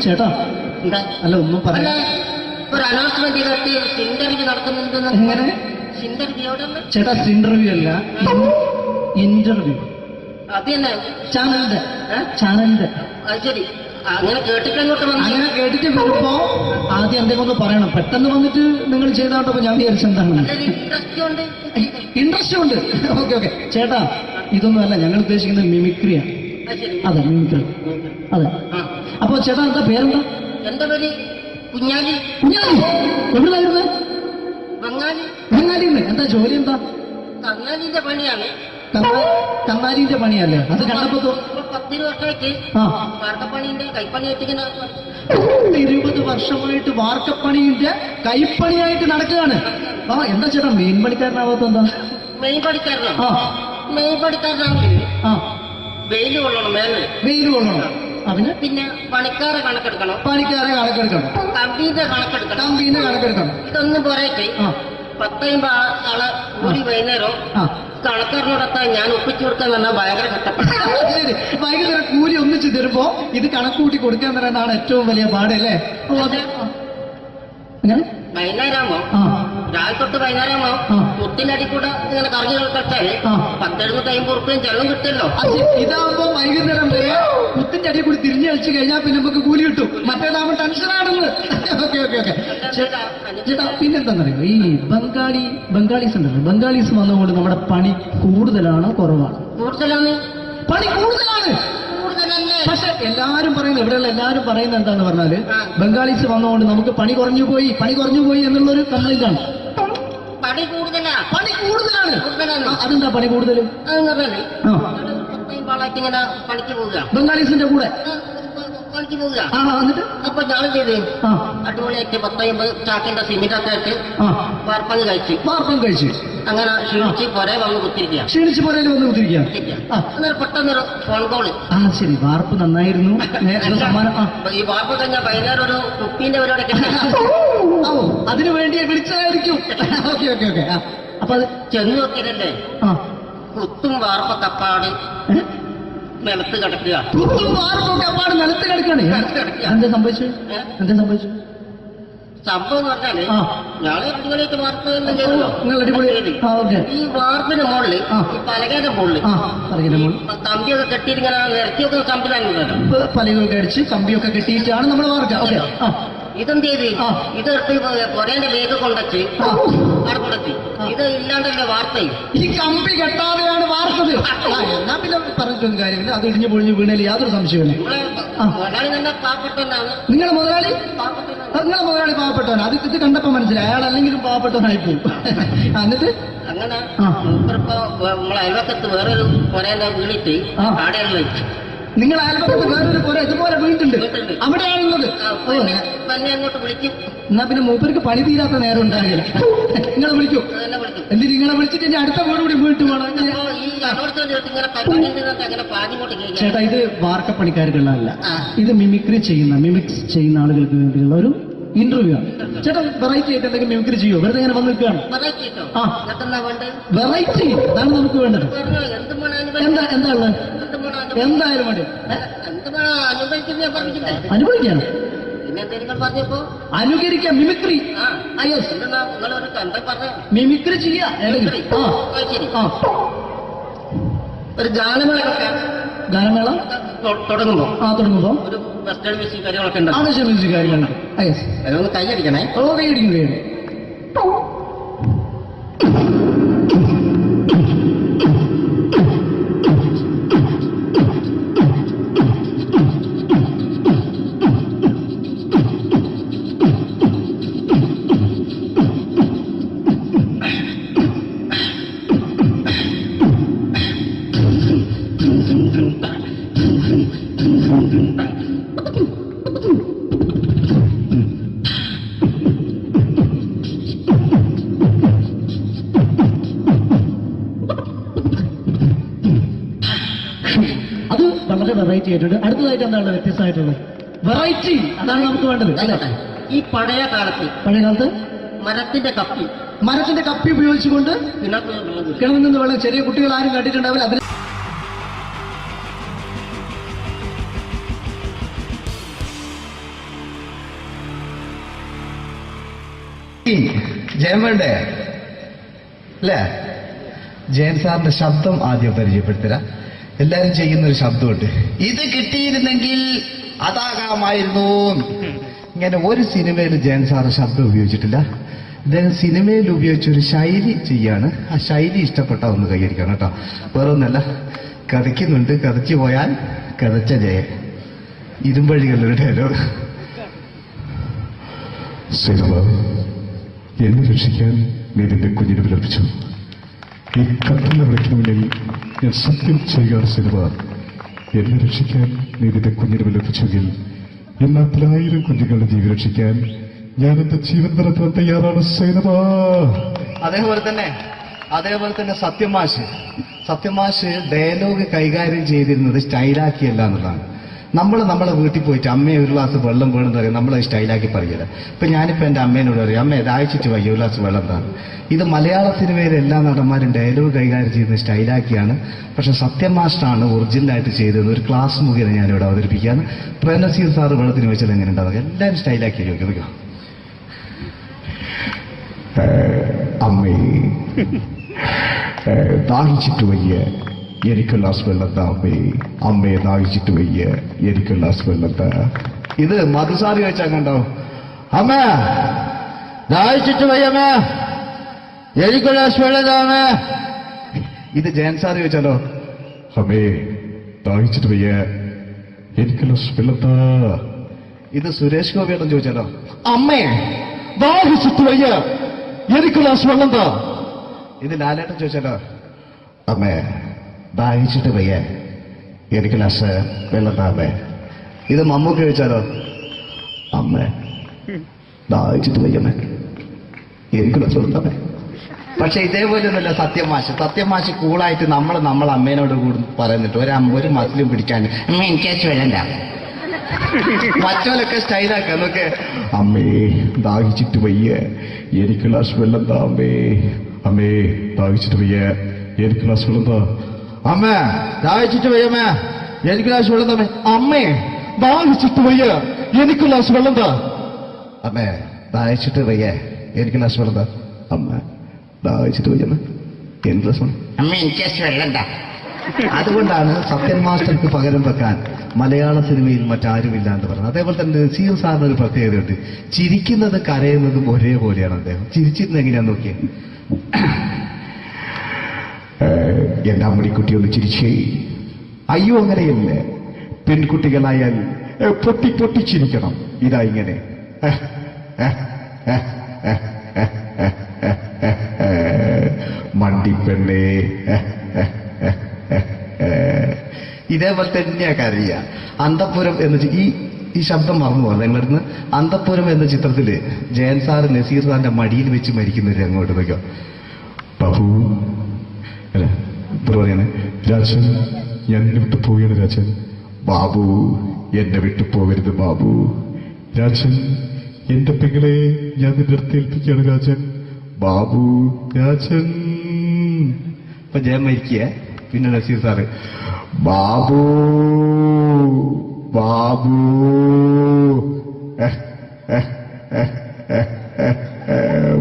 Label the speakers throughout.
Speaker 1: ചേട്ടാ
Speaker 2: എന്താ
Speaker 1: അല്ല ഒന്നും
Speaker 2: അല്ല
Speaker 1: പറയാ
Speaker 2: ഒരു അനൗൺസ്മെന്റ് ചെയ്തിട്ട് ഇന്റർവ്യൂ നടക്കുന്നുണ്ടെന്ന്
Speaker 1: എങ്ങനെ
Speaker 2: ഇന്റർവ്യൂ എവിടെ
Speaker 1: ചേട്ടാ ഇന്റർവ്യൂ അല്ല ഇന്റർവ്യൂ
Speaker 2: അത് തന്നെ
Speaker 1: ചാനലിന്റെ
Speaker 2: അത് ശരി അങ്ങനെ കേട്ടിട്ട് അങ്ങോട്ട് വന്നു
Speaker 1: അങ്ങനെ കേട്ടിട്ട് വരുമ്പോ ആദ്യം എന്തെങ്കിലും ഒന്ന് പറയണം. പെട്ടെന്ന് വന്നിട്ട് നിങ്ങൾ ചെയ്താട്ടപ്പോ ഞാൻ വിചാരിച്ചെന്താണ്
Speaker 2: ഇൻട്രസ്റ്റ് ഉണ്ട്
Speaker 1: ഇൻട്രസ്റ്റ് ഉണ്ട്. ഓക്കെ ഓക്കെ ചേട്ടാ ഇതൊന്നും അല്ല ഞങ്ങൾ ഉദ്ദേശിക്കുന്നത് മിമിക്രിയാണ്.
Speaker 2: അത് ശരി
Speaker 1: അതെ മിമിക്രി അതെ.
Speaker 2: ആ.
Speaker 1: അപ്പൊ ചേട്ടാ എന്താ പേരെന്താ?
Speaker 2: എന്റെ പേര് കുഞ്ഞാലി
Speaker 1: കുഞ്ഞാലി. എവിടുന്നായിരുന്നു?
Speaker 2: ബംഗാളി
Speaker 1: ബംഗാളിന്ന്. എന്താ ജോലി എന്താ?
Speaker 2: കങ്ങാലിന്റെ പണിയാണ്.
Speaker 1: കന്നാലിന്റെ പണിയല്ലേ? അത് കണ്ടപ്പോ
Speaker 2: ഇപ്പൊ 10 വർഷമായിട്ട്
Speaker 1: ആ
Speaker 2: വാർക്കപ്പണിന്റെ കൈപ്പണിയായിട്ട് ഇങ്ങനെ
Speaker 1: 20 വർഷമായിട്ട് വാർക്കപ്പണിന്റെ കൈപ്പണിയായിട്ട് നടക്കുകയാണ്. ആ എന്താ ചേട്ടാ മെയിൻ പണിക്കാരനാവാത്ത എന്താ?
Speaker 2: മെയിൻ പണിക്കാരനാണ്.
Speaker 1: ആ
Speaker 2: മെയിൻ പണിക്കാരനാണെങ്കിൽ
Speaker 1: ആ
Speaker 2: വെയിൽ കൊള്ളണം മേലെ.
Speaker 1: വെയിൽ കൊള്ളണം. അതിന്
Speaker 2: പിന്നെ പണിക്കാരെ കണക്കെടുക്കണം,
Speaker 1: പണിക്കാരെ കണക്കെടുക്കണം,
Speaker 2: കമ്പീന്റെ കണക്കെടുക്കണം.
Speaker 1: കമ്പീനെ കണക്കെടുക്കണം.
Speaker 2: ഇതൊന്നും പോരട്ടെ
Speaker 1: ആ
Speaker 2: 10 ആളെ ഒരു വൈകുന്നേരം
Speaker 1: ആ
Speaker 2: കണക്കാരനോടൊക്കെ ഞാൻ ഒപ്പിച്ചു കൊടുക്കാൻ പറഞ്ഞാൽ ഭയങ്കര കഷ്ടപ്പെട്ടു.
Speaker 1: ശരി. വൈകുന്നേരം കൂലി ഒന്നിച്ച് തരുമ്പോ ഇത് കണക്കൂട്ടി കൊടുക്കാൻ തരാനാണ് ഏറ്റവും വലിയ പാടല്ലേ? ഓ അതെ. അങ്ങനെ
Speaker 2: വൈകുന്നേരമാകുമ്പോ
Speaker 1: ആ
Speaker 2: രാവിലെ തൊട്ട് വൈകുന്നേരമാകുമ്പോ
Speaker 1: ആ.
Speaker 2: മുത്തിനടി കൂടെ ഇങ്ങനെ കറങ്ങി കളിച്ചാല്
Speaker 1: ആ.
Speaker 2: 10-70 ഉറുപ്പിയും ചെലവും കിട്ടുമല്ലോ.
Speaker 1: ഇതാവുമ്പോ വൈകുന്നേരം വരെ കുത്തിന്റെ അടിയിൽ കൂടി തിരിഞ്ഞു കളിച്ചു കഴിഞ്ഞാൽ പിന്നെ നമുക്ക് കൂലി കിട്ടും. മറ്റേതാവുമ്പോ ടെൻഷനാണെന്ന്. ഓക്കെ ഓക്കെ ഓക്കെ ചേട്ടാ പിന്നെന്താണെന്നറിയോ ഈ ബംഗാളീസ് ഉണ്ടല്ലോ, ബംഗാളീസ് വന്നുകൊണ്ട് നമ്മുടെ പണി കൂടുതലാണോ കുറവാണ്?
Speaker 2: കൂടുതലാണ്.
Speaker 1: പണി കൂടുതലാണ്.
Speaker 2: കൂടുതലല്ലേ?
Speaker 1: പക്ഷെ എല്ലാരും പറയുന്നത് ഇവിടെയുള്ള എല്ലാരും പറയുന്നത് എന്താന്ന് പറഞ്ഞാല് ബംഗാളീസ് വന്നുകൊണ്ട് നമുക്ക് പണി കുറഞ്ഞു പോയി എന്നുള്ളൊരു കംപ്ലൈന്റ് ആണ്.
Speaker 2: പണി കൂടുതലാ.
Speaker 1: പണി കൂടുതലാണ്.
Speaker 2: കൂടുതലാണ്.
Speaker 1: അതെന്താ പണി കൂടുതൽ?
Speaker 2: അതെന്ന് പറഞ്ഞാല്
Speaker 1: ആ
Speaker 2: 10 ആളായിട്ട് ഇങ്ങനെ പണിക്ക് പോവുക,
Speaker 1: ബംഗാളീസിന്റെ കൂടെ
Speaker 2: പണിക്ക് പോവുക.
Speaker 1: ആ എന്നിട്ട്
Speaker 2: അപ്പൊ ഞാൻ ചെയ്ത്
Speaker 1: ആ
Speaker 2: അടിപൊളിയായിട്ട് 10-50 ചാക്കിന്റെ സിമെന്റ് ഒക്കെ ആയിട്ട്
Speaker 1: ആ
Speaker 2: വാർപ്പങ്ങ് കഴിച്ച്
Speaker 1: വാർപ്പം കഴിച്ച്
Speaker 2: അങ്ങനെ ക്ഷീണിച്ച് കുറെ വന്ന് കുത്തിരിക്കുക.
Speaker 1: ക്ഷീണിച്ച് പുരയിൽ വന്ന് കുത്തിരിക്കുക. ആ
Speaker 2: അന്നേരം പെട്ടെന്നൊരു ഫോൺ കോള്.
Speaker 1: ആ ശരി വാർപ്പ് നന്നായിരുന്നു. സമ്മാനം ആ
Speaker 2: ഈ വാർപ്പ് കഴിഞ്ഞാൽ വൈകുന്നേരം ഒരു കുപ്പീന്റെ പരിപാടി
Speaker 1: ഓ അതിനു വേണ്ടി വിളിച്ചതായിരിക്കും. Okay okay okay. അപ്പൊ അത്
Speaker 2: ചെന്ന് നോക്കിയതല്ലേ
Speaker 1: ആ
Speaker 2: കുത്തും വാർപ്പ കപ്പാട് നിലത്ത് കിടക്കുക.
Speaker 1: കുത്തും വാർപ്പൊക്കെ അപ്പാട് നിലത്ത് കിടക്കാണ്. എന്താ സംഭവിച്ചു?
Speaker 2: സംഭവം എന്ന് പറഞ്ഞാല്
Speaker 1: ആ
Speaker 2: ഞാള് അടിപൊളിയായിട്ട് വാർപ്പ് എല്ലാം ചെയ്തല്ലോ.
Speaker 1: നിങ്ങൾ അടിപൊളി. ആ ഓക്കെ.
Speaker 2: ഈ വാർപ്പിന്റെ മുകളില്
Speaker 1: ആ.
Speaker 2: ഈ പലകയുടെ മുകളില്
Speaker 1: ആ പറയുന്ന മോൾ
Speaker 2: കമ്പിയൊക്കെ കെട്ടിയിങ്ങനെ നിരത്തിയൊക്കെ സംവിധാനം
Speaker 1: പലകൊക്കെ അടിച്ച് കമ്പിയൊക്കെ കെട്ടിയിട്ടാണ് നമ്മൾ വാർക്കുക. ഓക്കെ ആ
Speaker 2: ഇതെന്ത് ചെയ്ത്
Speaker 1: ആ.
Speaker 2: ഇതെടുത്ത് പൊരേന്റെ വേഗം കൊണ്ടച്ച്
Speaker 1: ആ.
Speaker 2: അവിടെ കൊണ്ടച്ച് ഇത് ഇല്ലാണ്ടല്ലേ വാർത്തയും.
Speaker 1: ഈ കമ്പി കെട്ടാതെയാണ് വാർത്തത്. എന്നാ പിന്നെ പറഞ്ഞിട്ടൊന്നും കാര്യമില്ല. അത് ഇടിഞ്ഞു പൊളിഞ്ഞു വീണേൽ യാതൊരു സംശയമില്ല. ആ.
Speaker 2: മുതലാളി തന്നെ പാവപ്പെട്ടവനാണ്.
Speaker 1: നിങ്ങളെ മുതലാളി പാവപ്പെട്ടവൻ. അത് ഇത് കണ്ടപ്പോ മനസ്സിലായി അയാൾ അല്ലെങ്കിലും പാവപ്പെട്ടവനായി പോകും. എന്നിട്ട്
Speaker 2: അങ്ങനെ
Speaker 1: ആ.
Speaker 2: മൂപ്പരിപ്പോ നമ്മളെ അയൽവക്കത്ത് വേറൊരു പൊരേന്റെ വീണിട്ട്
Speaker 1: ആ.
Speaker 2: ആടെയാണ് വെച്ചു.
Speaker 1: നിങ്ങൾ അയൽപക്കത്ത് വേറൊരു പുര ഇതുപോലെ വീണ്ടുണ്ട്, അവിടെയാണുള്ളത്. ഓ
Speaker 2: തന്നെ അങ്ങോട്ട് വിളിക്കും.
Speaker 1: എന്നാ പിന്നെ മൂപ്പർക്ക് പണി തീരാത്ത നേരം ഉണ്ടാകില്ല. നിങ്ങളെ വിളിക്കും.
Speaker 2: അതെന്നെ വിളിക്കും.
Speaker 1: എന്തിന് നിങ്ങളെ വിളിച്ചിട്ട് ഇനി അടുത്ത വീട് കൂടി വീട്ടു പോകണം.
Speaker 2: അപ്പൊ ഈ അതോടത്ത് ഇങ്ങനെ പരിപാടി അങ്ങനെ പാഞ്ഞിങ്ങോട്ട് കേൾക്കാം.
Speaker 1: ചേട്ടാ ഇത് വാർക്കപ്പണിക്കാർക്കുള്ളതല്ല,
Speaker 2: ആ.
Speaker 1: ഇത് മിമിക്സ് ചെയ്യുന്ന ആളുകൾക്ക് വേണ്ടിയുള്ള ഒരു ഇന്റർവ്യൂ ആണ്. ചേട്ടാ വെറൈറ്റി ആയിട്ട് എന്തെങ്കിലും മിമിക്രി ചെയ്യോ? വെറുതെ ഇങ്ങനെ വന്ന് നിൽക്കുകയാണ്.
Speaker 2: വെറൈറ്റി കിട്ടോ?
Speaker 1: ആ.
Speaker 2: എന്നിട്ടെന്താ വേണ്ടത്?
Speaker 1: വെറൈറ്റി അതാണ് നമുക്ക് വേണ്ടത്.
Speaker 2: പറഞ്ഞോ, എന്ത് വേണം
Speaker 1: എന്താ
Speaker 2: അനുഭവിക്കാൻ?
Speaker 1: എന്താ ഉള്ളത്?
Speaker 2: എന്ത് വേണം
Speaker 1: എന്തായാലും മതി.
Speaker 2: എന്ത് വേണം അനുഭവിക്കുന്ന ഞാൻ പറഞ്ഞില്ലേ?
Speaker 1: അനുഭവിക്കാണ്,
Speaker 2: പിന്നെ എന്തെങ്കിലും പറഞ്ഞപ്പോ
Speaker 1: അനുകരിക്കാം, മിമിക്രി.
Speaker 2: ആ യെസ് എന്താ നിങ്ങളൊരു എന്താ പറഞ്ഞ
Speaker 1: മിമിക്രി ചെയ്യാ. ആ
Speaker 2: ശരി.
Speaker 1: ആ
Speaker 2: ഒരു ഗാനമേള
Speaker 1: ഗാനമേള
Speaker 2: തുടങ്ങുമ്പോ
Speaker 1: തുടങ്ങുമ്പോ
Speaker 2: ഒരു വെസ്റ്റേൺ മ്യൂസിക് കാര്യങ്ങളൊക്കെ ഉണ്ട്.
Speaker 1: ആവശ്യം മ്യൂസിക് കാര്യങ്ങളുണ്ട്. യെസ്
Speaker 2: അതൊന്ന് കൈയടിക്കണേ.
Speaker 1: ഓ കൈയടിക്കും കൈയടിക്കും. അത് വളരെ വെറൈറ്റി ആയിട്ടുണ്ട്. അടുത്തതായിട്ട് എന്താണ് വ്യത്യസ്തമായിട്ടുള്ളത്? വെറൈറ്റി അതാണ് നമുക്ക് വേണ്ടത് അല്ലേ?
Speaker 2: ഈ പഴയ കാലത്ത് മരത്തിന്റെ കപ്പി
Speaker 1: ഉപയോഗിച്ചുകൊണ്ട്
Speaker 2: കിണർ
Speaker 1: കിണറിൽ നിന്ന് വെള്ളം ചെറിയ കുട്ടികൾ ആരും കണ്ടിട്ടുണ്ടാവില്ല. അതിന് ജയൻ വേണ്ടേ അല്ലേ? ജയൻ സാറിന്റെ ശബ്ദം ആദ്യം പരിചയപ്പെടുത്തരാ. എല്ലാരും ചെയ്യുന്ന ഒരു ശബ്ദമുണ്ട്, ഇത് കിട്ടിയിരുന്നെങ്കിൽ അതാകാമായിരുന്നു. ഇങ്ങനെ ഒരു സിനിമയിൽ ജയൻ സാറ് ശബ്ദം ഉപയോഗിച്ചിട്ടില്ല. അദ്ദേഹം സിനിമയിൽ ഉപയോഗിച്ചൊരു ശൈലി ചെയ്യാണ്. ആ ശൈലി ഇഷ്ടപ്പെട്ട ഒന്ന് കൈകരിക്കണം കേട്ടോ. വേറൊന്നല്ല, കഥയ്ക്കുന്നുണ്ട്, കഥയ്ക്ക് പോയാൽ കഥച്ച ജയൻ. ഇരുമ്പഴികളുടെ ഡയലോഗ്.
Speaker 3: സിനിമ എന്നെ രക്ഷിക്കാൻ നീ നിന്റെ കുഞ്ഞിനെ വിലപിച്ചു. ഈ കത്തലിനെ വിളിക്കണമെങ്കിൽ ഞാൻ സത്യം ചെയ്യുകയാണ്. സിനിമ എന്നെ രക്ഷിക്കാൻ നീ നിന്റെ കുഞ്ഞിനെ വിലപിച്ചെങ്കിൽ എന്നാൽ 1000 കുഞ്ഞുങ്ങളുടെ ജീവൻ രക്ഷിക്കാൻ ഞാൻ എന്റെ ജീവൻ നടത്താൻ തയ്യാറാണ്. സിനിമ
Speaker 1: അതേപോലെ തന്നെ സത്യമാഷ് ഡയലോഗ് കൈകാര്യം ചെയ്തിരുന്നത് സ്റ്റൈലാക്കിയല്ല എന്നുള്ളതാണ്. നമ്മളെ വീട്ടിൽ പോയിട്ട് അമ്മയെ ഒരു ഗ്ലാസ് വെള്ളം വേണമെന്ന് പറയും, നമ്മളത് സ്റ്റൈലാക്കി പറയില്ല. ഇപ്പൊ ഞാനിപ്പോ എന്റെ അമ്മേനോട് പറയും, അമ്മ ദാഹിച്ചിട്ട് വയ്യ, ഒരു ഗ്ലാസ് വെള്ളം എന്താണ്. ഇത് മലയാള സിനിമയിലെ എല്ലാ നടന്മാരും ഡയലോഗ് കൈകാര്യം ചെയ്യുന്നത് സ്റ്റൈലാക്കിയാണ്. പക്ഷെ സത്യമാഷ്ടാണ് ഒറിജിനലായിട്ട് ചെയ്തത്. ഒരു ക്ലാസ് മുഖേന ഞാനിവിടെ അവതരിപ്പിക്കുകയാണ്. പ്രേംനസീർ സാറ് വെള്ളത്തിന് വെച്ചാൽ എങ്ങനെ ഉണ്ടാവുക? എല്ലാവരും സ്റ്റൈലാക്കി ചോദിക്കുക.
Speaker 3: അമ്മേ ദാഹിച്ചിട്ട് വയ്യ, എനിക്ക് ഗ്ലാസ് വെള്ളം താ. അമ്മയെ ദാഹിച്ചിട്ട് വയ്യ, എനിക്ക് ഗ്ലാസ് വെള്ളം താ.
Speaker 1: ഇത് മധുസാറി വെച്ചാൽ കണ്ടോ, അമ്മ ദാഹിച്ചിട്ട് വയ്യമ്മ, എനിക്ക് ഗ്ലാസ് വെള്ളം താ. ഇത് ജയൻ സാറി വെച്ചാലോ,
Speaker 3: അമ്മേ ദാഹിച്ചിട്ട് വയ്യ, എനിക്ക് ഗ്ലാസ് വെള്ളം താ.
Speaker 1: ഇത് സുരേഷ് ഗോപിയോടും ചോദിച്ചാലോ,
Speaker 3: അമ്മേ ദാഹിച്ചിട്ട് വയ്യ, എനിക്ക് ഗ്ലാസ് വെള്ളം താ.
Speaker 1: ഇത് ലാലേട്ടൻ ചോദിച്ചാലോ,
Speaker 3: അമ്മേ ദാഹിച്ചിട്ട് വയ്യ, എനിക്ക് ഗ്ലാസ് വെള്ളം താ. അമ്മേ.
Speaker 1: ഇത് മമ്മൂക്ക് ചോദിച്ചാലോ,
Speaker 3: അമ്മേ ദാഹിച്ചിട്ട് വയ്യമ്മേ, എനിക്ക് ഗ്ലാസ് വെള്ളം താ.
Speaker 1: പക്ഷെ ഇതേപോലെ ഒന്നുമല്ല സത്യമാഷ് കൂളായിട്ട് നമ്മളെ അമ്മേനോട് കൂടി പറയുന്നിട്ട് ഒരു മസിലും പിടിക്കാൻ അമ്മ എനിക്ക് വേണ്ട, മറ്റോലൊക്കെ സ്റ്റൈലാക്കാം. എന്നൊക്കെ
Speaker 3: അമ്മേ ദാഹിച്ചിട്ട് വയ്യ, എനിക്ക് ഗ്ലാസ് വെള്ളം താ. അമ്മേ അമ്മേ ദാഹിച്ചിട്ട് വയ്യ, എനിക്ക് ഗ്ലാസ് വെള്ളം താ.
Speaker 1: അമ്മ ദാഹിച്ചിട്ട് വയ്യമ്മ, എനിക്ക് ഗ്ലാസ് വെള്ളം തന്നെ.
Speaker 3: അമ്മേ ദാഹിച്ചിട്ട് വയ്യ, എനിക്ക് ഗ്ലാസ് വെള്ളം താ.
Speaker 1: അമ്മേ ദാഹിച്ചിട്ട് വയ്യ, എനിക്ക് ഗ്ലാസ് വെള്ളം താ.
Speaker 3: അമ്മ ദാഹിച്ചിട്ട് വയ്യമ്മ, എനിക്ക് ഗ്ലാസ് വെള്ളം.
Speaker 2: അമ്മ എനിക്ക് വെള്ളം താ.
Speaker 1: അതുകൊണ്ടാണ് സത്യൻ മാസ്റ്റർക്ക് പകരം വെക്കാൻ മലയാള സിനിമയിൽ മറ്റാരുമില്ല എന്ന് പറയുന്നത്. അതേപോലെ തന്നെ നസീർ സാറിന് ഒരു പ്രത്യേകതയുണ്ട്, ചിരിക്കുന്നത് കരയുന്നതും ഒരേപോലെയാണ്. അദ്ദേഹം ചിരിച്ചിരുന്നത് എങ്ങനെയാന്ന് നോക്കിയേ.
Speaker 3: എന്റെ അമ്മടിക്കുട്ടി ഒന്ന് ചിരിച്ചേ.
Speaker 1: അയ്യോ അങ്ങനെയല്ലേ,
Speaker 3: പെൺകുട്ടികളായാൽ പൊട്ടി പൊട്ടി ചിരിക്കണം. ഇതാ ഇങ്ങനെ മണ്ടിപ്പെണ്ണേ.
Speaker 1: ഇതേപോലെ തന്നെയാ കരയ. അന്തപ്പുരം എന്ന് ഈ ശബ്ദം മറന്നു പോകാം നിങ്ങളടുന്ന്. അന്തപ്പുരം എന്ന ചിത്രത്തില് ജയൻ സാറ് നസീർ സാറിന്റെ മടിയിൽ വെച്ച് മരിക്കുന്ന ഒരു രംഗോട്ട് നോക്കോ.
Speaker 3: ബാബു അല്ല എന്താ പറയാണ്, രാജൻ ഞാൻ എന്നെ വിട്ടു പോവുകയാണ്. രാജൻ ബാബു എന്നെ വിട്ടു പോകരുത് ബാബു. രാജൻ എന്റെ പെങ്ങളെ ഞാൻ നിന്റെ അടുത്ത് ഏൽപ്പിക്കുകയാണ്. രാജൻ ബാബു രാജൻ.
Speaker 1: ഇപ്പൊ ജയൻ മരിക്കുക, പിന്നെ നസീർ സാറ്
Speaker 3: ബാബു ബാബു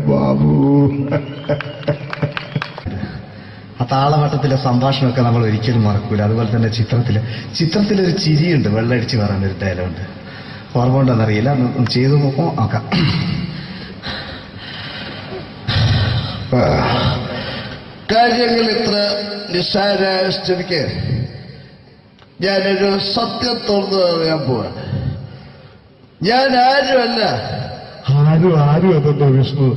Speaker 3: ബാബു.
Speaker 1: ആ താളവട്ടത്തിലെ സംഭാഷണമൊക്കെ നമ്മൾ ഒരിക്കലും മറക്കൂല. അതുപോലെ തന്നെ ചിത്രത്തിലൊരു ചിരിയുണ്ട്, വെള്ളടിച്ച് പറയാൻ ഒരു ഡയലോഗുണ്ട്. ഓർമ്മ ഉണ്ടെന്നറിയില്ല, ചെയ്തു നോക്കാം. കാര്യങ്ങൾ ഇത്ര നിസ്സാരമായ സ്ഥിതിക്ക് ഞാനൊരു സത്യം തുറന്നു പറയാൻ പോവാ. ഞാൻ ആരുമല്ല.
Speaker 3: ആരും അതല്ലോ വിഷ്ണു.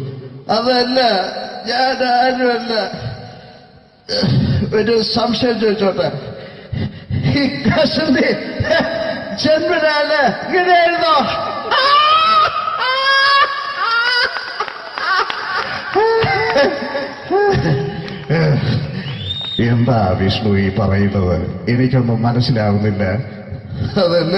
Speaker 1: അതല്ല, ഞാൻ ആരുമല്ല. ഒരു സംശയം ചോദിച്ചോട്ടെ, ഈ കസന്തി ജന്മനാണ് ഇങ്ങനെയായിരുന്നോ?
Speaker 3: എന്താ വിഷ്ണു ഈ പറയുന്നത്? എനിക്കൊന്നും മനസ്സിലാവുന്നില്ല.
Speaker 1: അതല്ല,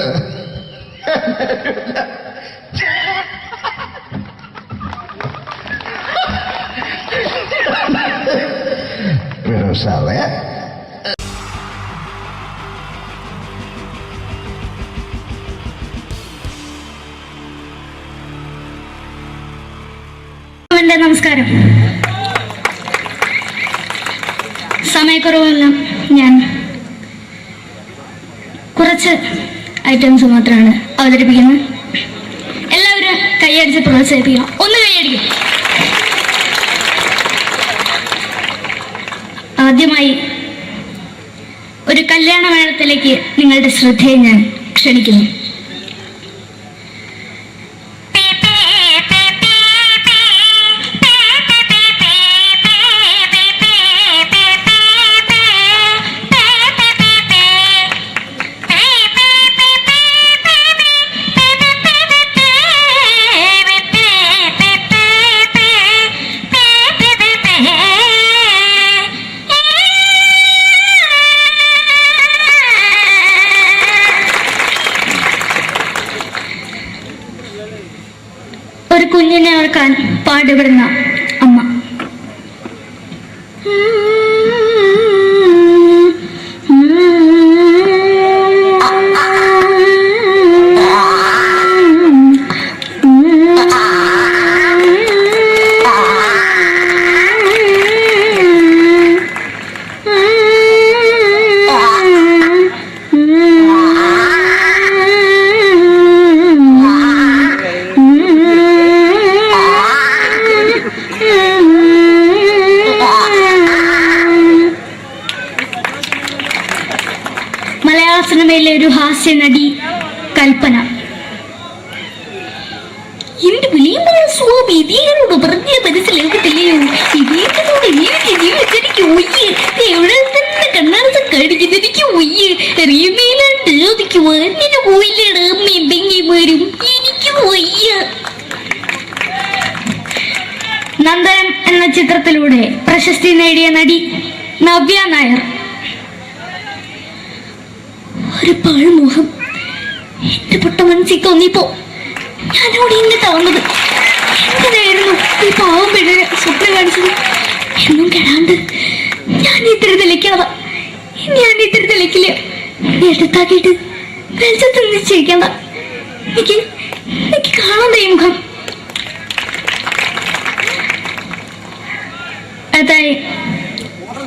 Speaker 3: സാറേ
Speaker 4: നമസ്കാരം. സമയക്കുറവെല്ലാം ഞാൻ കുറച്ച് ഐറ്റംസ് മാത്രമാണ് അവതരിപ്പിക്കുന്നത്. എല്ലാവരും കൈയടിച്ച് പ്രോത്സാഹിപ്പിക്കണം. ഒന്ന് കൈയടിക്കും. ആദ്യമായി ഒരു കല്യാണ മേളത്തിലേക്ക് നിങ്ങളുടെ ശ്രദ്ധയെ ഞാൻ ക്ഷണിക്കുന്നു. ഒരു കുഞ്ഞിനെ ഓർക്കാൻ പാടുപെടുന്ന അമ്മ. മലയാള സിനിമയിലെ ഒരു ഹാസ്യ നടി കൽപ്പന. എന്റെ വിളിയുമ്പോൾ സ്വാമി ഇതിനോട് പറഞ്ഞ മനസ്സിലാക്കത്തില്ലയോ? ഇതിനോട് ജീവിതത്തിലേക്ക് ഒയ്യ് എവിടെ തന്നെ കണ്ണാടത്ത് കാണിക്കുന്നത് എനിക്ക് ഒയ്യ് അറിയുന്നതിലാണ്ട് എനിക്ക് വന്നിന് പോയില്ലേടാ അമ്മയും എനിക്ക് ഒയ്യ. നന്ദനം എന്ന ചിത്രത്തിലൂടെ പ്രശസ്തി നേടിയ നടി നവ്യ നായർ. ഒരു പാഴ്മോഹം എന്റെ പൊട്ട മനസ്സിൽ തോന്നിയപ്പോ ഞാനവിടെ ഇന്നിട്ടാ വന്നത്. എന്തിനായിരുന്നു ഈ പാവം പെണ്ണിന് സ്വപ്നം കാണിച്ചത്? എന്നും കെടാണ്ട് ഞാൻ ഇത്തിരി തെളിക്കാതാ. ഞാൻ ഇത്തിരി തെളിക്കില്ല. എടുത്താക്കിയിട്ട് വെളിച്ചത്ത് നിശ്ചയിക്കണ്ട. എനിക്ക് കാണാൻ ഈ മുഖം. അതായി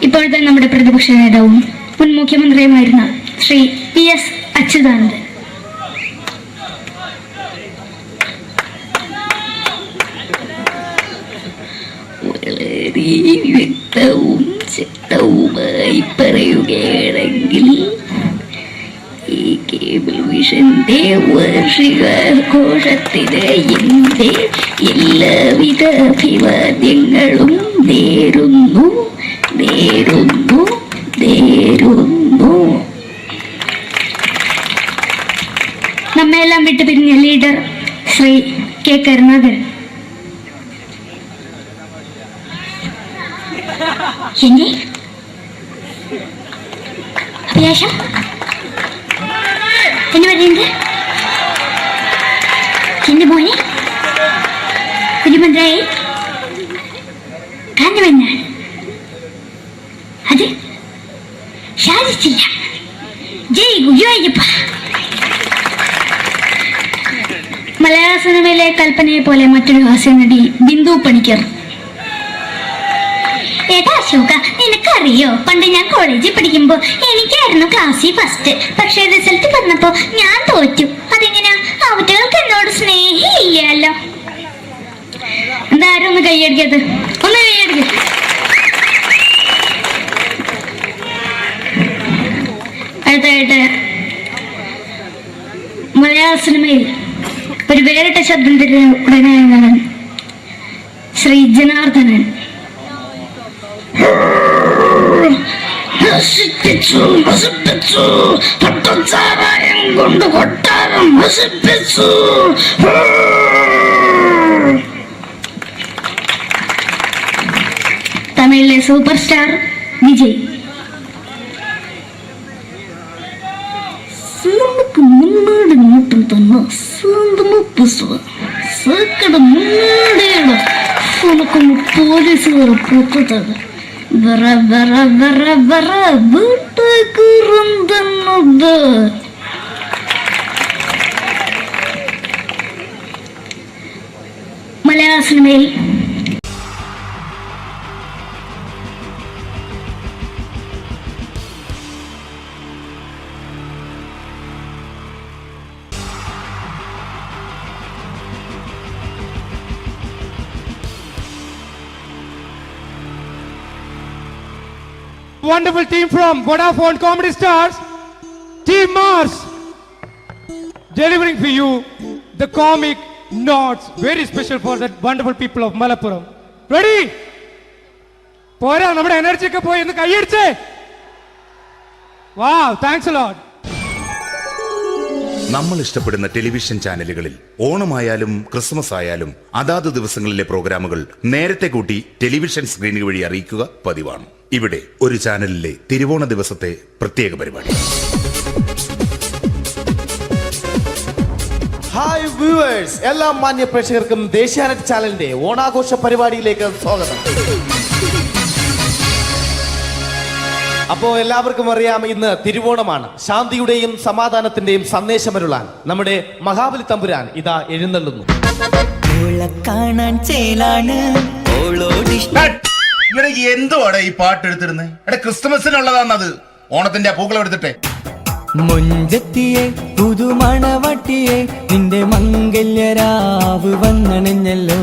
Speaker 4: ഇപ്പോഴത്തെ നമ്മുടെ പ്രതിപക്ഷ നേതാവും മുൻ മുഖ്യമന്ത്രിയുമായിരുന്ന ശ്രീ PS അച്യുതാനന്ദൻ. വളരെ വ്യക്തവും ശക്തവുമായി പറയുകയാണെങ്കിൽ ഈ കേബിൾ വിഷന്റെ വാർഷികാഘോഷത്തിന് എന്റെ എല്ലാവിധ അഭിവാദ്യങ്ങളും നേരുന്നു. നമ്മയെല്ലാം വിട്ടുപിരിഞ്ഞ ലീഡർ ശ്രീ K. കരുണാകരൻ. എന്റെ അഭിലാഷം എന്ന് പറയുന്നത് എന്റെ മോനെ കുഞ്ഞുമന്ത്രായി കാഞ്ഞവന്നാണ്. അത് സാധിച്ചില്ല. ജയ് ഗുരുവായൂരപ്പ. മലയാള സിനിമയിലെ കൽപ്പനയെ പോലെ മറ്റൊരു ഹാസ്യ നടി ബിന്ദു പണിക്കർ. ഏട്ടാ അശോക, നിനക്കറിയോ പണ്ട് ഞാൻ കോളേജിൽ പഠിക്കുമ്പോ എനിക്കായിരുന്നു ക്ലാസ്സിൽ ഫസ്റ്റ്. പക്ഷെ റിസൾട്ട് വന്നപ്പോ ഞാൻ തോറ്റു. അതെങ്ങനെയാ? അവറ്റകൾക്ക് എന്നോട് സ്നേഹമില്ലല്ലോ. എന്താരും ഒന്ന് കൈയടിക്കത്? ഒന്ന് കൈയടിക്ക. അടുത്തായിട്ട് മലയാള സിനിമയിൽ ഒരു വേറിട്ട ശബ്ദത്തിന്റെ ഉടനെയാണ് ശ്രീ ജനാർദ്ദനൻ. പട്ടച്ചാരായം കൊണ്ട് കൊട്ടാരം നശിപ്പിച്ചു. തമിഴിലെ സൂപ്പർ സ്റ്റാർ വിജയ്. നമുക്ക് മുന്നോടി നോട്ടം തന്നെ സ്വന്തമോ പുസ്തക സക്കട മുന്നോടിയാണ് ഉനക്കൊന്ന് പോലീസുകാർ പൊത്തത് വറ വറ വറ വറ വീട്ടേക്കുറന്നത്. മലയാള സിനിമയിൽ
Speaker 5: wonderful team from Vodafone Comedy Stars, Team Mars, delivering for you the comic notes, very special for the wonderful people of Malappuram. Ready? പോരാ, നമ്മുടെ എനർജി ഒക്കെ പോയി ഒന്ന് കൈയടിച്ചേ. Wow, thanks a lot.
Speaker 6: നമ്മൾ ഇഷ്ടപ്പെടുന്ന ടെലിവിഷൻ ചാനലുകളിൽ ഓണമായാലും ക്രിസ്മസ് ആയാലും അതാത് ദിവസങ്ങളിലെ പ്രോഗ്രാമുകൾ നേരത്തെ കൂട്ടി ടെലിവിഷൻ സ്ക്രീനുകൾ വഴി അറിയിക്കുക പതിവാണ്. ഇവിടെ ഒരു ചാനലിലെ തിരുവോണ ദിവസത്തെ പ്രത്യേക പരിപാടി.
Speaker 7: ഹായ് വ്യൂവേഴ്സ്, എല്ലാ മാന്യ പ്രേക്ഷകർക്കും ദേശീയാനെറ്റ് ചാനലിന്റെ ഓണാഘോഷ പരിപാടിയിലേക്ക് സ്വാഗതം. അപ്പോ എല്ലാവർക്കും അറിയാം, ഇന്ന് തിരുവോണമാണ്. ശാന്തിയുടെയും സമാധാനത്തിന്റെയും സന്ദേശമരുളാൻ നമ്മുടെ മഹാബലി തമ്പുരാൻ ഇതാ എഴുന്നള്ളുന്നു.
Speaker 6: ഇവിടെ എന്തുവാടെ ഈ പാട്ട് എടുത്തിരുന്നത്? എടാ, ക്രിസ്മസിനുള്ളതാണത്. ഓണത്തിന്റെ പൂക്കളം എടുത്തിട്ടെ.
Speaker 8: മുഞ്ചത്തിയെ പുതുമണവട്ടിയെ നിന്റെ മംഗല്യരാവ് വന്നണഞ്ഞല്ലോ.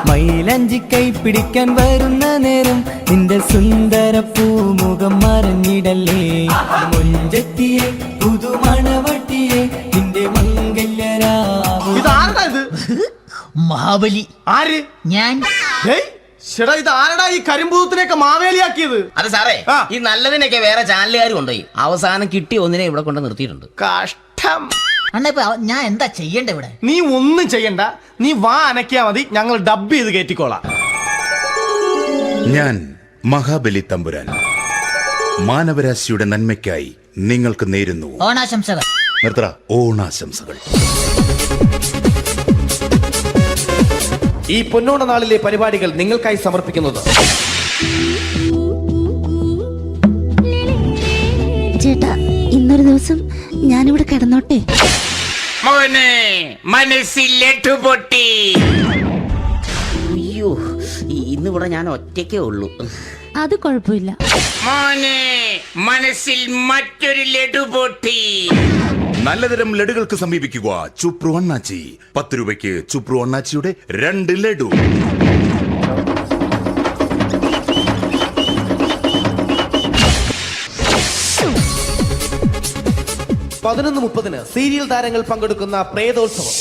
Speaker 8: മൈലഞ്ചി കൈ പിടിക്കാൻ വരുന്ന നേരം നിന്റെ സുന്ദര പൂമുഖം മറഞ്ഞിടല്ലേ. മുഞ്ചത്തിയെ പുതുമണവട്ടിയെ നിന്റെ മംഗല്യരാവ്.
Speaker 7: ഇതാരടാ ഇത്?
Speaker 2: മഹാബലി.
Speaker 7: ആര്?
Speaker 2: ഞാൻ.
Speaker 7: ചേട്ടാ, ഇത് ആരടാ ഈ കരിമ്പൂത്തിനെയൊക്കെ മാവേലിയാക്കിയത്?
Speaker 2: അത് സാറേ, ഈ നല്ലതിനൊക്കെ വേറെ ചാനലുകാർ കൊണ്ടുപോയി അവസാനം കിട്ടിയ ഒന്നിനെ ഇവിടെ കൊണ്ട് നിർത്തിയിട്ടുണ്ട്.
Speaker 7: കഷ്ടം.
Speaker 2: അണ്ണ ഇപ്പൊ ഞാൻ എന്താ ചെയ്യണ്ട ഇവിടെ?
Speaker 7: നീ ഒന്നും ചെയ്യണ്ട, നീ വാ അനക്കിയാ മതി, ഞങ്ങൾ ഡബ് ചെയ്ത് കയറ്റിക്കോളാം.
Speaker 6: ഞാൻ മഹാബലി തമ്പുരാൻ മാനവരാശിയുടെ നന്മയ്ക്കായി നിങ്ങൾക്ക് നേരുന്നു
Speaker 2: ഓണാശംസകൾ.
Speaker 6: നിർത്തറ ഓണാശംസകൾ.
Speaker 7: ഈ പൊന്നോണ നാളിലെ പരിപാടികൾ നിങ്ങൾക്കായി സമർപ്പിക്കുന്നത്
Speaker 9: ചേട്ടാ, ഇന്നൊരു ദിവസം ഞാനിവിടെ കിടന്നോട്ടെ.
Speaker 2: മോനെ മനസ്സിലെട്ടു പൊട്ടി. അയ്യോ, ഇന്നിവിടെ ഞാൻ ഒറ്റയ്ക്കേ ഉള്ളൂ.
Speaker 9: അത് കുഴപ്പമില്ല.
Speaker 2: മോനെ മനസ്സിൽ മറ്റൊരു ലഡു പൊട്ടി.
Speaker 6: നല്ലതരം ലഡുകൾക്ക് സമീപിക്കുക ചുപ്രു അണ്ണാച്ചി. 10 രൂപയ്ക്ക് ചുപ്രു അണ്ണാച്ചിയുടെ 2 ലഡു.
Speaker 7: പതിനൊന്ന് 30 സീരിയൽ താരങ്ങൾ പങ്കെടുക്കുന്ന പ്രേതോത്സവം.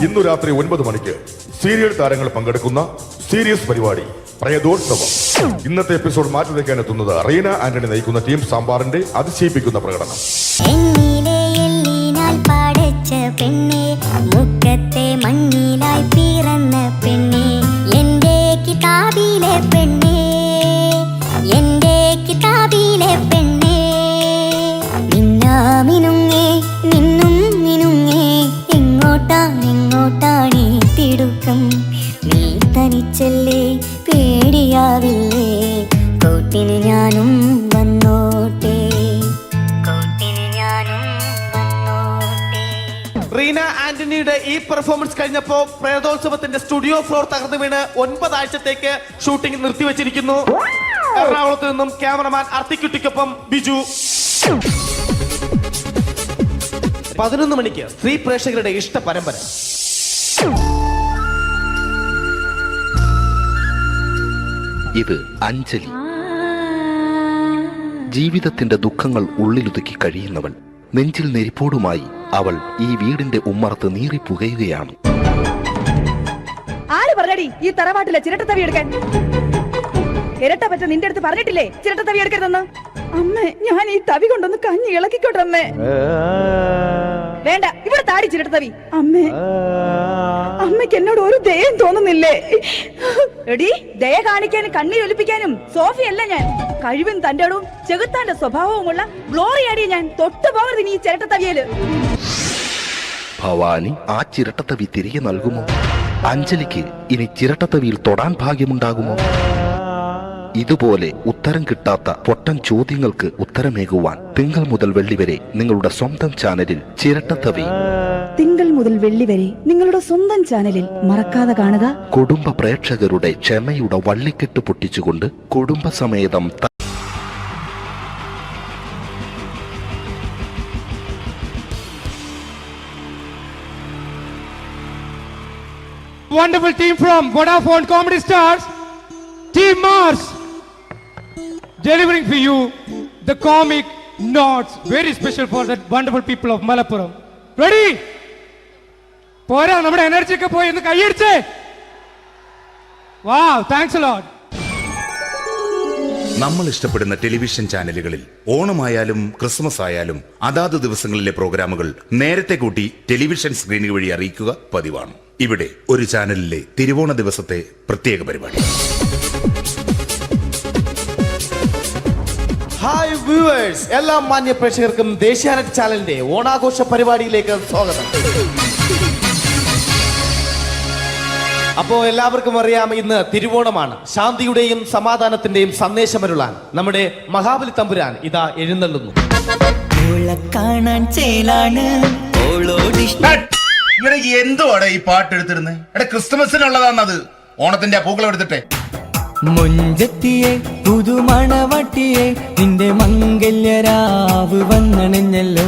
Speaker 3: ഇന്നു രാത്രി 9 മണിക്ക് സീരിയൽ താരങ്ങൾ പങ്കെടുക്കുന്ന സീരിയസ് പരിപാടി പ്രേതോത്സവം. ഇന്നത്തെ എപ്പിസോഡ് മാറ്റി വയ്ക്കാൻ എത്തുന്നത് റീന ആന്റണി നയിക്കുന്ന ടീം സാമ്പാറിന്റെ അതിശയിപ്പിക്കുന്ന പ്രകടനം.
Speaker 4: മുക്കത്തെ മണ്ണിലായി പിറന്ന പെണ്ണേ, എന്റെ കിതാബിലെ പെണ്ണേ, എന്റെ കിതാബിലെ പെണ്ണേ. നിന്നാമിനുങ്ങേ നിന്നും മിനുങ്ങേ, എങ്ങോട്ടാണെങ്ങോട്ടാണീ തിടുക്കം? നീ തനിച്ചല്ലേ, പേടിയാവില്ലേ? കൂട്ടിന് ഞാനും വന്നോട്ടെ, കൂട്ടിന് ഞാനും വന്നോട്ടെ.
Speaker 7: റീന ആന്റണിയുടെ ഈ പെർഫോമൻസ് കഴിഞ്ഞപ്പോ പ്രേതോത്സവത്തിന്റെ സ്റ്റുഡിയോ ഫ്ലോർ തകർന്നു വീണ് 9 ആഴ്ചത്തേക്ക് ഷൂട്ടിംഗ് നിർത്തിവെച്ചിരിക്കുന്നു. എറണാകുളത്ത് നിന്നും ക്യാമറമാൻ അർത്തിക്കുട്ടിക്കൊപ്പം ബിജു. 11 മണിക്ക് സ്ത്രീ പ്രേക്ഷകരുടെ ഇഷ്ട പരമ്പര.
Speaker 10: ഇത് അഞ്ജലി. ജീവിതത്തിന്റെ ദുഃഖങ്ങൾ ഉള്ളിലൊതുക്കി കഴിയുന്നവൾ. നെഞ്ചിൽ നെരിപ്പോടുമായി അവൾ ഈ വീടിന്റെ ഉമ്മറത്ത് നീറി പുകയുകയാണ്.
Speaker 11: ആര് പറഞ്ഞടി ഈ തറവാട്ടിലെ ചിരട്ടത്തവി എടുക്കാൻ? ഇരട്ട പറ്റ നിന്റെ അടുത്ത് പറഞ്ഞിട്ടില്ലേ ചിരട്ടത്തവി എടുക്കരുതെന്ന്? അമ്മേ, ഞാൻ ഈ തവി കൊണ്ടൊന്ന് കഞ്ഞി ഇളക്കിക്കോട്ടെ അമ്മേ. വേണ്ട, ഇവിടെ താടി ചിരട്ടത്തവി. അമ്മേ, അമ്മയ്ക്ക് എന്നോട് ഒരു ദയം തോന്നുന്നില്ലേ? എടി, ദയ കാണിക്കാനും കണ്ണീരൊലിപ്പിക്കാനും സോഫിയല്ല ഞാൻ. കഴിവും തന്റെടവും ചെകുത്താന്റെ സ്വഭാവവുമുള്ള ഗ്ലോറിയാടിയ ഞാൻ. തൊട്ടു പോകരുത് നീ ചിരട്ടത്തവിയല്.
Speaker 10: ഭവാനി ആ ചിരട്ടത്തവി തിരികെ നൽകുമോ? അഞ്ജലിക്ക് ഇനി ചിരട്ടത്തവിയിൽ തൊടാൻ ഭാഗ്യമുണ്ടാകുമോ? ഇതുപോലെ ഉത്തരം കിട്ടാത്ത പൊട്ടൻ ചോദ്യങ്ങൾക്ക് ഉത്തരമേകുവാൻ തിങ്കൾ മുതൽ വെള്ളി വരെ നിങ്ങളുടെ സ്വന്തം ചാനലിൽ ചിരട്ടത്തവി.
Speaker 11: തിങ്കൾ മുതൽ വെള്ളി വരെ നിങ്ങളുടെ സ്വന്തം ചാനലിൽ മറക്കാതെ കാണുക.
Speaker 10: കുടുംബ പ്രേക്ഷകരുടെ ക്ഷമയുടെ വള്ളിക്കെട്ട് പൊട്ടിച്ചുകൊണ്ട് കുടുംബസമേതം
Speaker 5: wonderful team from Vodafone Comedy Stars, Team Mars, delivering for you the comic notes, very special for the wonderful people of Malappuram. Ready? പോരാ, നമ്മുടെ എനർജി ഒക്കെ പോയി ഒന്ന് കൈയടിച്ചേ. Wow, thanks a lot.
Speaker 6: നമ്മൾ ഇഷ്ടപ്പെടുന്ന ടെലിവിഷൻ ചാനലുകളിൽ ഓണമായാലും ക്രിസ്മസ് ആയാലും അതാത് ദിവസങ്ങളിലെ പ്രോഗ്രാമുകൾ നേരത്തെ കൂട്ടി ടെലിവിഷൻ സ്ക്രീനുകൾ വഴി അറിയിക്കുക പതിവാണ്. ഇവിടെ ഒരു ചാനലിലെ തിരുവോണ ദിവസത്തെ പ്രത്യേക പരിപാടി.
Speaker 7: ഹായ് വ്യൂവേഴ്സ്, എല്ലാ മാന്യ പ്രേക്ഷകർക്കും ദേശീയാനെറ്റ് ചാനലിന്റെ ഓണാഘോഷ പരിപാടിയിലേക്ക് സ്വാഗതം. അപ്പോ എല്ലാവർക്കും അറിയാം, ഇന്ന് തിരുവോണമാണ്. ശാന്തിയുടെയും സമാധാനത്തിന്റെയും സന്ദേശമരുളാൻ നമ്മുടെ മഹാബലി തമ്പുരാൻ ഇതാ എഴുന്നള്ളുന്നു.
Speaker 8: കാണാൻ ചേലാണ്
Speaker 6: ഇവിടെ എന്തുവാടെ ഈ പാട്ട് എടുത്തിരുന്നത്? എടാ, ക്രിസ്മസിനുള്ളതാണത്. ഓണത്തിന്റെ പൂക്കളം എടുത്തിട്ടെ.
Speaker 8: മുഞ്ചത്തിയെ പുതുമണവട്ടിയെ നിന്റെ മംഗല്യരാവ് വന്നണഞ്ഞല്ലോ.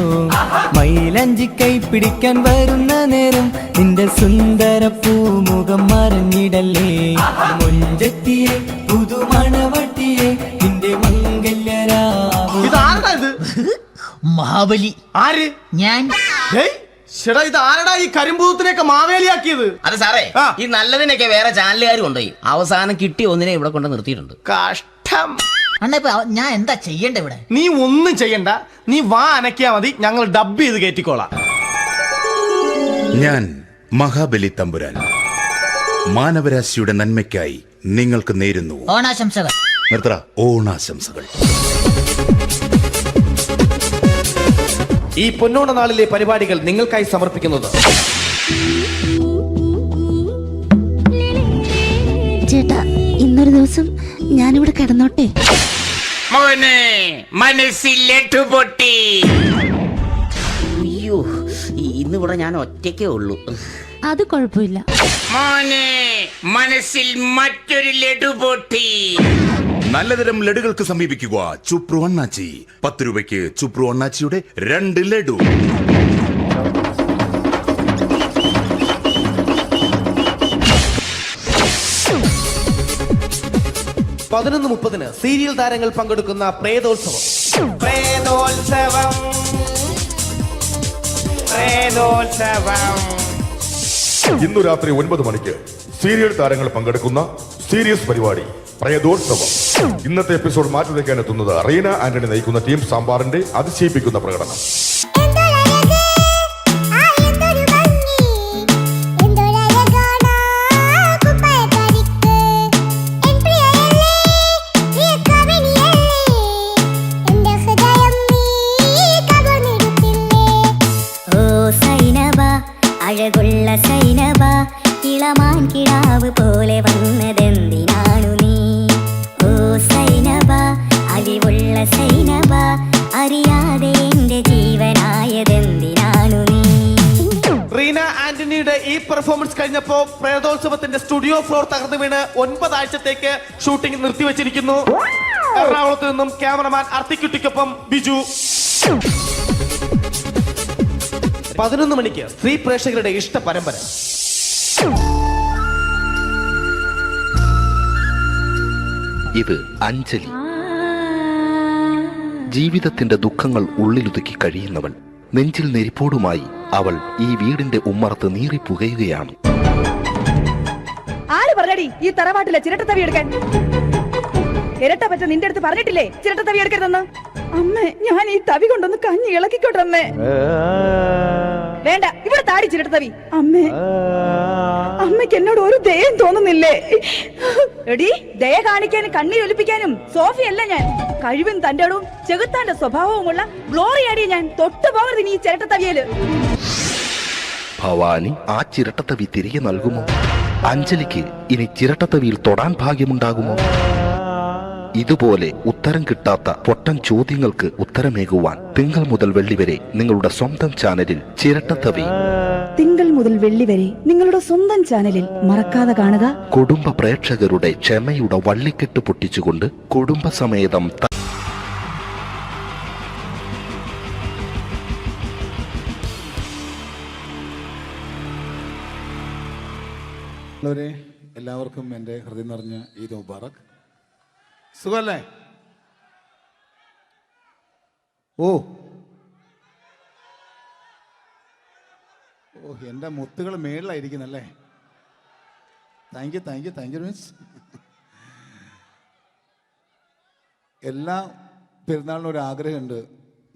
Speaker 8: മൈലഞ്ചി കൈ പിടിക്കാൻ വരുന്ന നേരം നിന്റെ സുന്ദര പൂമുഖം മറഞ്ഞിടല്ലേ. മുഞ്ചത്തിയെ പുതുമണവട്ടിയെ നിന്റെ മംഗല്യരാവ്.
Speaker 7: ഇതാരടാ ഇത്?
Speaker 2: മഹാബലി.
Speaker 7: ആര്?
Speaker 2: ഞാൻ.
Speaker 7: ചേട്ടാ, ഇത് ആരടാ ഈ കരിമ്പൂത്തിനെയൊക്കെ മാവേലിയാക്കിയത്?
Speaker 2: അത് സാറേ, ഈ നല്ലതിനൊക്കെ വേറെ ചാനലുകാർ കൊണ്ടുപോയി അവസാനം കിട്ടിയ ഒന്നിനെ ഇവിടെ കൊണ്ട് നിർത്തിയിട്ടുണ്ട്.
Speaker 7: കഷ്ടം.
Speaker 2: അണ്ണാ ഞാൻ എന്താ ചെയ്യണ്ട ഇവിടെ?
Speaker 7: നീ ഒന്നും ചെയ്യണ്ട, നീ വാ അനക്കിയാ മതി, ഞങ്ങൾ ഡബ് ചെയ്ത് കയറ്റിക്കോളാം.
Speaker 6: ഞാൻ മഹാബലി തമ്പുരാൻ മാനവരാശിയുടെ നന്മയ്ക്കായി നിങ്ങൾക്ക് നേരുന്നു
Speaker 2: ഓണാശംസകൾ.
Speaker 6: നിർത്തറ. ഓണാശംസകൾ.
Speaker 7: ഈ പൊന്നോണ നാളിലെ പരിപാടികൾ നിങ്ങൾക്കായി സമർപ്പിക്കുന്നത്
Speaker 9: ചേട്ടാ, ഇന്നൊരു ദിവസം ഞാനിവിടെ കിടന്നോട്ടെ?
Speaker 2: മോനെ മനസ്സിലെട്ടു പൊട്ടി. അയ്യോ, ഇന്നിവിടെ ഞാൻ ഒറ്റയ്ക്കേ ഉള്ളൂ.
Speaker 9: അത് കുഴപ്പമില്ല.
Speaker 2: മോനെ മനസ്സിൽ മറ്റൊരു ലഡു പൊട്ടി.
Speaker 6: നല്ലതരം ലഡുകൾക്ക് സമീപിക്കുക ചുപ്രു അണ്ണാച്ചി. 10 രൂപയ്ക്ക് ചുപ്രു അണ്ണാച്ചിയുടെ 2 ലഡു.
Speaker 7: $11:30 സീരിയൽ താരങ്ങൾ പങ്കെടുക്കുന്ന പ്രേതോത്സവം. പ്രേതോത്സവം, പ്രേതോത്സവം.
Speaker 3: ഇന്നു രാത്രി 9 മണിക്ക് സീരിയൽ താരങ്ങൾ പങ്കെടുക്കുന്ന സീരിയസ് പരിപാടി പ്രേതോത്സവം. ഇന്നത്തെ എപ്പിസോഡ് മാറ്റിവെക്കാൻ എത്തുന്നത് റീന ആന്റണി നയിക്കുന്ന ടീം സാമ്പാറിന്റെ അതിശയിപ്പിക്കുന്ന പ്രകടനം.
Speaker 4: അഴകുള്ള സൈനബ, ഇളമാൻ കിടാവ് പോലെ വന്നതെന്തിനാണു നീ? ഓ സൈനബ, അലിവുള്ള സൈനബ, അറിയാതെ എന്റെ ജീവനായതെന്തിനാണു നീ?
Speaker 7: റീന ആന്റണിയുടെ ഈ പെർഫോമൻസ് കഴിഞ്ഞപ്പോ പ്രേതോത്സവത്തിന്റെ സ്റ്റുഡിയോ ഫ്ലോർ തകർന്നു വീണ് 9 ആഴ്ചത്തേക്ക് ഷൂട്ടിംഗ് നിർത്തിവെച്ചിരിക്കുന്നു. എറണാകുളത്ത് നിന്നും ക്യാമറമാൻ അർത്തിക്കുട്ടിക്കൊപ്പം ബിജു. 11 മണിക്ക് സ്ത്രീ പ്രേക്ഷകരുടെ ഇഷ്ട പരമ്പര.
Speaker 10: ഇത് അഞ്ജലി. ജീവിതത്തിന്റെ ദുഃഖങ്ങൾ ഉള്ളിലൊതുക്കി കഴിയുന്നവൾ. നെഞ്ചിൽ നെരിപ്പോടുമായി അവൾ ഈ വീടിന്റെ ഉമ്മറത്ത് നീറിപ്പുകയുകയാണ്.
Speaker 11: ആര് പറഞ്ഞടി ഈ തറവാട്ടിലെ ചിരട്ടത്തവി എടുക്കാൻ? ഇരട്ട പറ്റ നിന്റെ അടുത്ത് പറഞ്ഞിട്ടില്ലേ ചിരട്ടത്തവി എടുക്കരുതെന്ന്? അമ്മേ, ഞാൻ ഈ തവി കൊണ്ടൊന്ന് കഞ്ഞി ഇളക്കിക്കോട്ടെ അമ്മേ. വേണ്ട, ഇവിടെ താടി ചിരട്ടത്തവി. അമ്മേ, അമ്മയ്ക്ക് എന്നോട് ഒരു ദയം തോന്നുന്നില്ലേ? എടി, ദയ കാണിക്കാനും കണ്ണീരൊലിപ്പിക്കാനും സോഫിയല്ല ഞാൻ. കഴിവും തന്റെടും ചെകുത്താന്റെ സ്വഭാവവുമുള്ള ഗ്ലോറിയാടിയ ഞാൻ. തൊട്ടു പോകരുത് നീ ചിരട്ടത്തവിയല്.
Speaker 10: ഭവാനി ആ ചിരട്ടത്തവി തിരികെ നൽകുമോ? അഞ്ജലിക്ക് ഇനി ചിരട്ടത്തവിയിൽ തൊടാൻ ഭാഗ്യമുണ്ടാകുമോ? ഇതുപോലെ ഉത്തരം കിട്ടാത്ത പൊട്ടൻ ചോദ്യങ്ങൾക്ക് ഉത്തരമേകുവാൻ തിങ്കൾ മുതൽ വെള്ളി വരെ നിങ്ങളുടെ സ്വന്തം ചാനലിൽ ചിരട്ടത്തവി.
Speaker 11: തിങ്കൾ മുതൽ വെള്ളി വരെ നിങ്ങളുടെ സ്വന്തം ചാനലിൽ മറക്കാതെ കാണുക.
Speaker 10: കുടുംബ പ്രേക്ഷകരുടെ ക്ഷമയുടെ വള്ളിക്കെട്ട് പൊട്ടിച്ചുകൊണ്ട് കുടുംബസമേതം
Speaker 12: പ്രിയമുള്ളവരെ, എല്ലാവർക്കും എൻ്റെ ഹൃദയം നിറഞ്ഞ ഈദ് മുബാറക്. സുഖമല്ലേ? ഓ ഓ എൻ്റെ മുത്തുകൾ മേളിലായിരിക്കുന്നല്ലേ. Thank you miss. എല്ലാ പെരുന്നാളിനും ഒരു ആഗ്രഹമുണ്ട്,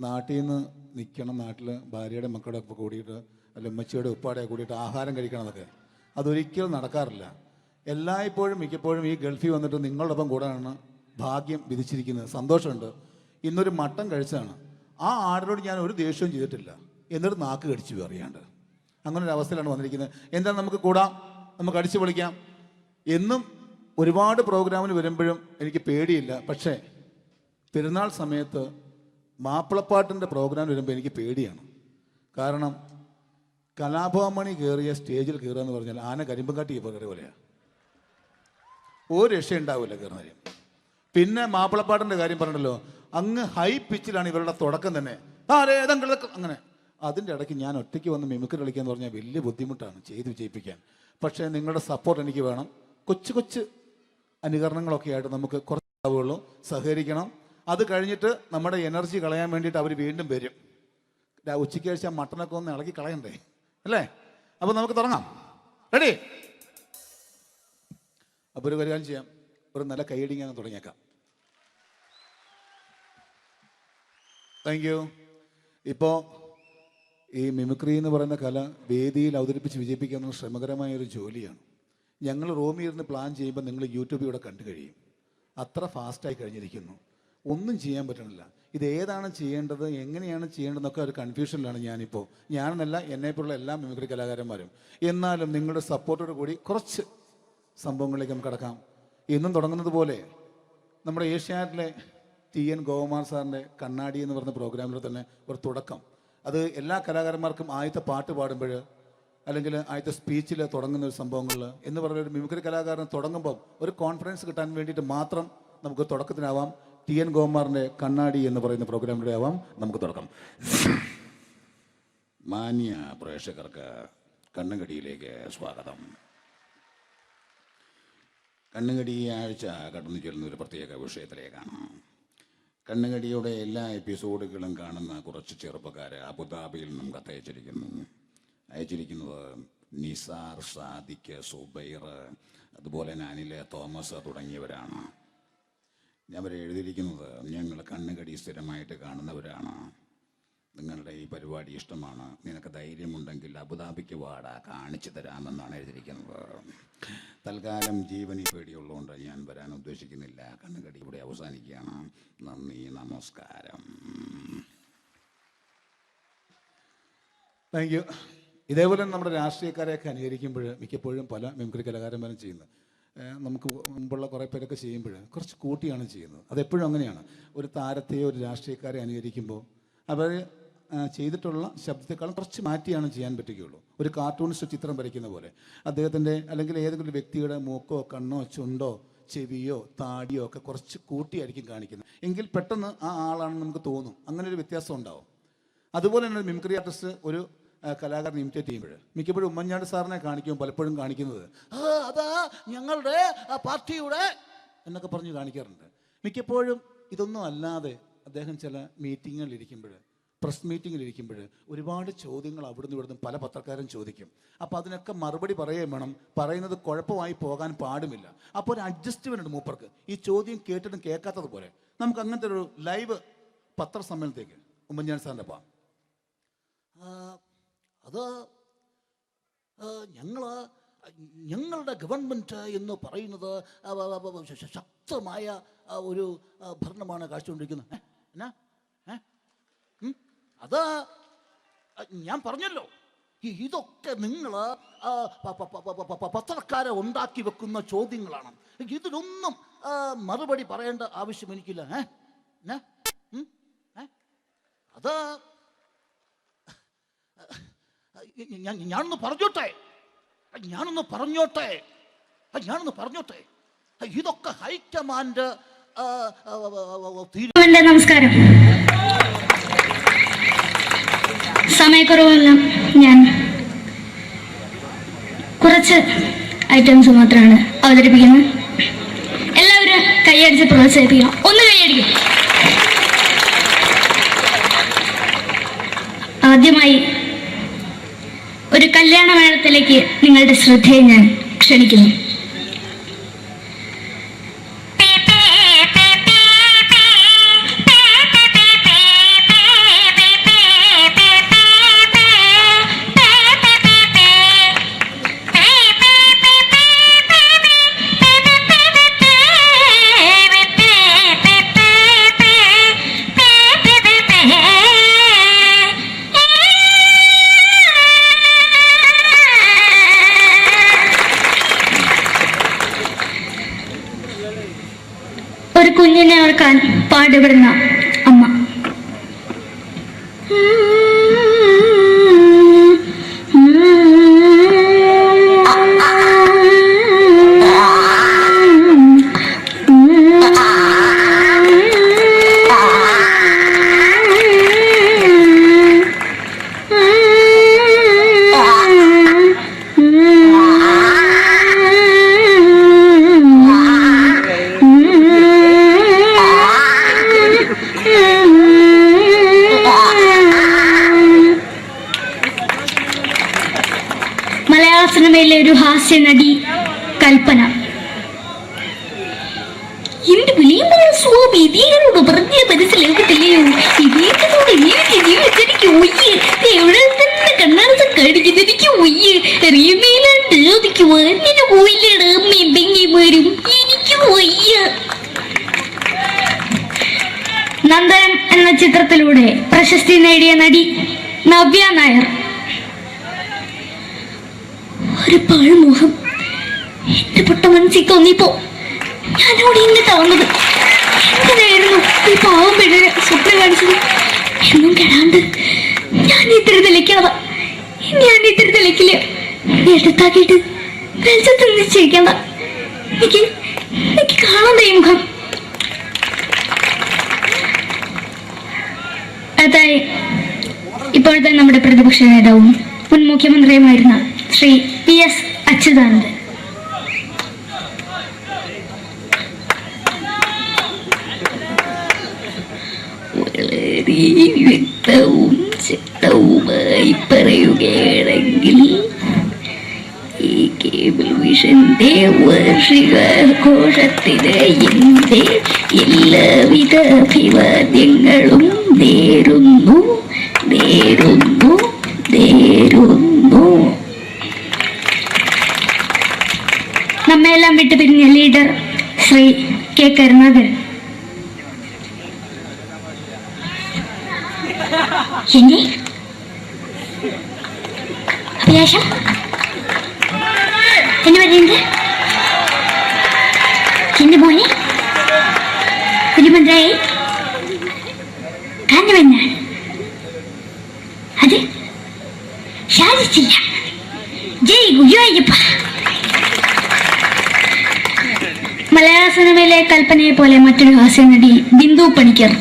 Speaker 12: നാട്ടിൽ നിന്ന് നിൽക്കണം, നാട്ടിൽ ഭാര്യയുടെ മക്കളുടെ ഒക്കെ കൂടിയിട്ട് അല്ല ഉമ്മച്ചിയുടെ ഉപ്പാടെ കൂടിയിട്ട് ആഹാരം കഴിക്കണം എന്നൊക്കെ. അതൊരിക്കലും നടക്കാറില്ല. എല്ലായ്പ്പോഴും മിക്കപ്പോഴും ഈ ഗൾഫിൽ വന്നിട്ട് നിങ്ങളോടൊപ്പം കൂടാനാണ് ഭാഗ്യം വിധിച്ചിരിക്കുന്നത്. സന്തോഷമുണ്ട്. ഇന്നൊരു മട്ടൻ കഴിച്ചതാണ്. ആ ആടിനോട് ഞാൻ ഒരു ദേഷ്യവും ചെയ്തിട്ടില്ല, എന്നിട്ട് നാക്ക് കടിച്ചു അറിയാണ്ട്. അങ്ങനെ ഒരു അവസ്ഥയിലാണ് വന്നിരിക്കുന്നത്. എന്താ, നമുക്ക് കൂടാം, നമുക്ക് അടിച്ചു പൊളിക്കാം. എന്നും ഒരുപാട് പ്രോഗ്രാമിന് വരുമ്പോഴും എനിക്ക് പേടിയില്ല. പക്ഷേ പെരുന്നാൾ സമയത്ത് മാപ്പിളപ്പാട്ടിൻ്റെ പ്രോഗ്രാം വരുമ്പോൾ എനിക്ക് പേടിയാണ്. കാരണം കലാഭവമണി കയറിയ സ്റ്റേജിൽ കയറുക എന്ന് പറഞ്ഞാൽ ആന കരിമ്പം കാട്ടി കയറിയ പോലെയാണ്. ഒരു രക്ഷയുണ്ടാവില്ല കയറുന്നതിന്. പിന്നെ മാപ്പിളപ്പാട്ടിൻ്റെ കാര്യം പറഞ്ഞല്ലോ, അങ്ങ് ഹൈ പിച്ചിലാണ് ഇവരുടെ തുടക്കം തന്നെ. അങ്ങനെ അതിൻ്റെ ഇടയ്ക്ക് ഞാൻ ഒറ്റയ്ക്ക് വന്ന് മിമിക്രി കളിക്കുക എന്ന് പറഞ്ഞാൽ വലിയ ബുദ്ധിമുട്ടാണ് ചെയ്ത് വിജയിപ്പിക്കാൻ. പക്ഷേ നിങ്ങളുടെ സപ്പോർട്ട് എനിക്ക് വേണം. കൊച്ചു കൊച്ചു അനുകരണങ്ങളൊക്കെ ആയിട്ട് നമുക്ക് കുറച്ചാവുള്ളൂ. സഹകരിക്കണം. അത് കഴിഞ്ഞിട്ട് നമ്മുടെ എനർജി കളയാൻ വേണ്ടിയിട്ട് അവർ വീണ്ടും വരും. ഉച്ചയ്ക്ക് കഴിച്ച മട്ടനൊക്കെ ഒന്ന് ഇളക്കി കളയണ്ടേ അല്ലേ? അപ്പോൾ നമുക്ക് തുടങ്ങാം. റെഡി? അപ്പോൾ ഒരു കാര്യം ചെയ്യാം, ഒരു നല്ല കൈയടിങ്ങാൻ തുടങ്ങിയേക്കാം. Thank you. ഇപ്പോൾ ഈ മിമിക്രി എന്ന് പറയുന്ന കല വേദിയിൽ അവതരിപ്പിച്ച് വിജയിപ്പിക്കുന്ന ശ്രമകരമായൊരു ജോലിയാണ്. ഞങ്ങൾ റൂമിൽ ഇരുന്ന് പ്ലാൻ ചെയ്യുമ്പോൾ നിങ്ങൾ യൂട്യൂബിലൂടെ കണ്ടു കഴിയും. അത്ര ഫാസ്റ്റായി കഴിഞ്ഞിരിക്കുന്നു. ഒന്നും ചെയ്യാൻ പറ്റണില്ല. ഇത് ഏതാണ് ചെയ്യേണ്ടത്, എങ്ങനെയാണ് ചെയ്യേണ്ടതെന്നൊക്കെ ഒരു കൺഫ്യൂഷനിലാണ് ഞാനിപ്പോൾ. ഞാനെന്നല്ല, എന്നെപ്പോലുള്ള എല്ലാ മിമിക്രി കലാകാരന്മാരും. എന്നാലും നിങ്ങളുടെ സപ്പോർട്ടോട് കൂടി കുറച്ച് സംഭവങ്ങളിലേക്ക് നമുക്ക് കടക്കാം. എന്നും തുടങ്ങുന്നത് പോലെ നമ്മുടെ ഏഷ്യാനെറ്റിലെ TN ഗോകുമാർ സാറിൻ്റെ കണ്ണാടി എന്ന് പറയുന്ന പ്രോഗ്രാമിൽ തന്നെ ഒരു തുടക്കം. അത് എല്ലാ കലാകാരന്മാർക്കും ആദ്യത്തെ പാട്ട് പാടുമ്പോൾ അല്ലെങ്കിൽ ആദ്യത്തെ സ്പീച്ചിൽ തുടങ്ങുന്ന ഒരു സംഭവങ്ങളിൽ എന്ന് പറയുന്ന ഒരു മിമിക്രി കലാകാരൻ തുടങ്ങുമ്പം ഒരു കോൺഫിഡൻസ് കിട്ടാൻ വേണ്ടിയിട്ട് മാത്രം നമുക്ക് തുടക്കത്തിനാവാം. TN ഗോകുമാറിൻ്റെ കണ്ണാടി എന്ന് പറയുന്ന പ്രോഗ്രാമിലൂടെ ആവാം നമുക്ക് തുടക്കം. മാന്യ പ്രേക്ഷകർക്ക് കണ്ണുകടിയിലേക്ക് സ്വാഗതം. കണ്ണുകടി ആഴ്ച കടന്നു ചെല്ലുന്ന ഒരു പ്രത്യേക വിഷയത്തിലേക്കാണ്. കണ്ണുകടിയുടെ എല്ലാ എപ്പിസോഡുകളും കാണുന്ന കുറച്ച് ചെറുപ്പക്കാർ അബുദാബിയിൽ നിന്നും അയച്ചിരിക്കുന്നത് നിസാർ, സാദിഖ്, സുബൈർ, അതുപോലെ നാനിലെ തോമസ് തുടങ്ങിയവരാണ്. അവർ എഴുതിയിരിക്കുന്നത്, ഞങ്ങൾ കണ്ണുകടി സ്ഥിരമായിട്ട് കാണുന്നവരാണ്. നിങ്ങളുടെ ഈ പരിപാടി ഇഷ്ടമാണ്. നിനക്ക് ധൈര്യമുണ്ടെങ്കിൽ അബുദാബിക്ക് വാടാ, കാണിച്ചു തരാമെന്നാണ് എഴുതിയിരിക്കുന്നത്. തൽക്കാലം ജീവനി പേടിയുള്ളതുകൊണ്ട് ഞാൻ വരാൻ ഉദ്ദേശിക്കുന്നില്ല. കണ്ണുകടി ഇവിടെ അവസാനിക്കുകയാണ്. നന്ദി, നമസ്കാരം. Thank you. ഇതേപോലെ നമ്മുടെ രാഷ്ട്രീയക്കാരെയൊക്കെ അനുകരിക്കുമ്പോൾ മിക്കപ്പോഴും പല മിമിക്രി കലാകാരന്മാരും ചെയ്യുന്നത്, നമുക്ക് മുമ്പുള്ള കുറേ പേരൊക്കെ ചെയ്യുമ്പോൾ കുറച്ച് കൂട്ടിയാണ് ചെയ്യുന്നത്. അതെപ്പോഴും അങ്ങനെയാണ്. ഒരു താരത്തെയോ ഒരു രാഷ്ട്രീയക്കാരെ അനുകരിക്കുമ്പോൾ അവർ ചെയ്തിട്ടുള്ള ശബ്ദത്തെക്കാളും കുറച്ച് മാറ്റിയാണ് ചെയ്യാൻ പറ്റുകയുള്ളൂ. ഒരു കാർട്ടൂണിസ്റ്റ് ചിത്രം വരയ്ക്കുന്ന പോലെ അദ്ദേഹത്തിൻ്റെ അല്ലെങ്കിൽ ഏതെങ്കിലും ഒരു വ്യക്തിയുടെ മൂക്കോ കണ്ണോ ചുണ്ടോ ചെവിയോ താടിയോ ഒക്കെ കുറച്ച് കൂട്ടിയായിരിക്കും കാണിക്കുന്നത്. എങ്കിൽ പെട്ടെന്ന് ആ ആളാണെന്ന് നമുക്ക് തോന്നും. അങ്ങനെ ഒരു വ്യത്യാസം ഉണ്ടാവും. അതുപോലെ തന്നെ മിമിക്രി ആർട്ടിസ്റ്റ് ഒരു കലാകാരൻ ഇമിറ്റേറ്റ് ചെയ്യുമ്പോൾ മിക്കപ്പോഴും ഉമ്മൻചാണ്ടി സാറിനെ കാണിക്കുമ്പോൾ പലപ്പോഴും കാണിക്കുന്നത് അതാ ഞങ്ങളുടെ പാർട്ടിയുടെ എന്നൊക്കെ പറഞ്ഞ് കാണിക്കാറുണ്ട്. മിക്കപ്പോഴും ഇതൊന്നും അല്ലാതെ അദ്ദേഹം ചില മീറ്റിങ്ങുകളിലിരിക്കുമ്പോൾ, പ്രസ് മീറ്റിങ്ങിലിരിക്കുമ്പോൾ ഒരുപാട് ചോദ്യങ്ങൾ അവിടുന്ന് ഇവിടുന്ന് പല പത്രക്കാരും ചോദിക്കും. അപ്പോൾ അതിനൊക്കെ മറുപടി പറയുകയും വേണം. പറയുന്നത് കുഴപ്പമായി പോകാൻ പാടുമില്ല. അപ്പോൾ ഒരു അഡ്ജസ്റ്റ്മെൻ്റ് ഉണ്ട് മൂപ്പർക്ക്. ഈ ചോദ്യം കേട്ടിട്ടും കേൾക്കാത്തത് പോലെ നമുക്ക് അങ്ങനത്തെ ഒരു ലൈവ് പത്രസമ്മേളനത്തേക്ക് ഉമ്മൻചാണ്ടി സാറിൻ്റെ പോകാം. അത് ഞങ്ങളുടെ ഗവൺമെൻറ് എന്ന് പറയുന്നത് ശക്തമായ ഒരു ഭരണമാണ് കാഴ്ചകൊണ്ടിരിക്കുന്നത്. എന്നാ അത് ഞാൻ പറഞ്ഞല്ലോ, ഇതൊക്കെ നിങ്ങൾ പത്രക്കാരെ ഉണ്ടാക്കി വെക്കുന്ന ചോദ്യങ്ങളാണ്. ഇതിനൊന്നും മറുപടി പറയേണ്ട ആവശ്യം എനിക്കില്ല. അത് ഞാനൊന്ന് പറഞ്ഞോട്ടെ. ഇതൊക്കെ ഹൈക്കമാൻഡ്.
Speaker 4: നമസ്കാരം. സമയക്കുറവെല്ലാം ഞാൻ കുറച്ച് ഐറ്റംസ് മാത്രമാണ് അവതരിപ്പിക്കുന്നത്. എല്ലാവരും കൈയടിച്ച് പ്രോത്സാഹിപ്പിക്കണം. ഒന്ന് കൈയടിക്കും. ആദ്യമായി ഒരു കല്യാണ മേളത്തിലേക്ക് നിങ്ങളുടെ ശ്രദ്ധയെ ഞാൻ ക്ഷണിക്കുന്നു. ഒരു കുഞ്ഞിനെ ഓർക്കാൻ പാടുപെടുന്ന അമ്മ. മലയാള സിനിമയിലെ ഒരു ഹാസ്യ നടി കൽപ്പന. എന്റെ വിളിയുമ്പോൾ സ്വാമി ഇതിനോട് പറഞ്ഞ മനസ്സിലാകത്തില്ലയോ? ഇതിനോട് എനിക്ക് ജീവിതത്തിലേക്ക് ഒയ്യ് എവിടെ തന്നെ കണ്ണടച്ച കടിക്കുന്നത് എനിക്ക് ഒയ്യ് അറിയുമേലാണ്ട് ചോദിക്ക് വന്നിന് പോയില്ലേടാ അമ്മയും പെങ്ങിമാരും എനിക്ക് ഒയ്യ. നന്ദനം എന്ന ചിത്രത്തിലൂടെ പ്രശസ്തി നേടിയ നടി നവ്യ നായർ. ഒരു പാഴ്മുഖം എന്റെ പൊട്ട മനസ്സിൽ തോന്നിയപ്പോ ഞാനോട് ഇന്നിട്ടാ വന്നത്. എങ്ങനെയായിരുന്നു ഈ പാവം പെണ്ണിനെ സ്വപ്നം കാണിച്ചത്? എന്നും കെടാണ്ട് ഞാൻ ഇത്തിരി തെളിക്കാതെ ഞാൻ ഇത്തിരി തെളിക്കില്ല. എടുത്താക്കിയിട്ട് വെളിച്ചത്തിൽ നിശ്ചയിക്കണ്ട. എനിക്ക് കാണാൻ ഈ മുഖം. അതായി ഇപ്പോഴത്തെ നമ്മുടെ പ്രതിപക്ഷ നേതാവും മുൻ മുഖ്യമന്ത്രിയുമായിരുന്ന ശ്രീ PS അച്യുതാനന്ദൻ. വളരെ വ്യക്തവും ശക്തവുമായി പറയുകയാണെങ്കിൽ ഈ കേബിൾ വിഷന്റെ വാർഷികാഘോഷത്തിന് എന്റെ എല്ലാവിധ അഭിവാദ്യങ്ങളും നേരുന്നു. നമ്മെല്ലാം വിട്ടുപിരിഞ്ഞ ലീഡർ ശ്രീ കെ കരുണാകരൻ. എന്റെ അഭിലാഷം എന്ന് പറയുന്നത് എന്റെ മോനെ കുഞ്ഞുമന്ത്രായി കാഞ്ഞവന്നാണ്. അത് സാധിച്ചില്ല. ജയ് ഗുരുവായൂരപ്പ. മലയാള സിനിമയിലെ കൽപ്പനയെ പോലെ മറ്റൊരു ഹാസ്യ നടി ബിന്ദു പണിക്കർ.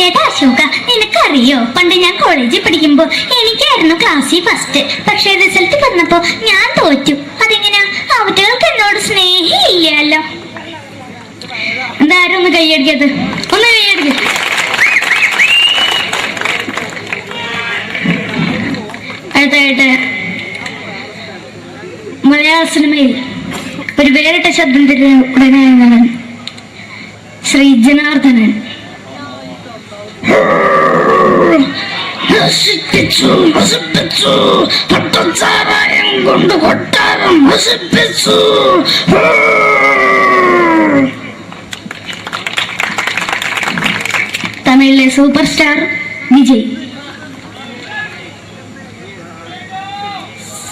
Speaker 4: ഏട്ടാ അശോക, നിനക്കറിയോ പണ്ട് ഞാൻ കോളേജിൽ പഠിക്കുമ്പോ എനിക്കായിരുന്നു ക്ലാസ്സിൽ ഫസ്റ്റ്. പക്ഷെ റിസൾട്ട് വന്നപ്പോ ഞാൻ തോറ്റു. അതെങ്ങനെയാ? അവറ്റകൾക്ക് എന്നോട് സ്നേഹമില്ലല്ലോ. എന്താരും ഒന്ന് കൈയടിക്കത്? ഒന്ന് കൈയടിക്ക. അടുത്തായിട്ട് മലയാള സിനിമയിൽ ഒരു വേറിട്ട ശബ്ദം ഉടനായ നടൻ ശ്രീ ജനാർദ്ദനൻ. കൊണ്ട് കൊട്ടാരം നശിപ്പിച്ചു. തമിഴിലെ സൂപ്പർ സ്റ്റാർ വിജയ്.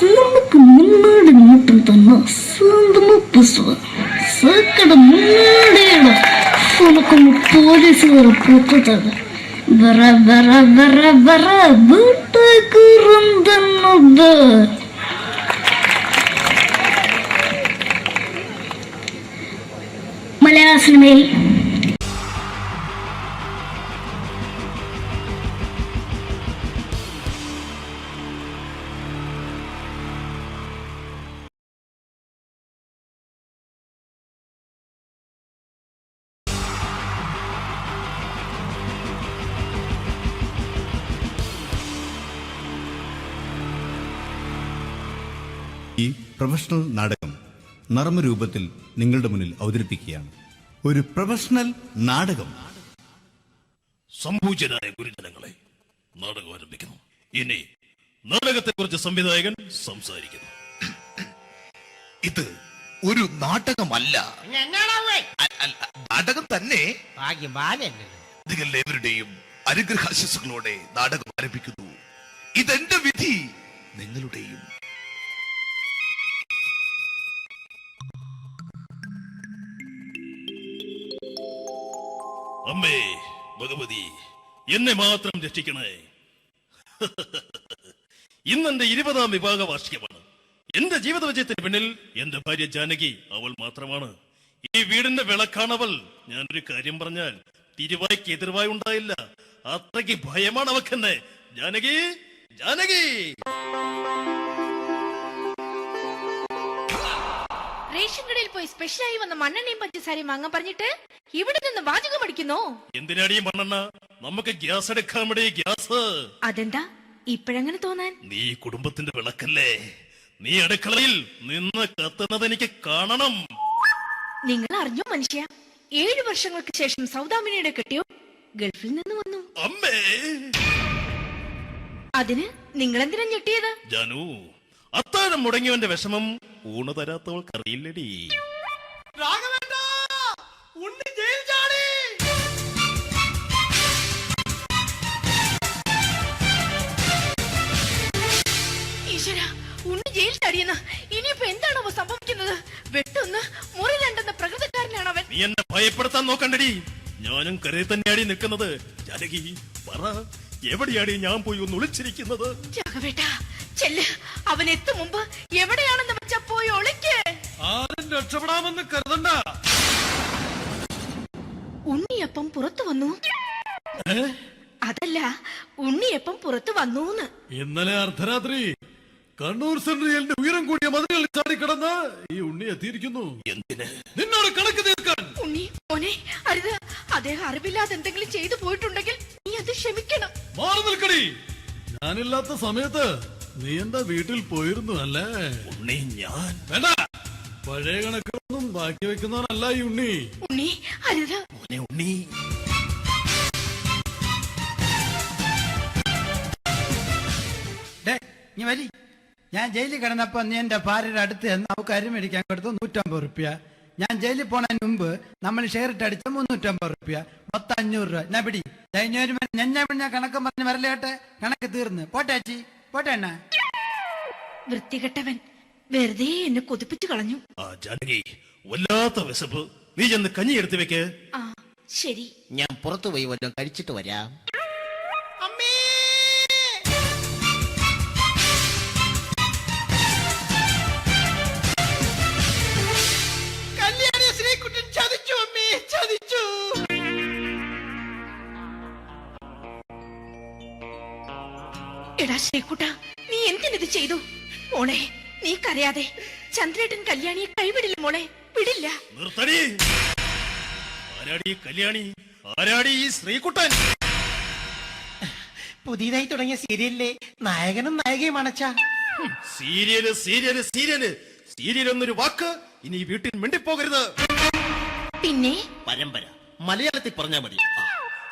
Speaker 4: നമുക്ക് മുന്നോടി നോട്ടം തന്നെ പോലീസുകാർ പൊട്ടത് വീട്ടുകുറുന്നത്. മലയാള സിനിമയിൽ
Speaker 13: പ്രൊഫഷണൽ നാടകം നർമ്മരൂപത്തിൽ നിങ്ങളുടെ മുന്നിൽ അവതരിപ്പിക്കുകയാണ്. ഒരു പ്രൊഫഷണൽ നാടകം.
Speaker 14: സംഭൂജനായ ഗുരുജനങ്ങളെ, നാടകം ആരംഭിക്കുന്നു. ഇനി നാടകത്തെക്കുറിച്ച് സംവിധായകൻ സംസാരിക്കുന്നു.
Speaker 10: ഇത് ഒരു നാടകമല്ല, നാടകം തന്നെ. നിങ്ങളെവരുടെയും അനുഗ്രഹാശിസുകളോടെ നാടകം ആരംഭിക്കുന്നു. ഇതെന്റെ വിധി, നിങ്ങളുടെയും.
Speaker 14: അമ്മേ ഭഗവതി, എന്നെ മാത്രം രക്ഷിക്കണേ. ഇന്നെന്റെ 20ാം വിവാഹ വാർഷികമാണ്. എന്റെ ജീവിത വിജയത്തിന് പിന്നിൽ എന്റെ ഭാര്യ ജാനകി അവൾ മാത്രമാണ്. ഈ വീടിന്റെ വിളക്കാണവൾ. ഞാനൊരു കാര്യം പറഞ്ഞാൽ തിരുവായ്ക്ക് എതിർവായി ഉണ്ടായില്ല. അത്രയ്ക്ക് ഭയമാണ് അവക്കെന്നെ. ജാനകി, ജാനകി.
Speaker 4: റേഷൻ കടയിൽ പോയി സ്പെഷ്യലായി വന്ന മണ്ണെണ്ണയും പഞ്ചസാരയും വാങ്ങാൻ പറഞ്ഞിട്ട് ഇവിടെ നിന്ന് വാചകം അടിക്കുന്നോ?
Speaker 14: എന്തിനാടി മണ്ണെണ്ണ? നമുക്ക് ഗ്യാസ് എടുക്കാൻ വേണ്ടി ഗ്യാസ്.
Speaker 4: അതെന്താ ഇപ്പോഴങ്ങനെ തോന്നാൻ?
Speaker 14: നീ കുടുംബത്തിന്റെ വിളക്കല്ലേ. നീ അടുക്കളയിൽ നിന്ന് കത്തുന്നത് എനിക്ക് കാണണം.
Speaker 4: നിങ്ങൾ അറിഞ്ഞോ മനുഷ്യ, 7 വർഷങ്ങൾക്ക് ശേഷം സൗദാമിനിയുടെ കെട്ടിയോ ഗൾഫിൽ നിന്ന് വന്നു.
Speaker 14: അമ്മേ,
Speaker 4: അതിന് നിങ്ങൾ എന്തിനാ ഞെട്ടിയത്?
Speaker 14: ജാനു, അത്താഴം മുടങ്ങിയവന്റെ വിഷമം ഊണ് തരാത്തവൾക്ക് അറിയില്ലടി.
Speaker 4: ഈശ്വര, ഉണ്ണി ജയിൽ ചാടിയെന്ന്. ഇനിയിപ്പോ എന്താണോ സംഭവിക്കുന്നത്? വെട്ടൊന്ന് മുറി രണ്ടെന്ന പ്രകൃതക്കാരനാണ് അവൻ.
Speaker 14: നീ എന്നെ ഭയപ്പെടുത്താൻ നോക്കണ്ടടി. ഞാനും കരയിൽ തന്നെയാടി നിൽക്കുന്നത്. ജാനകി പറ, എവിടെയാടി ഞാൻ പോയി ഒന്ന് ഒളിച്ചിരിക്കുന്നത്?
Speaker 4: രാഘവേട്ട, ചെല്ല്. അവൻ എത്തും മുമ്പ് എവിടെയാണെന്ന് വെച്ചാ പോയി ഒളിക്ക്.
Speaker 14: ആരും രക്ഷപ്പെടാമെന്ന് കരുതണ്ട.
Speaker 4: ഉണ്ണിയപ്പം പുറത്തു വന്നു. അതല്ല, ഉണ്ണിയപ്പം പുറത്തു വന്നൂന്ന്.
Speaker 14: ഇന്നലെ അർദ്ധരാത്രി കണ്ണൂർ സെൻട്രലിന്റെ ഉയരം കൂടിയ മതിലുകളിൽ ചാടിക്കിടന്ന് ഈ ഉണ്ണി എത്തിയിരിക്കുന്നു. എന്തിന്? നിന്നോട് കണക്ക് തീർക്കാൻ.
Speaker 4: ഉണ്ണി മോനെ, അരുത്. അദ്ദേഹം അറിവില്ലാതെ എന്തെങ്കിലും ചെയ്തു പോയിട്ടുണ്ടെങ്കിൽ നീ അത് ക്ഷമിക്കണം.
Speaker 14: മാറി നിൽക്കടി. ഞാനില്ലാത്ത സമയത്ത് നീ എന്താ വീട്ടിൽ പോയിരുന്നു അല്ലേ? ഉണ്ണി ഞാൻ വേണ്ട. പഴയ കണക്കൊന്നും ബാക്കി വെക്കുന്നവനല്ല ഈ ഉണ്ണി.
Speaker 4: ഉണ്ണി അരുത്.
Speaker 14: ഉണ്ണി
Speaker 1: ഞാൻ ജയിലിൽ കിടന്നപ്പോ നീ എന്റെ ഭാര്യയുടെ അടുത്ത് നമുക്ക് അരി മേടിക്കാൻ കൊടുത്തു 150 റുപ്യ. ഞാൻ ജയിലിൽ പോണതിന് മുമ്പ് നമ്മൾ ഷെയർ ഇട്ട് അടിച്ച 350 റുപ്യ, മൊത്തം 500 രൂപ. ഞാൻ പിടി ഞാൻ കണക്ക് പറഞ്ഞ് വരലേട്ടെ. കണക്ക് തീർന്ന് പോട്ടെ അച്ചി, പോട്ടെ അണ്ണ.
Speaker 4: വൃത്തികെട്ടവൻ വെറുതെ എന്നെ കൊതിപ്പിച്ചു കളഞ്ഞു.
Speaker 14: ജാനകി, വല്ലാത്ത വിശപ്പ്. നീ ചെന്ന് കഞ്ഞി എടുത്തു വെക്ക്.
Speaker 4: ആ ശരി.
Speaker 2: ഞാൻ പുറത്തു പോയി വല്ലതും കഴിച്ചിട്ട് വരാം.
Speaker 4: എടാ ശ്രീകുട്ട, നീ എന്തിനിത് ചെയ്തു? മോളെ, നീ കരയാതെ. ചന്ദ്രേട്ടൻ കല്യാണിയെ കൈവിടില്ല മോളെ, വിടില്ല.
Speaker 14: നിർത്തടി. ആരാടി കല്യാണി? ആരാടി ഈ ശ്രീകുട്ടൻ?
Speaker 1: പുതിയതായി തുടങ്ങിയ സീരിയലിലെ നായകനും നായികയും അണച്ചാ.
Speaker 14: സീരിയല് സീരിയല് സീരിയല് സീരിയൽ എന്നൊരു വാക്ക് ഇനി വീട്ടിൽ മിണ്ടിപ്പോകരുത്.
Speaker 4: പിന്നെ
Speaker 14: പരമ്പര മലയാളത്തിൽ പറഞ്ഞാ മതി.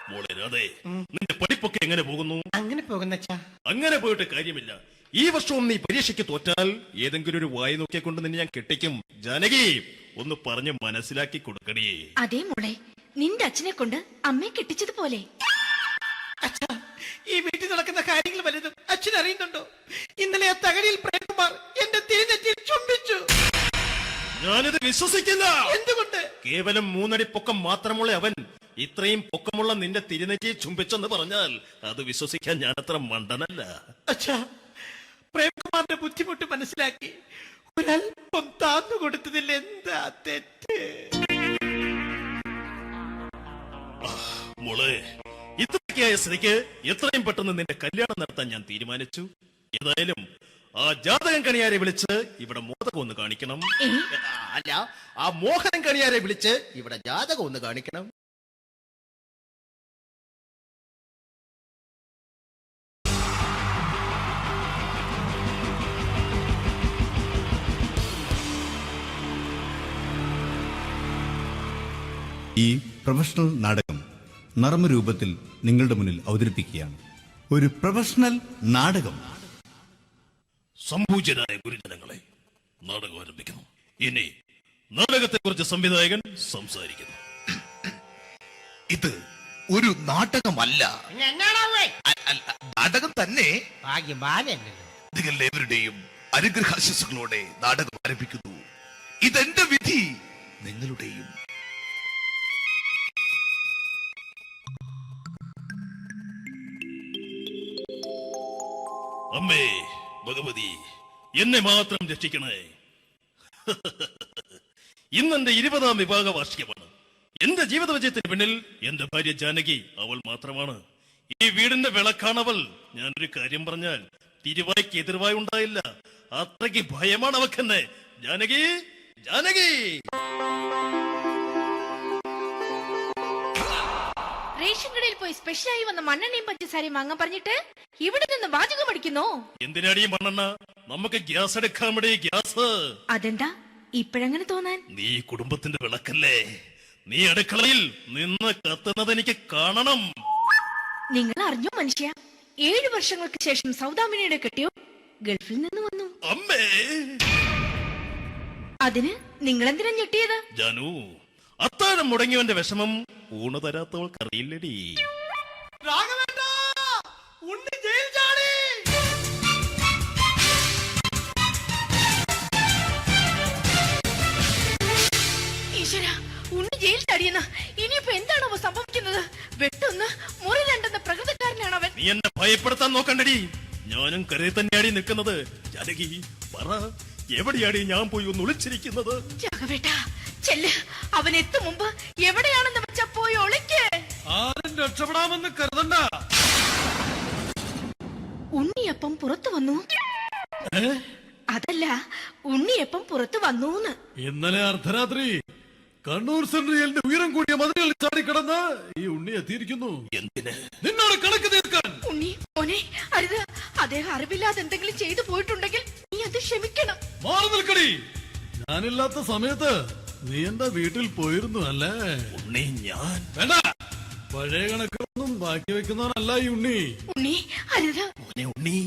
Speaker 14: മോളെ രാധേ, നിന്റെ പഠിപ്പൊക്കെ എങ്ങനെ പോകുന്നു?
Speaker 1: അങ്ങനെ പോകുന്നച്ചാ.
Speaker 14: അങ്ങനെ പോയിട്ട് കാര്യമില്ല. ഈ വർഷവും നീ പരീക്ഷയ്ക്ക് തോറ്റാൽ ഏതെങ്കിലും ഒരു വായി നോക്കിയെ കൊണ്ട് നിന്നെ ഞാൻ കെട്ടിക്കും. ജാനകി, ഒന്ന് പറഞ്ഞ് മനസ്സിലാക്കി കൊടുക്കണേ.
Speaker 4: അതേ മോളെ, നിന്റെ അച്ഛനെ കൊണ്ട് അമ്മയെ കെട്ടിച്ചതുപോലെ.
Speaker 1: ഈ വീട്ടിൽ നടക്കുന്ന കാര്യങ്ങൾ വലുതും അച്ഛൻ അറിയുന്നുണ്ടോ? ഇന്നലെ ആ തകഴിയിൽ പ്രേംകുമാർ എന്റെ തിരിഞ്ഞെറ്റിയിൽ ചുംബിച്ചു.
Speaker 14: ഞാനിത് വിശ്വസിക്കില്ല.
Speaker 1: എന്തുകൊണ്ട്?
Speaker 14: കേവലം 3 അടി പൊക്കം മാത്രമുള്ള അവൻ ഇത്രയും പൊക്കമുള്ള നിന്റെ തിരുനെറ്റിയെ ചുംബിച്ചെന്ന് പറഞ്ഞാൽ അത് വിശ്വസിക്കാൻ ഞാൻ അത്ര മണ്ടനല്ല.
Speaker 1: അച്ഛാ, പ്രേംകുമാറിന്റെ ബുദ്ധിമുട്ട് മനസ്സിലാക്കി ഒരല്പം താന്നു കൊടുത്തതിൽ എന്താ തെറ്റ്?
Speaker 14: മോളെ, ഇത്രയ്ക്കായ സ്ഥിതിക്ക് എത്രയും പെട്ടെന്ന് നിന്റെ കല്യാണം നടത്താൻ ഞാൻ തീരുമാനിച്ചു. ഏതായാലും ആ ജാതകം കണിയാരെ വിളിച്ച് ഇവിടെ മോദകം ഒന്ന് കാണിക്കണം.
Speaker 2: അല്ല, ആ മോഹനം കണിയാരെ വിളിച്ച് ഇവിടെ ജാതകം ഒന്ന് കാണിക്കണം.
Speaker 13: ഈ പ്രൊഫഷണൽ നാടകം നർമ്മരൂപത്തിൽ നിങ്ങളുടെ മുന്നിൽ അവതരിപ്പിക്കുകയാണ്. ഒരു പ്രൊഫഷണൽ നാടകം.
Speaker 14: സംപൂജ്യരായ ഗുരുജനങ്ങളെ, നാടകം ആരംഭിക്കുന്നു. ഇനി നാടകത്തെ കുറിച്ച് സംവിധായകൻ സംസാരിക്കുന്നു.
Speaker 10: ഇത് ഒരു നാടകമല്ല, നാടകം തന്നെ. നിങ്ങളെവരുടെയും അനുഗ്രഹാശിസുകളോടെ നാടകം ആരംഭിക്കുന്നു. ഇതെന്റെ വിധി, നിങ്ങളുടെയും.
Speaker 14: അമ്മേ ഭഗവതി, എന്നെ മാത്രം രക്ഷിക്കണേ. ഇന്നെന്റെ 20ാം വിവാഹ വാർഷികമാണ്. എന്റെ ജീവിത വിജയത്തിന് പിന്നിൽ എന്റെ ഭാര്യ ജാനകി അവൾ മാത്രമാണ്. ഈ വീടിന്റെ വിളക്കാണവൾ. ഞാനൊരു കാര്യം പറഞ്ഞാൽ തിരുവായ്ക്ക് എതിർവായി ഉണ്ടായില്ല. അത്രയ്ക്ക് ഭയമാണ് അവക്കെന്നെ. ജാനകി, ജാനകി.
Speaker 4: റേഷൻ കടയിൽ പോയി സ്പെഷ്യലായി വന്ന മണ്ണെണ്ണയും പഞ്ചസാരയും വാങ്ങാൻ പറഞ്ഞിട്ട് ഇവിടെ നിന്ന് വാചകം അടിക്കുന്നോ?
Speaker 14: എന്തിനാടി മണ്ണെണ്ണ? നമുക്ക് ഗ്യാസ് എടുക്കാൻ വേണ്ടി ഗ്യാസ്.
Speaker 4: അതെന്താ ഇപ്പോഴങ്ങനെ തോന്നാൻ?
Speaker 14: നീ കുടുംബത്തിന്റെ വിളക്കല്ലേ. നീ അടുക്കളയിൽ നിന്ന് കത്തുന്നത് എനിക്ക് കാണണം.
Speaker 4: നിങ്ങൾ അറിഞ്ഞോ മനുഷ്യ, 7 വർഷങ്ങൾക്ക് ശേഷം സൗദാമിനിയുടെ കെട്ടിയോ ഗൾഫിൽ നിന്ന് വന്നു.
Speaker 14: അമ്മേ,
Speaker 4: അതിന് നിങ്ങൾ എന്തിനാ ഞെട്ടിയത്?
Speaker 14: ജാനു, അത്താഴം മുടങ്ങിയവന്റെ വിഷമം ഊണ് തരാത്തവൾക്കറിയില്ലടി.
Speaker 4: ഈശ്വര, ഉണ്ണി ജയിൽ ചാടിയെന്ന. ഇനിയിപ്പോ എന്താണോ സംഭവിക്കുന്നത്? വെട്ടൊന്ന് മുറി രണ്ടെന്ന പ്രകൃതക്കാരനാണ് അവൻ.
Speaker 14: നീ എന്നെ ഭയപ്പെടുത്താൻ നോക്കണ്ടടി. ഞാനും കരയിൽ തന്നെയാടി നിൽക്കുന്നത്. ജാനകി, പറ, എവിടെയാടി ഞാൻ പോയി ഒന്ന് ഒളിച്ചിരിക്കുന്നത്?
Speaker 4: രാഘവേട്ട, ചെല്ല്. അവൻ എത്തും മുമ്പ് എവിടെയാണെന്ന് വെച്ചാ പോയി ഒളിക്ക്.
Speaker 14: ആരും രക്ഷപ്പെടാമെന്ന് കരുതണ്ട.
Speaker 4: ഉണ്ണിയപ്പം പുറത്തു വന്നു. അതല്ല, ഉണ്ണിയപ്പം പുറത്തു വന്നൂന്ന്.
Speaker 14: ഇന്നലെ അർദ്ധരാത്രി കണ്ണൂർ സെൻട്രലിന്റെ ഉയരം കൂടിയ മതിലുകളിൽ ചാടിക്കിടന്ന് ഈ ഉണ്ണി എത്തിയിരിക്കുന്നു. എന്തിന്? നിന്നോട് കണക്ക് തീർക്കാൻ.
Speaker 4: ഉണ്ണി മോനെ, അരുത്. അദ്ദേഹം അറിവില്ലാതെ എന്തെങ്കിലും ചെയ്തു പോയിട്ടുണ്ടെങ്കിൽ നീ അത് ക്ഷമിക്കണം.
Speaker 14: മാറി നിൽക്കടി. ഞാനില്ലാത്ത സമയത്ത് നീ എന്റെ വീട്ടിൽ പോയിരുന്നു അല്ലേ? ഉണ്ണി, ഞാൻ വേണ്ട. പഴയ കണക്കൊന്നും ബാക്കി വെക്കുന്നവനല്ല ഈ ഉണ്ണി.
Speaker 4: ഉണ്ണി, അരുത്.
Speaker 14: ഉണ്ണി,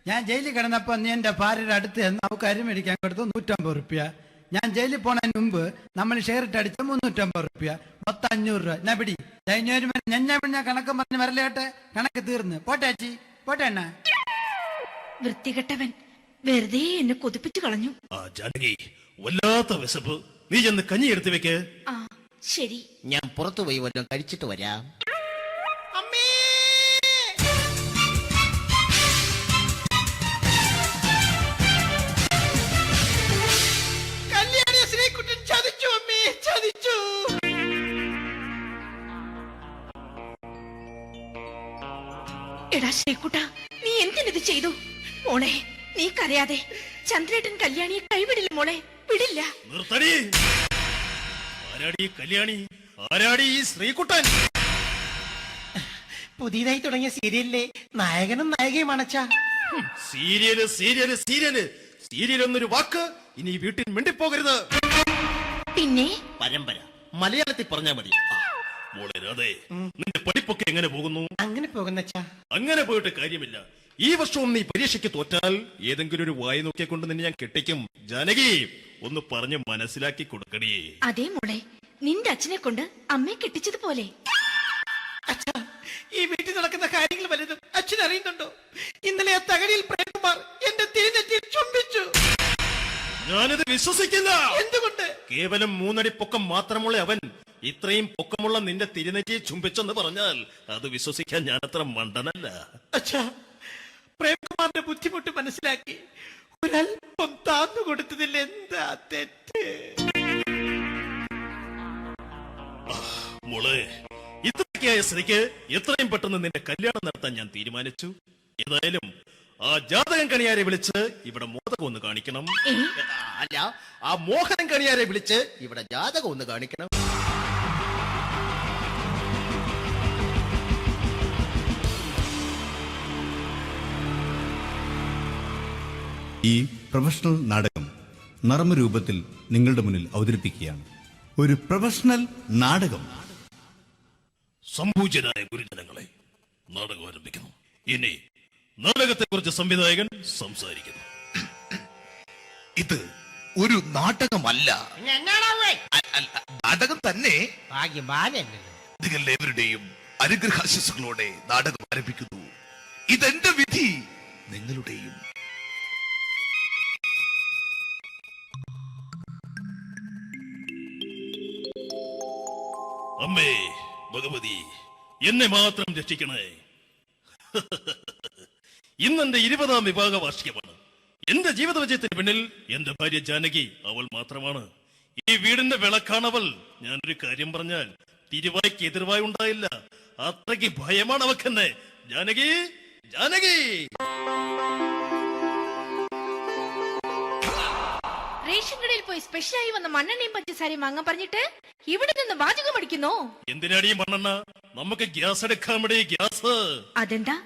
Speaker 1: ഞാൻ ജയിലിൽ കിടന്നപ്പോ നീ എന്റെ ഭാര്യയുടെ അടുത്ത് നമുക്ക് അരി മേടിക്കാൻ കൊടുത്തു 150 റുപ്യ. ഞാൻ ജയിലിൽ പോണതിന് മുമ്പ് നമ്മൾ ഷെയർ ഇട്ട് അടിച്ച 350 റുപ്യ, മൊത്തം 500 രൂപ. ഞാൻ പിടി. ഞാൻ കണക്ക് പറഞ്ഞ് വരലേട്ടെ. കണക്ക് തീർന്ന് പോട്ടെ ചേച്ചി, പോട്ടെ അണ്ണ.
Speaker 4: വൃത്തികെട്ടവൻ വെറുതെ എന്നെ കൊതിപ്പിച്ചു കളഞ്ഞു.
Speaker 14: ജാനകി, വല്ലാത്ത വിശപ്പ്. നീ ചെന്ന് കഞ്ഞി എടുത്തു വെക്ക്.
Speaker 4: ആ ശരി.
Speaker 2: ഞാൻ പുറത്തു പോയി വല്ലതും കഴിച്ചിട്ട് വരാം.
Speaker 4: എടാ ശ്രീകുട്ട, നീ എന്തിനിത് ചെയ്തു? മോളെ, നീ കരയാതെ. ചന്ദ്രേട്ടൻ കല്യാണിയെ കൈവിടില്ല മോളെ, വിടില്ല.
Speaker 14: നിർത്തടി. ആരാടി കല്യാണി? ആരാടി ഈ ശ്രീകുട്ടൻ?
Speaker 1: പുതിയതായി തുടങ്ങിയ സീരിയലിലെ നായകനും നായികയും അണച്ചാ.
Speaker 14: സീരിയല് സീരിയല് സീരിയല് സീരിയൽ എന്നൊരു വാക്ക് ഇനി വീട്ടിൽ മിണ്ടിപ്പോകരുത്.
Speaker 4: പിന്നെ
Speaker 14: പരമ്പര മലയാളത്തിൽ പറഞ്ഞാ മതി. മോളെ രാധേ, നിന്റെ പഠിപ്പൊക്കെ എങ്ങനെ പോകുന്നു?
Speaker 1: അങ്ങനെ പോകുന്നച്ചാ.
Speaker 14: അങ്ങനെ പോയിട്ട് കാര്യമില്ല. ഈ വർഷവും നീ പരീക്ഷയ്ക്ക് തോറ്റാൽ ഏതെങ്കിലും ഒരു വായി നോക്കിക്കൊണ്ട് നിന്നെ ഞാൻ കെട്ടിക്കും. ജാനകി, ഒന്ന് പറഞ്ഞ് മനസ്സിലാക്കി കൊടുക്കണേ.
Speaker 4: അതേ മോളെ, നിന്റെ അച്ഛനെ കൊണ്ട് അമ്മയെ കെട്ടിച്ചതുപോലെ.
Speaker 1: അച്ഛാ, ഈ വീട്ടിൽ നടക്കുന്ന കാര്യങ്ങൾ വലുതും അച്ഛൻ അറിയുന്നുണ്ടോ? ഇന്നലെ ആ തകഴിയിൽ പ്രേംകുമാർ എന്റെ തിരിഞ്ഞെറ്റിയിൽ ചുംബിച്ചു.
Speaker 14: ഞാനിത് വിശ്വസിക്കില്ല.
Speaker 1: എന്തുകൊണ്ട്?
Speaker 14: കേവലം 3 അടി പൊക്കം മാത്രമുള്ള അവൻ ഇത്രയും പൊക്കമുള്ള നിന്റെ തിരുനെറ്റിയെ ചുംബിച്ചെന്ന് പറഞ്ഞാൽ അത് വിശ്വസിക്കാൻ ഞാൻ അത്ര മണ്ടനല്ല.
Speaker 1: അച്ഛാ, പ്രേംകുമാറിന്റെ ബുദ്ധിമുട്ട് മനസ്സിലാക്കി ഒരല്പം താന്നു കൊടുത്തതിൽ എന്താ തെറ്റ്?
Speaker 14: മോളെ, ഇത്രയ്ക്കായ സ്ത്രീക്ക് എത്രയും പെട്ടെന്ന് നിന്റെ കല്യാണം നടത്താൻ ഞാൻ തീരുമാനിച്ചു. ഏതായാലും ആ ജാതകം കണിയാരെ വിളിച്ച് ഇവിടെ മോദകം ഒന്ന് കാണിക്കണം.
Speaker 2: അല്ല, ആ മോഹനം കണിയാരെ വിളിച്ച് ഇവിടെ ജാതകം ഒന്ന് കാണിക്കണം.
Speaker 13: ഈ പ്രൊഫഷണൽ നാടകം നർമ്മരൂപത്തിൽ നിങ്ങളുടെ മുന്നിൽ അവതരിപ്പിക്കുകയാണ്. ഒരു പ്രൊഫഷണൽ നാടകം.
Speaker 14: സംപൂജ്യരായ ഗുരുജനങ്ങളെ, നാടകം ആരംഭിക്കുന്നു. ഇനി നാടകത്തെ കുറിച്ച് സംവിധായകൻ സംസാരിക്കുന്നു.
Speaker 10: ഇത് ഒരു നാടകമല്ല, നാടകം തന്നെ. നിങ്ങൾ ഏവരുടെയും അനുഗ്രഹാശിസുകളോടെ നാടകം ആരംഭിക്കുന്നു. ഇതെന്റെ വിധി, നിങ്ങളുടെയും.
Speaker 14: അമ്മേ ഭഗവതി, എന്നെ മാത്രം രക്ഷിക്കണേ. ഇന്നെന്റെ 20ാം വിവാഹ വാർഷികമാണ്. എന്റെ ജീവിത വിജയത്തിന് പിന്നിൽ എന്റെ ഭാര്യ ജാനകി അവൾ മാത്രമാണ്. ഈ വീടിന്റെ വിളക്കാണവൾ. ഞാനൊരു കാര്യം പറഞ്ഞാൽ തിരുവായ്ക്ക് എതിർവായി ഉണ്ടായില്ല. അത്രയ്ക്ക് ഭയമാണ് അവക്കെന്നെ. ജാനകി, ജാനകി.
Speaker 4: റേഷൻ കടയിൽ പോയി സ്പെഷ്യലായി വന്ന മണ്ണെണ്ണയും പഞ്ചസാരയും വാങ്ങാൻ പറഞ്ഞിട്ട് ഇവിടെ നിന്ന് വാചകം അടിക്കുന്നോ?
Speaker 14: എന്തിനാടി മണ്ണെണ്ണ? നമുക്ക് ഗ്യാസ് എടുക്കാൻ വേണ്ടി ഗ്യാസ്.
Speaker 4: അതെന്താ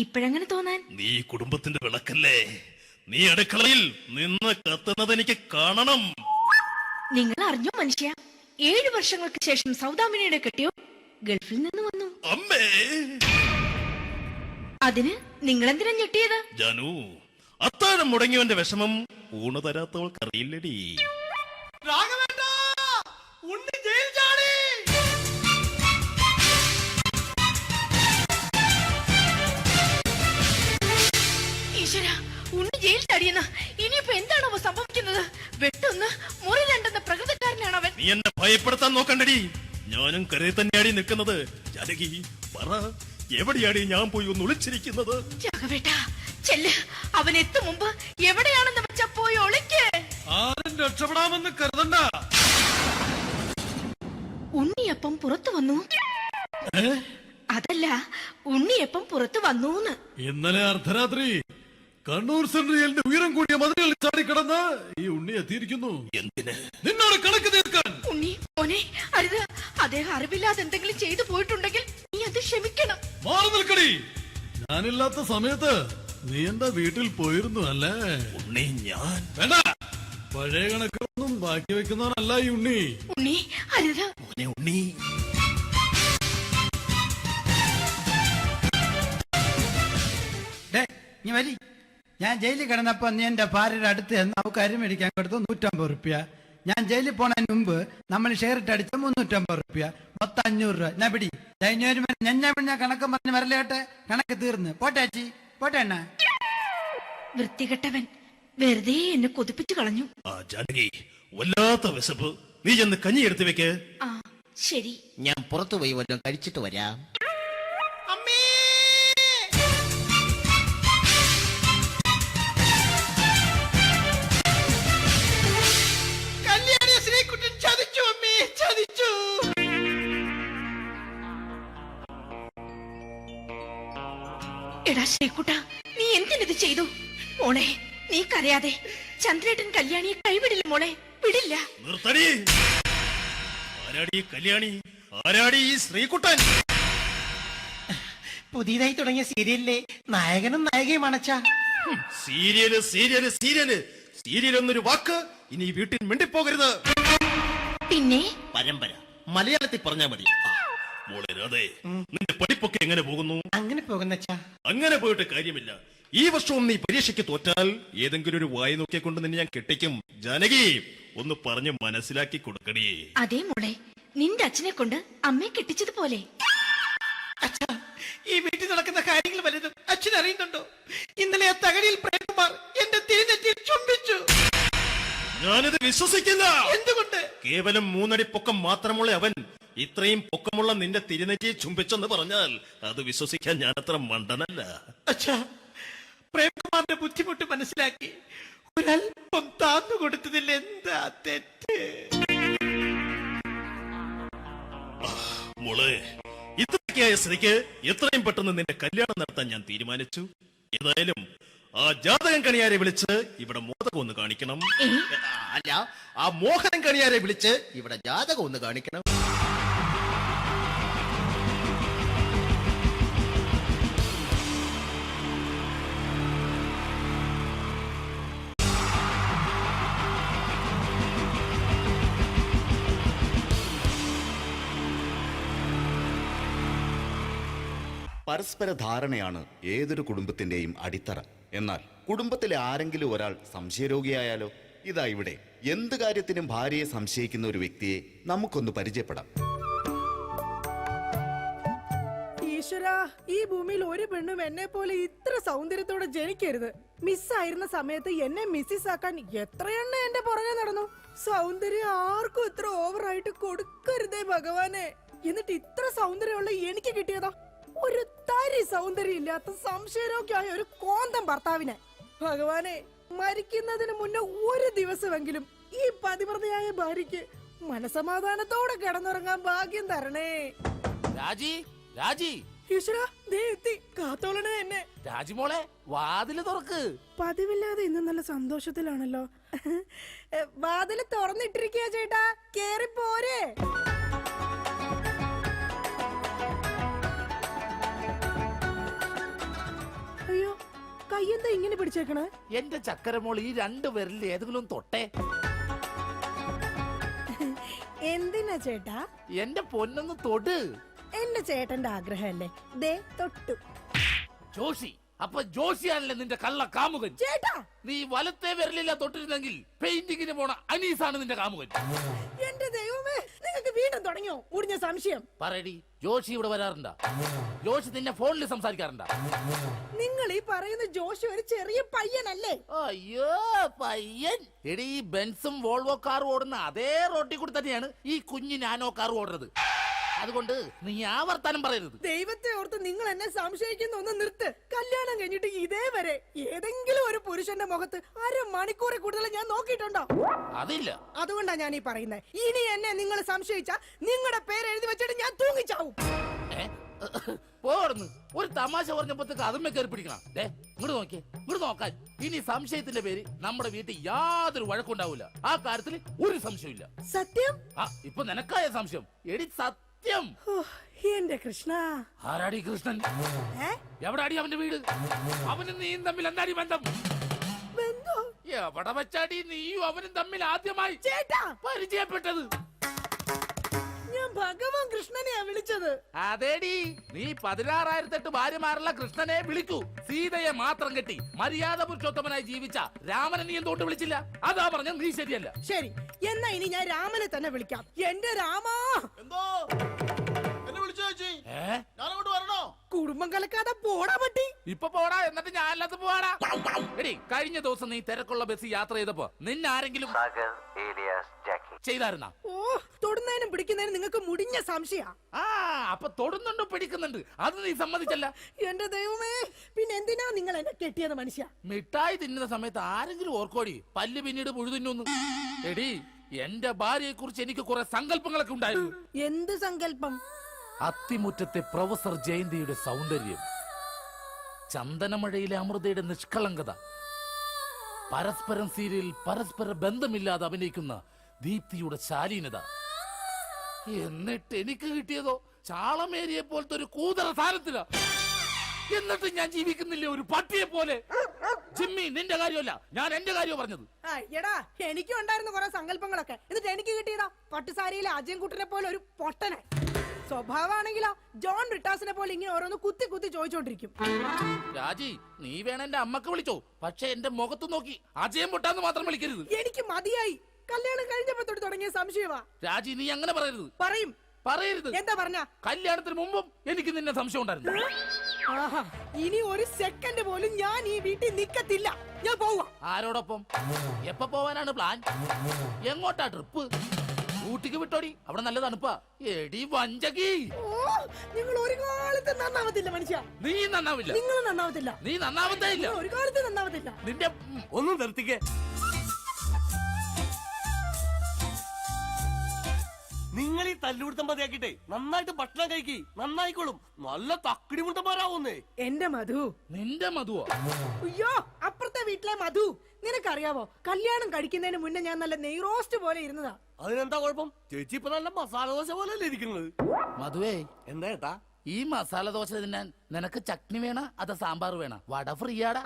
Speaker 4: ഇപ്പോഴങ്ങനെ തോന്നാൻ?
Speaker 14: നീ കുടുംബത്തിന്റെ വിളക്കല്ലേ. നീ അടുക്കളയിൽ നിന്ന് കത്തുന്നത് എനിക്ക് കാണണം.
Speaker 4: നിങ്ങൾ അറിഞ്ഞോ മനുഷ്യ, 7 വർഷങ്ങൾക്ക് ശേഷം സൗദാമിനിയുടെ കെട്ടിയോ ഗൾഫിൽ നിന്ന് വന്നു.
Speaker 14: അമ്മേ,
Speaker 4: അതിന് നിങ്ങൾ എന്തിനാ ഞെട്ടിയത്?
Speaker 14: ജാനു, അത്താഴം മുടങ്ങിയവന്റെ വിഷമം ഊണ് തരാത്തവൾക്കറിയില്ലടി.
Speaker 4: ഈശ്വര, ഉണ്ണി ജയിൽ ചാടിയെന്ന്. ഇനിയിപ്പോ എന്താണോ സംഭവിക്കുന്നത്? വെട്ടൊന്ന് മുറി രണ്ടെന്ന പ്രകൃതക്കാരനാണ് അവൻ.
Speaker 14: നീ എന്നെ ഭയപ്പെടുത്താൻ നോക്കണ്ടടി. ഞാനും കരയിൽ തന്നെയാടി നിൽക്കുന്നത്. ജാനകി, പറ, എവിടെയാടി ഞാൻ പോയി ഒന്ന് ഒളിച്ചിരിക്കുന്നത്?
Speaker 4: രാഘവേട്ട, ചെല്ല്. അവൻ എത്തും മുമ്പ് എവിടെയാണെന്ന് വെച്ചാ പോയി ഒളിക്ക്.
Speaker 14: ആരും രക്ഷപ്പെടാമെന്ന് കരുതണ്ട.
Speaker 4: ഉണ്ണിയപ്പം പുറത്തു വന്നു. അതല്ല, ഉണ്ണിയപ്പം പുറത്തു വന്നൂന്ന്.
Speaker 14: ഇന്നലെ അർദ്ധരാത്രി കണ്ണൂർ സെൻട്രലിന്റെ ഉയരം കൂടിയ മതിലുകളിൽ ചാടിക്കിടന്ന് ഈ ഉണ്ണി എത്തിയിരിക്കുന്നു. എന്തിന്? നിന്നോട് കണക്ക് തീർക്കാൻ.
Speaker 4: ഉണ്ണി മോനെ, അരുത്. അദ്ദേഹം അറിവില്ലാതെ എന്തെങ്കിലും ചെയ്തു പോയിട്ടുണ്ടെങ്കിൽ നീ അത് ക്ഷമിക്കണം.
Speaker 14: മാറി നിൽക്കടി. ഞാനില്ലാത്ത സമയത്ത് നീ എന്റെ വീട്ടിൽ പോയിരുന്നു അല്ലേ? ഉണ്ണി, ഞാൻ വേണ്ട. പഴയ കണക്കൊന്നും ബാക്കി വെക്കുന്നവനല്ല ഈ ഉണ്ണി.
Speaker 4: ഉണ്ണി, അരുത്.
Speaker 14: ഉണ്ണി,
Speaker 1: ഞാൻ ജയിലിൽ കിടന്നപ്പോ നീ എന്റെ ഭാര്യയുടെ അടുത്ത് നമുക്ക് അരി മേടിക്കാൻ കൊടുത്തു 150 റുപ്യ. ഞാൻ ജയിലിൽ പോണതിന് മുമ്പ് നമ്മൾ ഷെയർ ഇട്ട് അടിച്ച 350 റുപ്യ, മൊത്തം 500 രൂപ. ഞാൻ പിടി ഞാൻ കണക്ക് പറഞ്ഞ് വരലേട്ടെ. കണക്ക് തീർന്ന് പോട്ടെ ചേച്ചി, പോട്ടെ അണ്ണ.
Speaker 4: വൃത്തികെട്ടവൻ വെറുതെ എന്നെ കൊതിപ്പിച്ചു കളഞ്ഞു.
Speaker 14: ജാനകി, വല്ലാത്ത വിശപ്പ്. നീ ചെന്ന് കഞ്ഞി എടുത്തു വെക്ക്.
Speaker 4: ആ ശരി.
Speaker 2: ഞാൻ പുറത്തു പോയി വല്ലതും കഴിച്ചിട്ട് വരാം.
Speaker 4: എടാ ശ്രീകുട്ട, നീ എന്തിനിത് ചെയ്തു? മോളെ, നീ കരയാതെ. ചന്ദ്രേട്ടൻ കല്യാണിയെ കൈവിടില്ല മോളെ, വിടില്ല.
Speaker 14: നിർത്തടി. ആരാടി കല്യാണി? ആരാടി ഈ ശ്രീകുട്ടൻ?
Speaker 1: പുതിയതായി തുടങ്ങിയ സീരിയലിലെ നായകനും നായികയും അണച്ചാ.
Speaker 14: സീരിയല് സീരിയല് സീരിയല് സീരിയൽ എന്നൊരു വാക്ക് ഇനി വീട്ടിൽ മിണ്ടിപ്പോകരുത്.
Speaker 4: പിന്നെ
Speaker 14: പരമ്പര മലയാളത്തിൽ പറഞ്ഞാ മതി. മോളെ രാധേ, നിന്റെ പഠിപ്പൊക്കെ എങ്ങനെ പോകുന്നു?
Speaker 1: അങ്ങനെ പോകുന്നച്ചാ.
Speaker 14: അങ്ങനെ പോയിട്ട് കാര്യമില്ല. ഈ വർഷവും നീ പരീക്ഷയ്ക്ക് തോറ്റാൽ ഏതെങ്കിലും ഒരു വായി നോക്കിക്കൊണ്ട് നിന്നെ ഞാൻ കെട്ടിക്കും. ജാനകി, ഒന്ന് പറഞ്ഞ് മനസ്സിലാക്കി കൊടുക്കണേ.
Speaker 4: അതേ മോളെ, നിന്റെ അച്ഛനെ കൊണ്ട് അമ്മയെ കെട്ടിച്ചതുപോലെ.
Speaker 1: ഈ വീട്ടിൽ നടക്കുന്ന കാര്യങ്ങൾ വലുതും അച്ഛൻ അറിയുന്നുണ്ടോ? ഇന്നലെ ആ തകഴിയിൽ പ്രേംകുമാർ എന്റെ തിരിഞ്ഞെറ്റിയിൽ ചുംബിച്ചു.
Speaker 14: ഞാനിത് വിശ്വസിക്കില്ല.
Speaker 1: എന്തുകൊണ്ട്?
Speaker 14: കേവലം 3 അടി പൊക്കം മാത്രമുള്ള അവൻ ഇത്രയും പൊക്കമുള്ള നിന്റെ തിരുനെറ്റിയെ ചുംബിച്ചെന്ന് പറഞ്ഞാൽ അത് വിശ്വസിക്കാൻ ഞാൻ അത്ര മണ്ടനല്ല.
Speaker 1: അച്ഛാ, പ്രേംകുമാറിന്റെ ബുദ്ധിമുട്ട് മനസ്സിലാക്കി ഒരല്പം താന്നു കൊടുത്തതിൽ എന്താ തെറ്റ്?
Speaker 14: മോളെ, ഇത്രയ്ക്കായ സ്ത്രീക്ക് എത്രയും പെട്ടെന്ന് നിന്റെ കല്യാണം നടത്താൻ ഞാൻ തീരുമാനിച്ചു. ഏതായാലും ആ ജാതകം കണിയാരെ വിളിച്ച് ഇവിടെ മോദകം ഒന്ന് കാണിക്കണം.
Speaker 2: അല്ല, ആ മോഹനം കണിയാരെ വിളിച്ച് ഇവിടെ ജാതകം ഒന്ന് കാണിക്കണം.
Speaker 15: പരസ്പര ധാരണയാണ് ഏതൊരു കുടുംബത്തിന്റെയും അടിത്തറ. എന്നാൽ കുടുംബത്തിലെ ആരെങ്കിലും ഒരാൾ സംശയരോഗിയായാലോ? ഇതാ ഇവിടെ എന്ത് കാര്യത്തിനും ഭാര്യയെ സംശയിക്കുന്ന ഒരു വ്യക്തിയെ നമുക്കൊന്ന് പരിചയപ്പെടാം.
Speaker 11: ഈശ്വരാ, ഈ ഭൂമിയിൽ ഒരു പെണ്ണും എന്നെ പോലെ ഇത്ര സൗന്ദര്യത്തോടെ ജനിക്കരുത്. മിസ്സായിരുന്ന സമയത്ത് എന്നെ മിസ്സിസ് ആക്കാൻ എത്രയെണ്ണ എന്റെ പുറകെ നടന്നു. സൗന്ദര്യം ആർക്കും ഇത്ര ഓവറായിട്ട് കൊടുക്കരുതേ ഭഗവാനെ. എന്നിട്ട് ഇത്ര സൗന്ദര്യമുള്ള എനിക്ക് കിട്ടിയതാ ഒരു തരി സൗന്ദര്യം ഇല്ലാത്ത സംശയരോഗ്യമായ ഒരു കോന്തം ഭർത്താവിനെ. ഭഗവാനെ, മരിക്കുന്നതിന് മുന്നേ ഒരു ദിവസമെങ്കിലും ഈ പതിവ്രതയായ ഭാര്യയ്ക്ക് മനസമാധാനത്തോടെ കിടന്നുറങ്ങാൻ ഭാഗ്യം തരണേ.
Speaker 16: രാജി, രാജി,
Speaker 11: ഈശ്വരാ, ദേ എത്തി. കാത്തോളണേ എന്നെ.
Speaker 16: രാജിമോളെ, വാതില് തുറക്ക്.
Speaker 11: പതിവില്ലാതെ ഇന്ന് നല്ല സന്തോഷത്തിലാണല്ലോ. വാതില് തുറന്നിട്ടിരിക്കുക ചേട്ടാ, കേറി പോരെ. അയ്യോ, കയ്യെന്താ ഇങ്ങനെ പിടിച്ചേക്കണേ?
Speaker 16: എന്റെ ചക്കരമോൾ ഈ 2 വിരലിൽ ഏതെങ്കിലും തൊട്ടേ.
Speaker 11: എന്തിനാ ചേട്ടാ?
Speaker 16: എന്റെ പൊന്നൊന്ന് തൊട്.
Speaker 11: എന്റെ ചേട്ടന്റെ ആഗ്രഹമല്ലേ, ദേ തൊട്ടു.
Speaker 16: ജോഷി, അപ്പൊ ജോഷിയാണല്ലേ നിന്റെ കള്ള കാമുകൻ?
Speaker 11: ചേട്ടാ,
Speaker 16: നീ വലത്തെ വിരലില്ല തൊട്ടിരുന്നെങ്കിൽ പെയിന്റിങ്ങിന് പോണ അനീസാണ് നിന്റെ കാമുകൻ.
Speaker 11: എന്റെ ദൈവമേ, നിങ്ങൾക്ക് വീണ്ടും തുടങ്ങിയോ മുടിഞ്ഞ സംശയം?
Speaker 16: പറയടി, ജോഷി ഇവിടെ വരാറുണ്ടാ? ജോഷി നിന്നെ ഫോണിൽ സംസാരിക്കാറുണ്ടാ?
Speaker 11: നിങ്ങൾ ഈ പറയുന്ന ജോഷി ഒരു ചെറിയ പയ്യനല്ലേ?
Speaker 16: അയ്യോ, പയ്യൻ. എടി, ഈ ബെൻസും വോൾവോ കാറും ഓടുന്ന അതേ റോട്ടിൽ കൂടി തന്നെയാണ് ഈ കുഞ്ഞു നാനോ കാർ ഓടുന്നത്. അതുകൊണ്ട് നീ ആവർത്തനം പറയരുത്.
Speaker 11: ദൈവത്തെ ഓർത്ത് നിങ്ങൾ എന്നെ സംശയിക്കുന്ന ഒന്ന് നിർത്ത്. കല്യാണം കഴിഞ്ഞിട്ട് ഇതേവരെ ഏതെങ്കിലും ഒരു പുരുഷന്റെ മുഖത്ത് 1/2 മണിക്കൂറിൽ കൂടുതൽ ഞാൻ നോക്കിയിട്ടുണ്ടോ?
Speaker 16: അതില്ല.
Speaker 11: അതുകൊണ്ടാ ഞാൻ ഈ പറയുന്നത്. ഇനി എന്നെ നിങ്ങൾ സംശയിച്ച നിങ്ങളുടെ പേര് എഴുതി വെച്ചിട്ട് ഞാൻ തൂങ്ങിച്ചാവും.
Speaker 16: പോർന്ന് ഒരു തമാശ പറഞ്ഞപ്പോഴത്തേക്ക് അതുമ്മ കയറി പിടിക്കണം. ഇങ്ങോട്ട് നോക്കിയേ, ഇങ്ങോട്ട് നോക്കാൻ. ഇനി സംശയത്തിന്റെ പേര് നമ്മുടെ വീട്ടിൽ യാതൊരു വഴക്കുണ്ടാവില്ല. ആ കാര്യത്തിൽ ഒരു സംശയമില്ല.
Speaker 11: സത്യം?
Speaker 16: ഇപ്പൊ നിനക്കായ സംശയം. എടി സത്യം.
Speaker 11: എന്റെ കൃഷ്ണ.
Speaker 16: ആരാടി കൃഷ്ണൻ? എവിടാടി അവന്റെ വീട്? അവനും നീയും തമ്മിൽ എന്താടി ബന്ധം? എവിടെ വെച്ചാടി നീയും അവനും തമ്മിൽ ആദ്യമായി പരിചയപ്പെട്ടത്?
Speaker 11: ഞാൻ ഭഗവാൻ കൃഷ്ണനെയാ വിളിച്ചത്.
Speaker 16: അതേടി, നീ 16,008 ഭാര്യമാരുള്ള കൃഷ്ണനെ വിളിക്കൂ. സീതയെ മാത്രം കെട്ടി മര്യാദ പുരുഷോത്തമനായി ജീവിച്ച രാമനെ നീ എന്തുകൊണ്ട് വിളിച്ചില്ല? അതാ പറഞ്ഞ നീ ശരിയല്ല.
Speaker 11: ശരി, എന്നാ ഇനി ഞാൻ രാമനെ തന്നെ വിളിക്കാം. എന്റെ രാമാ.
Speaker 7: എന്തോ എന്നെ വിളിച്ചു ചേച്ചി? ഞാനങ്ങോട്ട് വരണോ?
Speaker 11: കുടുംബം കലക്കാതെ പോടാ പറ്റി.
Speaker 16: ഇപ്പൊ പോടാ, എന്നിട്ട് ഞാൻ അല്ലാത്ത പോടാ. എടി, കഴിഞ്ഞ ദിവസം നീ തിരക്കുള്ള ബസ് യാത്ര ചെയ്തപ്പോ നിന്നെ ആരെങ്കിലും ചെയ്തായിരുന്ന?
Speaker 11: ഓ, തൊടുന്നതിനും പിടിക്കുന്നതിനും നിങ്ങൾക്ക് മുടിഞ്ഞ സംശയ.
Speaker 16: അപ്പൊ തൊടുന്നുണ്ടോ പിടിക്കുന്നുണ്ട്, അത് നീ സമ്മതിച്ചല്ല.
Speaker 11: എന്റെ ദൈവമേ, പിന്നെ എന്തിനാ നിങ്ങൾ എന്നെ കെട്ടിയത് മനുഷ്യ?
Speaker 16: മിഠായി തിന്നുന്ന സമയത്ത് ആരെങ്കിലും ഓർക്കോടി പല്ല് പിന്നീട് പുഴു തിന്നു? എടി, എന്റെ ഭാര്യയെ കുറിച്ച് എനിക്ക് കുറെ സങ്കല്പങ്ങളൊക്കെ ഉണ്ടായിരുന്നു.
Speaker 11: എന്ത് സങ്കല്പം?
Speaker 16: അത്തിമുറ്റത്തെ പ്രൊഫസർ ജയന്തിയുടെ സൗന്ദര്യം, ചന്ദനമഴയിലെ അമൃതയുടെ നിഷ്കളങ്കത, പരസ്പരം സീരിയൽ പരസ്പര ബന്ധമില്ലാതെ അഭിനയിക്കുന്ന ദീപ്തിയുടെ ശാലീനത. എന്നിട്ട് എനിക്ക് കിട്ടിയതോ ചാളമേരിയെ പോലത്തെ ഒരു കൂതറ സാധനത്തില. എന്നിട്ട് ഞാൻ ജീവിക്കുന്നില്ലേ ഒരു പട്ടിയെ പോലെ? ജിമ്മി, നിന്റെ കാര്യമല്ല, ഞാൻ എന്റെ കാര്യം പറഞ്ഞത്.
Speaker 11: എടാ, എനിക്കും ഉണ്ടായിരുന്നു കുറെ സങ്കല്പങ്ങളൊക്കെ. എന്നിട്ട് എനിക്ക് കിട്ടിയതാ പട്ടുസാരിയിലെ അജയൻകുട്ടനെ പോലെ ഒരു പൊട്ടനെ. സ്വഭാവമാണെങ്കിലോ ജോൺ ബ്രിട്ടാസിനെ പോലെ ഇങ്ങനെ ഓരോന്ന് കുത്തി കുത്തി ചോദിച്ചോണ്ടിരിക്കും.
Speaker 16: രാജി, നീ വേണം എന്റെ അമ്മക്ക് വിളിച്ചോ, പക്ഷെ എന്റെ മുഖത്ത് നോക്കി അജയം പൊട്ടാന്ന് മാത്രം വിളിക്കരുത്.
Speaker 11: എനിക്ക് മതിയായി. കല്യാണം കഴിഞ്ഞപ്പോ തൊട്ട് തുടങ്ങിയ സംശയമാ.
Speaker 16: രാജി, നീ അങ്ങനെ പറയരുത്. പറയരുത്.
Speaker 11: എന്താ പറഞ്ഞ?
Speaker 16: കല്യാണത്തിന് മുമ്പും എനിക്ക് നിന്നെ സംശയം ഉണ്ടായിരുന്നു.
Speaker 11: ഇനി ഒരു സെക്കൻഡ് പോലും ഞാൻ ഈ വീട്ടിൽ നിക്കത്തില്ല. ഞാൻ പോവാ.
Speaker 16: ആരോടൊപ്പം? എപ്പോ പോവാനാണ് പ്ലാൻ? എങ്ങോട്ടാ ട്രിപ്പ്? ഊട്ടിക്ക് വിട്ടോടി, അവിടെ നല്ല തണുപ്പാ. എടി വഞ്ചകി,
Speaker 11: നിങ്ങൾ ഒരു കാലത്ത് നന്നാവത്തില്ല മനുഷ്യ.
Speaker 16: നീ നന്നാവില്ല.
Speaker 11: നിങ്ങൾ നന്നാവത്തില്ല.
Speaker 16: നീ നന്നാവത്തേ ഇല്ല.
Speaker 11: ഒരു കാലത്ത് നന്നാവത്തില്ല.
Speaker 16: നിന്റെ ഒന്നും നിർത്തിക്കേ.
Speaker 7: നിങ്ങൾ ഈ തല്ലുപിടുത്തം മതിയാക്കിട്ടെ നന്നായിട്ട് ഭക്ഷണം കഴിക്കി, നന്നായിക്കോളും. നല്ല തക്കിടി മുട്ടന്മാരാവുന്നേ.
Speaker 11: എന്റെ മധു.
Speaker 16: നിന്റെ മധുവോ?
Speaker 11: അയ്യോ, അപ്പുറത്തെ വീട്ടിലെ മധു. നിനക്കറിയാവോ, കല്യാണം കഴിക്കുന്നതിന് മുന്നേ ഞാൻ നല്ല നെയ് റോസ്റ്റ് പോലെ ഇരുന്നതാ.
Speaker 7: അതിനെന്താ കുഴപ്പം? ചേച്ചി ഇപ്പൊ നല്ല മസാല ദോശ പോലല്ലേ ഇരിക്കുന്നത്.
Speaker 16: മധുവേ,
Speaker 7: എന്താ ഏട്ടാ?
Speaker 16: ഈ മസാല ദോശ തിന്നാൻ നിനക്ക് ചട്നി വേണ അതോ സാമ്പാർ വേണ? വട ഫ്രീയാടാ.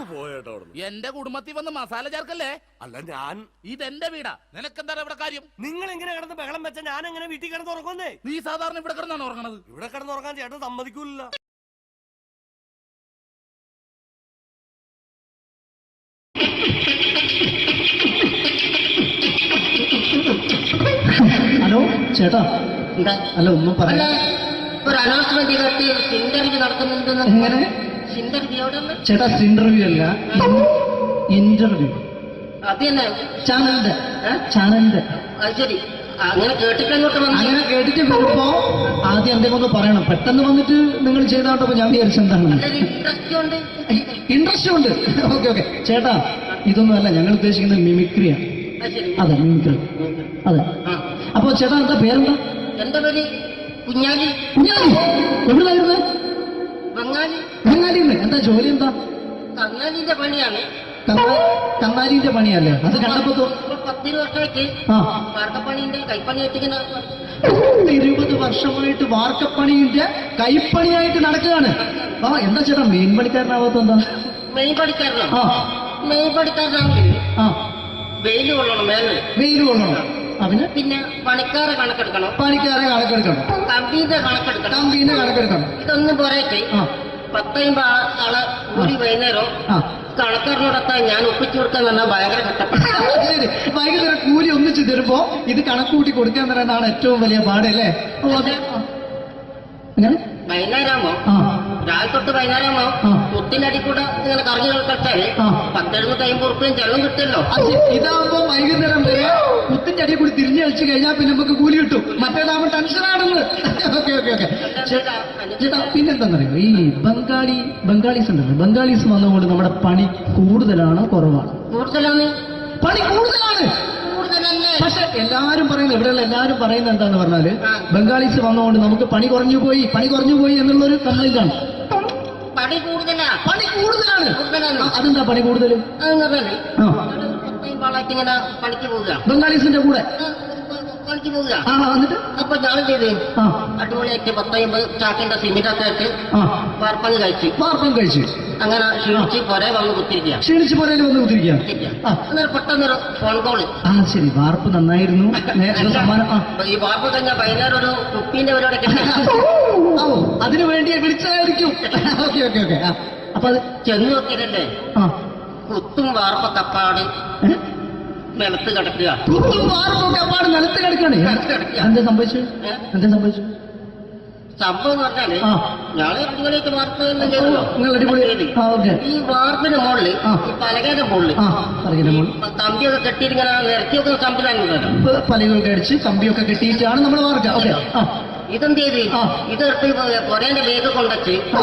Speaker 7: പോയേട്ടോ,
Speaker 16: എന്റെ കുടുംബത്തിൽ വന്ന് മസാല ചേർക്കല്ലേ.
Speaker 7: അല്ല, ഞാൻ
Speaker 16: ഇതെന്റെ വീടാ, നിനക്കെന്താണ് ഇവിടെ കാര്യം?
Speaker 7: നിങ്ങൾ എങ്ങനെ കിടന്ന് ബഹളം വെച്ച ഞാൻ എങ്ങനെ വീട്ടിൽ കിടന്ന് ഉറങ്ങുന്നേ?
Speaker 16: നീ സാധാരണ ഇവിടെ കിടന്നാണ് ഉറങ്ങണത്.
Speaker 7: ഇവിടെ കിടന്ന് ഉറങ്ങാൻ ചേട്ടൻ സമ്മതിക്കൂല.
Speaker 1: ഹലോ ചേട്ടാ,
Speaker 2: എന്താ
Speaker 1: അല്ല ഒന്നും
Speaker 2: അല്ല,
Speaker 1: പറയാ.
Speaker 2: ഒരു അനൗൺസ്മെന്റ് കേട്ട് ഇന്റർവ്യൂ നടത്തുന്നുണ്ടെന്ന്.
Speaker 1: എങ്ങനെ
Speaker 2: ഇന്റർവ്യൂ എവിടെ ഉണ്ട്?
Speaker 1: ചേട്ടാ? ഇന്റർവ്യൂ അല്ല, ഇന്റർവ്യൂ.
Speaker 2: അത് തന്നെ
Speaker 1: ചാനലിന്റെ
Speaker 2: ഏ?
Speaker 1: ചാനലിന്റെ.
Speaker 2: അത് ശരി, അങ്ങനെ കേട്ടിട്ട് അങ്ങോട്ട് വന്നു.
Speaker 1: അങ്ങനെ കേട്ടിട്ട് വരുമ്പോ ആദ്യം എന്തെങ്കിലും ഒന്ന് പറയണം. പെട്ടെന്ന് വന്നിട്ട് നിങ്ങൾ ചെയ്താട്ടപ്പോ ഞാൻ വിചാരിച്ചെന്താണ്
Speaker 2: ഇൻട്രസ്റ്റ് ഉണ്ട്.
Speaker 1: ഇൻട്രസ്റ്റ് ഉണ്ട്. ഓക്കെ ഓക്കെ ചേട്ടാ, ഇതൊന്നുമല്ല ഞങ്ങൾ ഉദ്ദേശിക്കുന്നത് മിമിക്രിയാണ്.
Speaker 2: അത് ശരി.
Speaker 1: അതെ, മിമിക്രി. അതെ.
Speaker 2: ആ.
Speaker 1: അപ്പൊ ചേട്ടാ എന്താ പേരെന്താ?
Speaker 2: എന്റെ പേര് കുഞ്ഞാലി.
Speaker 1: കുഞ്ഞാലി. എവിടുന്നായിരുന്നു?
Speaker 2: ബംഗാളി.
Speaker 1: ബംഗാലിന്ന്. എന്താ ജോലി? എന്താ?
Speaker 2: കന്നാലിന്റെ പണിയാണ്.
Speaker 1: കന്നാലിന്റെ പണിയല്ലേ? അത് കണ്ടപ്പോ
Speaker 2: ഇപ്പൊ 10 വർഷമായിട്ട്
Speaker 1: ആ
Speaker 2: വാർക്കപ്പണിന്റെ കൈപ്പണിയായിട്ട് ഇങ്ങനെ
Speaker 1: 20 വർഷമായിട്ട് വാർക്കപ്പണിന്റെ കൈപ്പണിയായിട്ട് നടക്കുകയാണ്. ആ എന്താ ചേട്ടാ മെയിൻ പണിക്കാരനാവാത്ത എന്താ?
Speaker 2: മെയ് പണിക്കാരനോ?
Speaker 1: ആ
Speaker 2: മെയ് പണിക്കാരനാണെങ്കിൽ
Speaker 1: ആ
Speaker 2: വെയിൽ കൊള്ളണം, മേലെ
Speaker 1: വെയിൽ കൊള്ളണം. അവന്
Speaker 2: പിന്നെ പണിക്കാരെ കണക്കെടുക്കണം,
Speaker 1: പണിക്കാരെ കണക്കെടുക്കണം,
Speaker 2: കമ്പീന്റെ കണക്കെടുക്കണം,
Speaker 1: കമ്പീനെ കണക്കെടുക്കണം.
Speaker 2: ഇതൊന്നും പോരായിട്ട്
Speaker 1: ആ
Speaker 2: 10-50 ആളെ കൂടി വൈകുന്നേരം
Speaker 1: ആ
Speaker 2: കണക്കാരനോടൊപ്പം ഞാൻ ഒപ്പിച്ചു കൊടുക്കാൻ പറഞ്ഞാൽ ഭയങ്കര കഷ്ടപ്പെട്ടു.
Speaker 1: ശരി, വൈകുന്നേരം കൂലി ഒന്നിച്ച് തരുമ്പോ ഇത് കണക്കൂട്ടി കൊടുക്കാൻ തരാനാണ് ഏറ്റവും വലിയ പാട് അല്ലേ? ഓ അതെ. അങ്ങനെ
Speaker 2: വൈകുന്നേരമാകുമ്പോ
Speaker 1: ആ
Speaker 2: രാവിലെ തൊട്ട് വൈകുന്നേരമാകുമ്പോ
Speaker 1: ആ.
Speaker 2: മുത്തിനടി കൂടെ ഇങ്ങനെ കറങ്ങി കളിച്ചാല്
Speaker 1: ആ.
Speaker 2: 10-750 ഉറുപ്പിയും ചെള്ളം കിട്ടുമല്ലോ.
Speaker 1: അത് ഇതാവുമ്പോ വൈകുന്നേരം വരെ കുത്തിന്റെ അടിയിൽ കൂടി തിരിഞ്ഞു കളിച്ചു കഴിഞ്ഞാൽ പിന്നെ നമുക്ക് കൂലി കിട്ടും. മറ്റേതാവുമ്പോ ടെൻഷനാണെന്ന്. ഓക്കെ ഓക്കെ ഓക്കെ ചേട്ടാ, പിന്നെന്താന്നറിയോ, ഈ ബംഗാളീസ് ഉണ്ടല്ലോ, ബംഗാളീസ് വന്നുകൊണ്ട് നമ്മുടെ പണി കൂടുതലാണോ കുറവാണ്?
Speaker 2: കൂടുതലാണ്.
Speaker 1: പണി കൂടുതലാണ്.
Speaker 2: കൂടുതലല്ലേ?
Speaker 1: പക്ഷെ എല്ലാരും പറയുന്നത്, ഇവിടെയുള്ള എല്ലാരും പറയുന്നത് എന്താന്ന് പറഞ്ഞാല് ബംഗാളീസ് വന്നുകൊണ്ട് നമുക്ക് പണി കുറഞ്ഞു പോയി എന്നുള്ളൊരു കംപ്ലൈന്റ് ആണ്.
Speaker 2: പണി കൂടുതലാ.
Speaker 1: പണി കൂടുതലാണ്.
Speaker 2: കൂടുതലാണ്.
Speaker 1: അതെന്താ പണി കൂടുതൽ?
Speaker 2: അതെന്ന് പറഞ്ഞാല്
Speaker 1: ആ
Speaker 2: 10-50 ഇങ്ങനെ പണിക്ക് പോവുക,
Speaker 1: ബംഗാളീസിന്റെ കൂടെ.
Speaker 2: പണിക്ക് പോവുക.
Speaker 1: ആ എന്നിട്ട്
Speaker 2: അപ്പൊ ഞാൻ ചെയ്ത്
Speaker 1: ആ
Speaker 2: അടിപൊളിയായിട്ട് 10-50 ചാക്കിന്റെ സിമെന്റൊക്കെ ആയിട്ട്
Speaker 1: ആ
Speaker 2: വാർപ്പങ്ങ് കഴിച്ച്
Speaker 1: വാർപ്പം കഴിച്ചു
Speaker 2: അങ്ങനെ ക്ഷീണിച്ച് പുറേ വന്ന് കുത്തിരിക്കുക.
Speaker 1: ക്ഷീണിച്ച് പോരേലും വന്ന് കുത്തിരിക്കുകയാണ്. ആ
Speaker 2: അന്നേരം പെട്ടെന്നൊരു ഫോൺ കോള്.
Speaker 1: ആ ശരി, വാർപ്പ് നന്നായിരുന്നു. നേരത്തെ സമ്മാനം. ആ
Speaker 2: ഈ വാർപ്പ് കഴിഞ്ഞാൽ വൈകുന്നേരം ഒരു കുപ്പീന്റെ പരിപാടി
Speaker 1: ഓ അതിനു വേണ്ടി വിളിച്ചതായിരിക്കും. Okay okay okay. അപ്പൊ അത്
Speaker 2: ചെന്ന് നോക്കിയതല്ലേ
Speaker 1: ആ
Speaker 2: കുത്തും വാർപ്പൊക്കെ അപ്പാട് നിലത്ത് കിടക്കുക.
Speaker 1: കുത്തും വാർപ്പൊക്കെ അപ്പാട് നിലത്ത് കിടക്കാണ്. എന്താ സംഭവിച്ചു?
Speaker 2: സംഭവം എന്ന് പറഞ്ഞാല്
Speaker 1: ആ.
Speaker 2: ഞാള് അടിപൊളിയായിട്ട് വാർപ്പ് എല്ലാം ചെയ്തല്ലോ.
Speaker 1: നിങ്ങൾ അടിപൊളി. ആ ഓക്കെ.
Speaker 2: ഈ വാർപ്പിന് മുകളില്
Speaker 1: ആ.
Speaker 2: ഈ പലകയുടെ മുകളില്
Speaker 1: ആ പറയുന്ന മോൾ
Speaker 2: കമ്പിയൊക്കെ കെട്ടിയിട്ട് ഇങ്ങനെ നിരത്തി വെക്കുന്ന സംവിധാനം.
Speaker 1: പലകൊക്കെ അടിച്ച് കമ്പിയൊക്കെ കെട്ടിയിട്ടാണ് നമ്മൾ വാർക്കുക. ഓക്കെ. ആ
Speaker 2: ഇതെന്ത് ചെയ്ത്
Speaker 1: ആ.
Speaker 2: ഇതെടുത്ത് പൊരേന്റെ വേഗം കൊണ്ടച്ച്
Speaker 1: ആ.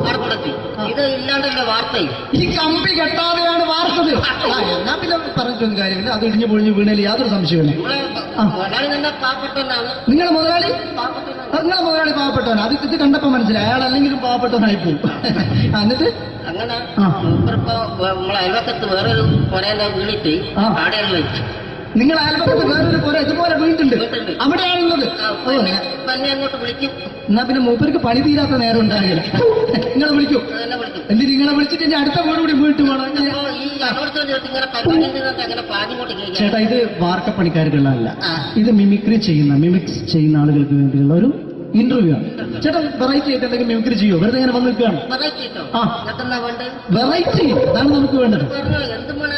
Speaker 2: അവിടെ കൊണ്ടച്ച് ഇത് ഇല്ലാണ്ടല്ലേ വാർത്തയും.
Speaker 1: ഈ കമ്പി കെട്ടാതെയാണ് വാർത്തത്. എന്നാ പിന്നെ പറഞ്ഞിട്ടൊന്നും കാര്യമില്ല. അത് ഇടിഞ്ഞു പൊളിഞ്ഞു വീണേൽ യാതൊരു സംശയമില്ല.
Speaker 2: മുതലാളി തന്നെ പാവപ്പെട്ടവനാണ്.
Speaker 1: നിങ്ങളെ മുതലാളി പാവപ്പെട്ടവനാണ്. അത് ഇത് കണ്ടപ്പോ മനസ്സിലായി അയാൾ അല്ലെങ്കിലും പാവപ്പെട്ടവനായി പോകും. എന്നിട്ട്
Speaker 2: അങ്ങനെ
Speaker 1: ആ.
Speaker 2: മൂപ്പരിപ്പോ നമ്മളെ അയൽവക്കത്ത് വേറൊരു പൊരേന്റെ വീണിട്ട്
Speaker 1: ആ.
Speaker 2: ആടെയുള്ള വെച്ചു.
Speaker 1: നിങ്ങൾ അയൽപക്കത്ത് വേറൊരു പോലെ ഇതുപോലെ വീട്ടുണ്ട്, അവിടെയാണുള്ളത്. ഓ
Speaker 2: തന്നെ അങ്ങോട്ട് വിളിക്കും.
Speaker 1: എന്നാ പിന്നെ മൂപ്പർക്ക് പണി തീരാത്ത നേരം ഉണ്ടാകില്ല. നിങ്ങളെ വിളിക്കും.
Speaker 2: തന്നെ വിളിക്കും.
Speaker 1: എന്തിന് നിങ്ങളെ വിളിച്ചിട്ട് ഇനി അടുത്ത വീട് കൂടി വീട്ടു വേണം.
Speaker 2: അപ്പൊ ഈ അനോടത്തോട് ഇങ്ങനെ പരിപാടി അങ്ങനെ പാഞ്ഞുകൊണ്ട് കേൾക്കാം.
Speaker 1: ചേട്ടാ, ഇത് വാർക്കപ്പണിക്കാർക്കുള്ളതല്ല.
Speaker 2: ആ.
Speaker 1: ഇത് മിമിക്സ് ചെയ്യുന്ന ആളുകൾക്ക് വേണ്ടിയുള്ള ഒരു ഇന്റർവ്യൂ ആണ്. ചേട്ടാ വെറൈറ്റി ആയിട്ട് എന്തെങ്കിലും മിമിക്രി ചെയ്യോ? വെറുതെ ഇങ്ങനെ വന്ന് നിൽക്കുകയാണ്.
Speaker 2: വെറൈറ്റി കിട്ടോ?
Speaker 1: ആ.
Speaker 2: എന്താ വേണ്ടത്?
Speaker 1: വെറൈറ്റി അതാണ് നമുക്ക് വേണ്ടത്.
Speaker 2: പറഞ്ഞോ, എന്ത് വേണം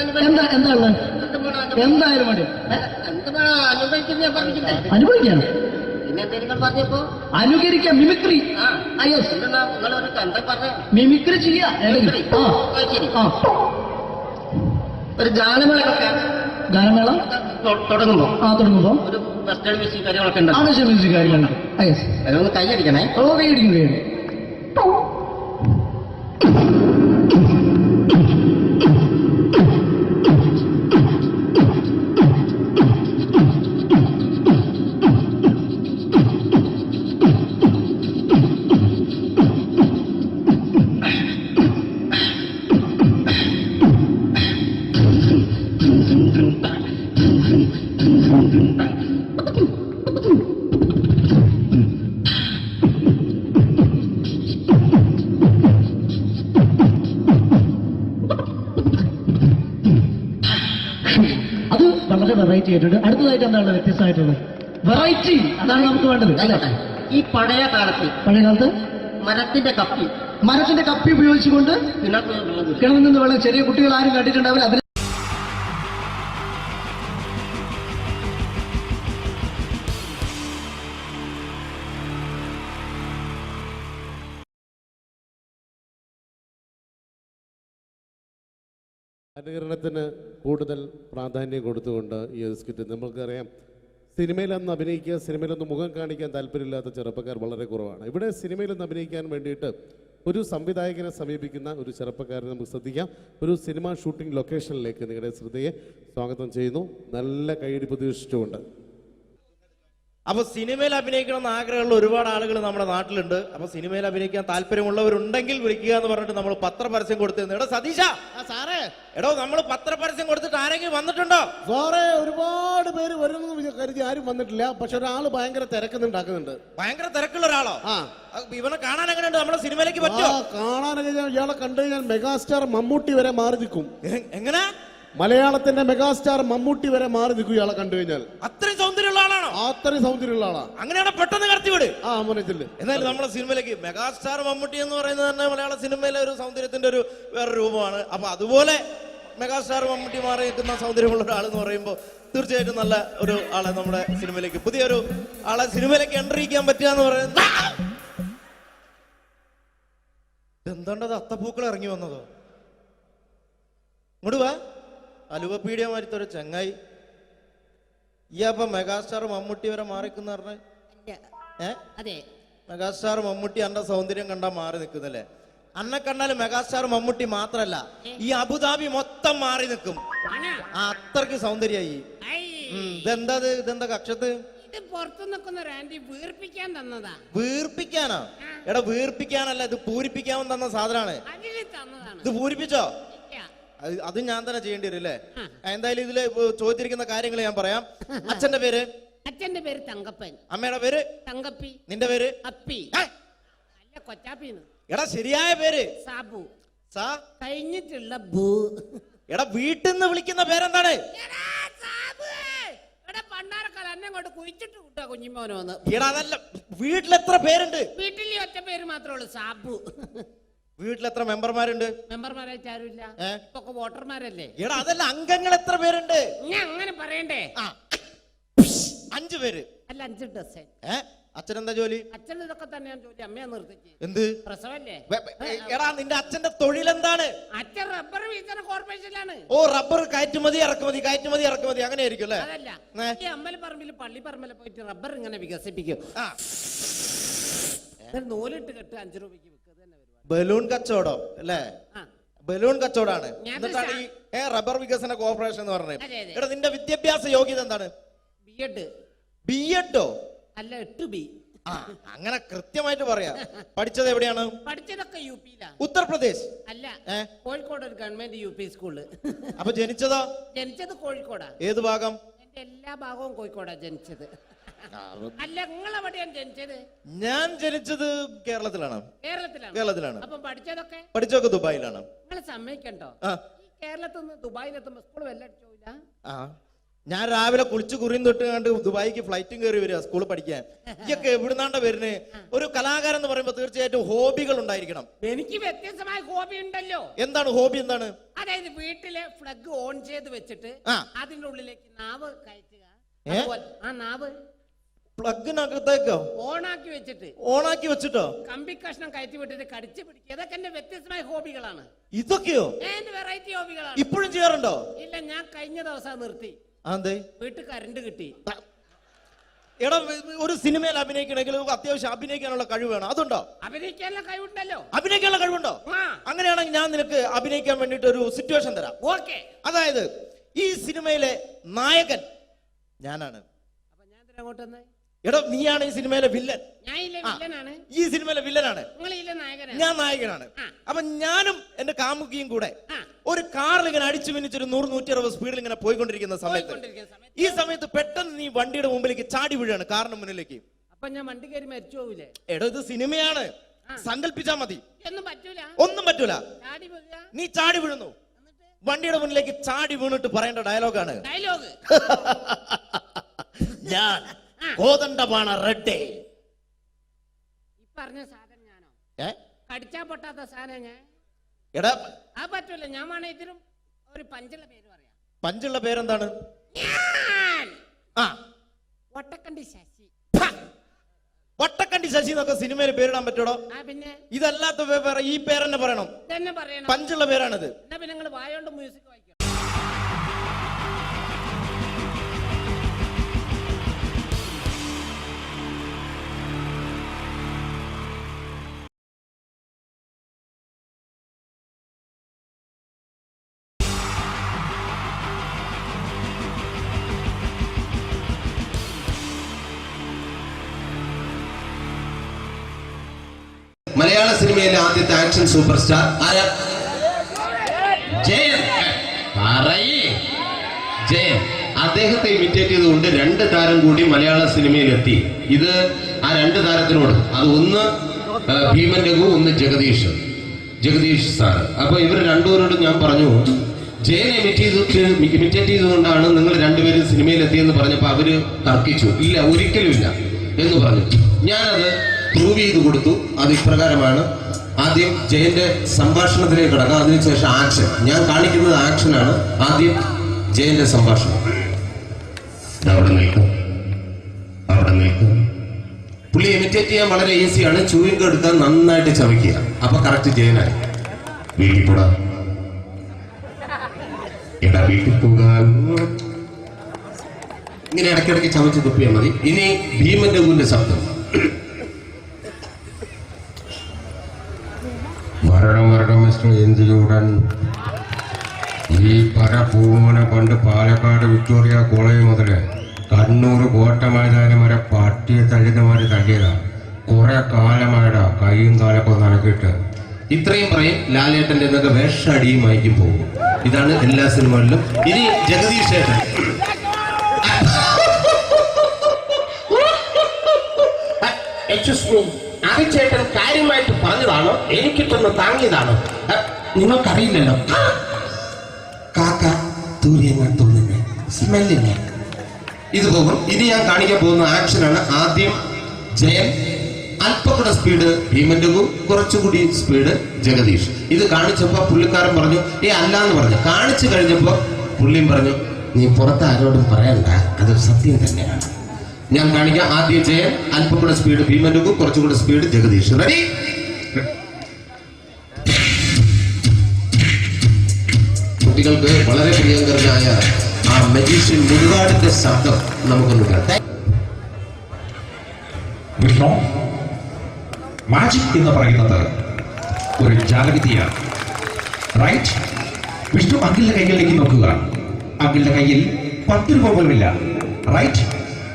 Speaker 1: എന്താ ഉള്ളത്? എന്തായാലും മതി.
Speaker 2: എന്ത് വേണം അനുഭവിക്കുന്ന ഞാൻ പറഞ്ഞിട്ടില്ലേ?
Speaker 1: അനുഭവിക്കാണ്.
Speaker 2: പിന്നെ എന്തെങ്കിലും പറഞ്ഞപ്പോ
Speaker 1: അനുകരിക്കാം. മിമിക്രി.
Speaker 2: ആ
Speaker 1: യെസ്.
Speaker 2: എന്തെന്നാ നിങ്ങളൊരു എന്താ പറഞ്ഞ
Speaker 1: മിമിക്രി ചെയ്യാ.
Speaker 2: മിമിക്രി. ശരി.
Speaker 1: ആ
Speaker 2: ഒരു ഗാനമേളൊക്കെ
Speaker 1: ഗാനമേള
Speaker 2: തുടങ്ങുമ്പോ
Speaker 1: തുടങ്ങുമ്പോ
Speaker 2: ഒരു വെസ്റ്റേൺ മ്യൂസിക് കാര്യങ്ങളൊക്കെ ഉണ്ട്.
Speaker 1: ആവശ്യം മ്യൂസിക് കാര്യങ്ങളുണ്ട്. യെസ്.
Speaker 2: അതൊന്ന് കൈയടിക്കണേ.
Speaker 1: ഓ കൈയടിക്കും. അത് വളരെ വെറൈറ്റി ആയിട്ടുണ്ട്. അടുത്തതായിട്ട് എന്താണ് വ്യത്യസ്തമായിട്ടുള്ളത്? വെറൈറ്റി അതാണ് നമുക്ക് വേണ്ടത് അല്ലേ?
Speaker 2: ഈ പഴയ കാലത്ത് മരത്തിന്റെ കപ്പി
Speaker 1: ഉപയോഗിച്ചുകൊണ്ട് കിണറിൽ നിന്ന് വെള്ളം ചെറിയ കുട്ടികൾ ആരും കണ്ടിട്ടുണ്ടാവില്ല. അതിന്
Speaker 17: അനുകരണത്തിന് കൂടുതൽ പ്രാധാന്യം കൊടുത്തുകൊണ്ട് ഈ ഒരു സ്കിറ്റ് നമുക്കറിയാം, സിനിമയിലൊന്ന് അഭിനയിക്കുക, സിനിമയിലൊന്ന് മുഖം കാണിക്കാൻ താല്പര്യമില്ലാത്ത ചെറുപ്പക്കാർ വളരെ കുറവാണ്. ഇവിടെ സിനിമയിലൊന്ന് അഭിനയിക്കാൻ വേണ്ടിയിട്ട് ഒരു സംവിധായകനെ സമീപിക്കുന്ന ഒരു ചെറുപ്പക്കാരനെ നമുക്ക് ശ്രദ്ധിക്കാം. ഒരു സിനിമ ഷൂട്ടിംഗ് ലൊക്കേഷനിലേക്ക് നിങ്ങളുടെ ശ്രദ്ധയെ സ്വാഗതം ചെയ്യുന്നു, നല്ല കൈയടി പ്രതീക്ഷിച്ചുകൊണ്ട്.
Speaker 18: അപ്പൊ സിനിമയിൽ അഭിനയിക്കണം എന്ന് ആഗ്രഹമുള്ള ഒരുപാട് ആളുകൾ നമ്മുടെ നാട്ടിലുണ്ട്. അപ്പൊ സിനിമയിൽ അഭിനയിക്കാൻ താല്പര്യമുള്ളവരുണ്ടെങ്കിൽ വിളിക്കുക എന്ന് പറഞ്ഞിട്ട് നമ്മൾ പത്രപരസ്യം കൊടുത്തിരുന്നു. എടോ സതീശ, സാറേ, എടോ നമ്മൾ പത്രപരസ്യം കൊടുത്തിട്ട് ആരെങ്കിലും വന്നിട്ടുണ്ടോ?
Speaker 17: സാറേ, ഒരുപാട് പേര് വരുമെന്ന് കരുതി ആരും വന്നിട്ടില്ല. പക്ഷെ ഒരാള് ഭയങ്കര തിരക്കുന്നുണ്ടാക്കുന്നുണ്ട്.
Speaker 18: ഭയങ്കര തിരക്കുള്ള ഒരാളോ? ഇവനെ കാണാൻ എങ്ങനെയുണ്ട്? നമ്മുടെ സിനിമയിലേക്ക് പറ്റുമോ?
Speaker 17: കാണാനൊക്കെ ഇയാളെ കണ്ടു കഴിഞ്ഞാൽ മെഗാസ്റ്റാർ മമ്മൂട്ടി വരെ മാറി നിൽക്കും.
Speaker 18: എങ്ങനെ?
Speaker 17: മലയാളത്തിന്റെ മെഗാസ്റ്റാർ മമ്മൂട്ടി വരെ മാറി നിൽക്കും ഇയാളെ കണ്ടു കഴിഞ്ഞാൽ.
Speaker 18: അത്രയും സൗന്ദര്യമുള്ള ആളാണോ?
Speaker 17: അത്രയും സൗന്ദര്യമുള്ള ആളാ.
Speaker 18: അങ്ങനെയാണ് പെട്ടെന്ന് കടത്തിവിട്.
Speaker 17: മനസ്സില്.
Speaker 18: എന്നാലും നമ്മുടെ സിനിമയിലേക്ക് മെഗാസ്റ്റാർ മമ്മൂട്ടി എന്ന് പറയുന്നത് തന്നെ മലയാള സിനിമയിലെ ഒരു സൗന്ദര്യത്തിന്റെ ഒരു വേറെ രൂപമാണ്. അപ്പൊ അതുപോലെ മെഗാസ്റ്റാർ മമ്മൂട്ടി മാറി നിൽക്കുന്ന സൗന്ദര്യമുള്ള ഒരാൾ എന്ന് പറയുമ്പോൾ തീർച്ചയായിട്ടും നല്ല ഒരു ആളെ നമ്മുടെ സിനിമയിലേക്ക്, പുതിയൊരു ആളെ സിനിമയിലേക്ക് എൻട്രി ചെയ്യാൻ പറ്റുക എന്ന് പറയുന്നത്. എന്താണ്ടത് അത്തപ്പൂക്കൾ ഇറങ്ങി വന്നതോ? ഇങ്ങോട്ട് വാ. അലുവപ്പീഡിയ മാറ്റൊരു ചങ്ങായി. ഈ അപ്പൊ മെഗാസ്റ്റാർ മമ്മൂട്ടി വരെ മാറിക്കുന്ന പറഞ്ഞ മെഗാസ്റ്റാർ മമ്മൂട്ടി അന്റെ സൗന്ദര്യം കണ്ടാ മാറി നിൽക്കുന്നല്ലേ? അന്നെ കണ്ടാലും മെഗാസ്റ്റാർ മമ്മൂട്ടി മാത്രല്ല, ഈ അബുദാബി മൊത്തം മാറി നിൽക്കും. അത്രക്ക് സൗന്ദര്യായി. ഇതെന്താ കക്ഷത്ത്?
Speaker 19: പുറത്തു നിൽക്കുന്ന ഒരു ആന്റി വീർപ്പിക്കാൻ തന്നതാ.
Speaker 18: വീർപ്പിക്കാനോ? എടാ വീർപ്പിക്കാനല്ല, ഇത് പൂരിപ്പിക്കാൻ തന്ന സാധനമാണ്. ഇത് പൂരിപ്പിച്ചോ? അത് ഞാൻ തന്നെ ചെയ്യേണ്ടി വരും അല്ലേ? എന്തായാലും ഇതില് ചോദിച്ചിരിക്കുന്ന കാര്യങ്ങൾ ഞാൻ പറയാം. അച്ഛന്റെ പേര്?
Speaker 19: അച്ഛന്റെ പേര് തങ്കപ്പൻ.
Speaker 18: അമ്മയുടെ പേര്?
Speaker 19: തങ്കപ്പി.
Speaker 18: നിന്റെ പേര്?
Speaker 19: അപ്പി. അല്ല, കൊച്ചാപ്പിന്ന്.
Speaker 18: എടാ ശരിയായ പേര്?
Speaker 19: സാബു.
Speaker 18: സാ
Speaker 19: കഴിഞ്ഞിട്ടുള്ള ബൂ.
Speaker 18: എടാ വീട്ടിൽ നിന്ന് വിളിക്കുന്ന പേരെന്താണ്?
Speaker 19: പണ്ടാരക്കാലം എന്നെ കൊണ്ട് കുഴിച്ചിട്ട് കൂട്ടാ കുഞ്ഞിമോനോന്ന്.
Speaker 18: എടാ അതല്ല, വീട്ടിൽ എത്ര പേരുണ്ട്?
Speaker 19: വീട്ടിൽ ഒറ്റ പേര് മാത്രമേ ഉള്ളൂ, സാബു.
Speaker 18: വീട്ടിൽ എത്ര മെമ്പർമാരുണ്ട്?
Speaker 19: മെമ്പർമാരായിട്ട് ആരുമില്ല, ഇപ്പൊ വോട്ടർമാരല്ലേ.
Speaker 18: എടാ അതല്ല, അംഗങ്ങൾ എത്ര പേരുണ്ട്?
Speaker 19: ഞാൻ അങ്ങനെ പറയണ്ടേ?
Speaker 18: 5 പേര്.
Speaker 19: അല്ല, 5 ഡസൻ.
Speaker 18: അച്ഛനെന്താ ജോലി?
Speaker 19: അച്ഛൻ ഇതൊക്കെ തന്നെയാണ് ജോലി. അമ്മയെ നിർത്തിച്ച്.
Speaker 18: എന്ത്
Speaker 19: പ്രസവല്ലേ?
Speaker 18: എടാ നിന്റെ അച്ഛന്റെ തൊഴിൽ എന്താണ്?
Speaker 19: അച്ഛൻ റബ്ബർ വികസന കോർപ്പറേഷനിലാണ്.
Speaker 18: ഓ, റബ്ബർ കയറ്റുമതി ഇറക്കുമതി, കയറ്റുമതി ഇറക്കുമതി, അങ്ങനെ ആയിരിക്കും അല്ലേ?
Speaker 19: അതല്ല, ഈ അമ്പലപ്പറമ്പിൽ പള്ളിപ്പറമ്പിൽ പോയിട്ട് റബ്ബർ ഇങ്ങനെ വികസിപ്പിക്കും. നൂലിട്ട് കെട്ട് 5 രൂപയ്ക്ക് വിൽക്കുക.
Speaker 18: ബലൂൺ കച്ചവടം അല്ലേ? ബലൂൺ കച്ചവടാണ്. എന്നിട്ടാണ് ഈ റബ്ബർ വികസന കോർപ്പറേഷൻ എന്ന് പറഞ്ഞത്. എടാ നിന്റെ വിദ്യാഭ്യാസ യോഗ്യത എന്താണ്? ബിഎഡോ?
Speaker 19: അല്ല, 8B.
Speaker 18: അങ്ങനെ കൃത്യമായിട്ട് പറയാ. പഠിച്ചത് എവിടെയാണ്?
Speaker 19: പഠിച്ചതൊക്കെ യുപിയിലാ.
Speaker 18: ഉത്തർപ്രദേശ്?
Speaker 19: അല്ല, കോഴിക്കോട് ഒരു ഗവൺമെന്റ് UP സ്കൂള്.
Speaker 18: അപ്പൊ ജനിച്ചതോ?
Speaker 19: ജനിച്ചത് കോഴിക്കോടാ.
Speaker 18: ഏത് ഭാഗം?
Speaker 19: എന്റെ എല്ലാ ഭാഗവും കോഴിക്കോടാ ജനിച്ചത്. അല്ല, നിങ്ങളെവിടെയാണ് ജനിച്ചത്?
Speaker 18: ഞാൻ ജനിച്ചത് കേരളത്തിലാണ്. കേരളത്തിലാണ്.
Speaker 19: അപ്പൊ പഠിച്ചതൊക്കെ?
Speaker 18: പഠിച്ചതൊക്കെ ദുബായിലാണ്.
Speaker 19: നിങ്ങൾ സമ്മതിക്കണ്ടോ? കേരളത്തിൽ നിന്ന് ദുബായിലെത്തുമ്പോ സ്കൂൾ വെല്ലടിച്ചോയില്ല.
Speaker 18: ഞാൻ രാവിലെ കുളിച്ച് കുറിയും തൊട്ട് കണ്ട് ദുബായിക്ക് ഫ്ലൈറ്റും കയറി വരിക സ്കൂളിൽ പഠിക്കാൻ. ഇയൊക്കെ എവിടുന്നാണ്ട വരുന്നത്? ഒരു കലാകാരൻ എന്ന് പറയുമ്പോ തീർച്ചയായിട്ടും ഹോബികൾ ഉണ്ടായിരിക്കണം.
Speaker 19: എനിക്ക് വ്യത്യസ്തമായ ഹോബി ഉണ്ടല്ലോ.
Speaker 18: എന്താണ് ഹോബി? എന്താണ്?
Speaker 19: അതായത് വീട്ടിലെ ഫ്ലഗ് ഓൺ ചെയ്ത് വെച്ചിട്ട് അതിന്റെ ഉള്ളിലേക്ക് നാവ് കയറ്റുക. ആ നാവ്
Speaker 18: പ്ലഗിനകത്തേക്കോ
Speaker 19: ഓണാക്കി വെച്ചിട്ടോ
Speaker 18: കമ്പി
Speaker 19: കഷ്ണം കയറ്റി വിട്ടിട്ട് കടിച്ചു പിടിക്കുക. ഇതൊക്കെ എന്റെ വ്യത്യസ്തമായ ഹോബികളാണ്.
Speaker 18: ഇതൊക്കെയോ?
Speaker 19: എന്റെ വെറൈറ്റി ഹോബികളാണ്.
Speaker 18: ഇപ്പോഴും ചെയ്യാറുണ്ടോ?
Speaker 19: ഇല്ല, ഞാൻ കഴിഞ്ഞ ദിവസം നിർത്തി. വീട്ടിൽ കറണ്ട് കിട്ടി.
Speaker 18: എടാ, ഒരു സിനിമയിൽ അഭിനയിക്കണമെങ്കിൽ അത്യാവശ്യം അഭിനയിക്കാനുള്ള കഴിവ് വേണം. അതുണ്ടോ?
Speaker 19: അഭിനയിക്കാനുള്ള കഴിവുണ്ടല്ലോ.
Speaker 18: അഭിനയിക്കാനുള്ള കഴിവുണ്ടോ? അങ്ങനെയാണെങ്കിൽ ഞാൻ നിനക്ക് അഭിനയിക്കാൻ വേണ്ടിട്ട് ഒരു സിറ്റുവേഷൻ തരാം.
Speaker 19: ഓക്കെ.
Speaker 18: അതായത് ഈ സിനിമയിലെ നായകൻ ഞാനാണ്.
Speaker 19: അപ്പൊ ഞാൻ അങ്ങോട്ട്
Speaker 18: എടോ, നീയാണ് ഈ സിനിമയിലെ വില്ലൻ. ഈ സിനിമയിലെ വില്ലനാണ്. ഞാൻ നായകനാണ്. അപ്പൊ ഞാനും എന്റെ കാമുകിയും കൂടെ ഒരു കാറിൽ ഇങ്ങനെ അടിച്ചു മിനിച്ചൊരു 100-160 സ്പീഡിൽ ഇങ്ങനെ പോയിക്കൊണ്ടിരിക്കുന്ന സമയത്ത് ഈ സമയത്ത് പെട്ടെന്ന് നീ വണ്ടിയുടെ മുമ്പിലേക്ക് ചാടി വീഴാണ്, കാറിന് മുന്നിലേക്ക്.
Speaker 19: അപ്പൊ ഞാൻ വണ്ടി കയറി മരിച്ചു പോവില്ലേ?
Speaker 18: എടോ, ഇത് സിനിമയാണ്, സങ്കല്പിച്ചാ മതി. ഒന്നും പറ്റൂല. നീ ചാടി വീഴുന്നു, വണ്ടിയുടെ മുന്നിലേക്ക് ചാടി വീണിട്ട് പറയേണ്ട ഡയലോഗാണ്. ഞാൻ കോതണ്ടപാണ റെഡ്ഡേ.
Speaker 19: പറഞ്ഞ സാധനം ഞാനോ? കടിച്ചാ പൊട്ടാത്ത സാധനം ഞാൻ.
Speaker 18: എടാ,
Speaker 19: ആ പറ്റൂല. ഞാൻ വേണേ ഇതിനും ഒരു പഞ്ചുള്ള പേര് പറയാം.
Speaker 18: പഞ്ചുള്ള പേരെന്താണ്?
Speaker 19: ഒട്ടക്കണ്ടി ശശി.
Speaker 18: വട്ടക്കണ്ടി ശശി എന്നൊക്കെ സിനിമയിൽ പേരിടാൻ പറ്റൂടോ?
Speaker 19: പിന്നെ
Speaker 18: ഇതല്ലാത്ത വേറെ ഈ പേരെന്നെ പറയണം.
Speaker 19: ഇതന്നെ പറയണം.
Speaker 18: പഞ്ചുള്ള പേരാണിത്.
Speaker 19: എന്നാ പിന്നെ നിങ്ങൾ വായോണ്ട് മ്യൂസിക് വായിക്കാം.
Speaker 20: മലയാള സിനിമയിലെ ആദ്യത്തെ ആക്ഷൻ സൂപ്പർ സ്റ്റാർ ആരാ? ജയൻ. ജയൻ. അദ്ദേഹത്തെ ഇമിറ്റേറ്റ് ചെയ്തുകൊണ്ട് 2 താരം കൂടി മലയാള സിനിമയിലെത്തി. ഇത് ആ 2 താരത്തിനോട്, അത് ഒന്ന് ഭീമൻ രഘു, ഒന്ന് ജഗദീഷ് സാർ. അപ്പൊ ഇവർ രണ്ടുപേരോടും ഞാൻ പറഞ്ഞു, ജയനെ ഇമിറ്റേറ്റ് ചെയ്തുകൊണ്ടാണ് നിങ്ങൾ 2 പേരും സിനിമയിലെത്തിയെന്ന് പറഞ്ഞപ്പോൾ അവര് തർക്കിച്ചു. ഇല്ല, ഒരിക്കലും ഇല്ല എന്ന് പറഞ്ഞു. ഞാനത് പ്രൂവ് ചെയ്ത് കൊടുത്തു. അത് ഇപ്രകാരമാണ്. ആദ്യം ജയന്റെ സംഭാഷണത്തിലേക്ക് കിടക്കാം, അതിനുശേഷം ആക്ഷൻ. ഞാൻ കാണിക്കുന്നത് ആക്ഷനാണ്. ആദ്യം ജയന്റെ സംഭാഷണം. അവിടെ നിൽക്കും. പുള്ളി ഇമിറ്റേറ്റ് ചെയ്യാൻ വളരെ ഈസിയാണ്. ചൂയിങ് എടുത്താൽ നന്നായിട്ട് ചവയ്ക്കുക. അപ്പൊ കറക്റ്റ് ജയനായി. വീട്ടിൽ പോടാ, എടാ വീട്ടിൽ പോകാൻ. ഇങ്ങനെ ഇടയ്ക്കിടയ്ക്ക് ചവച്ച് തുപ്പിയാൽ മതി. ഇനി ഭീമൻ രഘുവിന്റെ ശബ്ദം.
Speaker 21: മരണം മിസ്റ്റർ എന്തിലൂടൻ ഈ പരപൂമന പണ്ട് പാലക്കാട് വിക്ടോറിയ കോളേജ് മുതൽ കണ്ണൂർ കോട്ട മൈതാനം വരെ പട്ടിയെ തല്ലുന്നമാര് തല്ലിയതാ. കുറെ കാലമായടാ കൈയും കാലൊക്കെ നടക്കിയിട്ട്.
Speaker 20: ഇത്രയും പറയും. ലാലേട്ടന്റെ എന്നൊക്കെ വേഷടിയുമായിരിക്കും പോകും. ഇതാണ് എല്ലാ സിനിമകളിലും. ഇനി ജഗദീഷ് ചേട്ടൻ. ചേട്ടൻ കാര്യമായിട്ട് പറഞ്ഞതാണോ എനിക്കിട്ടൊന്ന് താങ്ങിയതാണോ? നിങ്ങൾക്കറിയില്ലല്ലോ. കാക്ക തൂരിയെന്നാ തോന്നുന്നേ, സ്മെല്ലിനെ. ഇത് പോകും. ഇനി ഞാൻ കാണിക്കാൻ പോകുന്ന ആക്ഷനാണ്. ആദ്യം ജയൻ, അല്പകൂടെ സ്പീഡ് ഭീമൻ രഘു, കുറച്ചുകൂടി സ്പീഡ് ജഗദീഷ്. ഇത് കാണിച്ചപ്പോ പുള്ളിക്കാരൻ പറഞ്ഞു അല്ലാന്ന് പറഞ്ഞു. കാണിച്ചു കഴിഞ്ഞപ്പോ പുള്ളിയും പറഞ്ഞു നീ പുറത്ത് ആരോടും പറയണ്ട, അത് സത്യം തന്നെയാണ്. ഞാൻ കാണിക്കാം. ആദ്യം ജയൻ, അല്പകൂടെ സ്പീഡ് ഭീമൻ രഘു, കുറച്ചുകൂടെ സ്പീഡ് ജഗദീഷ്. റെഡി? കുട്ടികൾക്ക് വളരെ പ്രിയങ്കരനായ ആ മജീഷ്യൻ മുരുകാടിന്റെ ശബ്ദം നമുക്കൊന്ന് കേൾക്കാം.
Speaker 22: വിഷ്ണു, മാജിക് എന്ന് പറയുന്നത് ഒരു ജാലവിദ്യയാണ്. റൈറ്റ്? വിഷ്ണു അങ്കിളിന്റെ കൈകളിലേക്ക് നോക്കുക. അങ്കിളിന്റെ കയ്യിൽ 10 രൂപ പോലുമില്ല. റൈറ്റ്?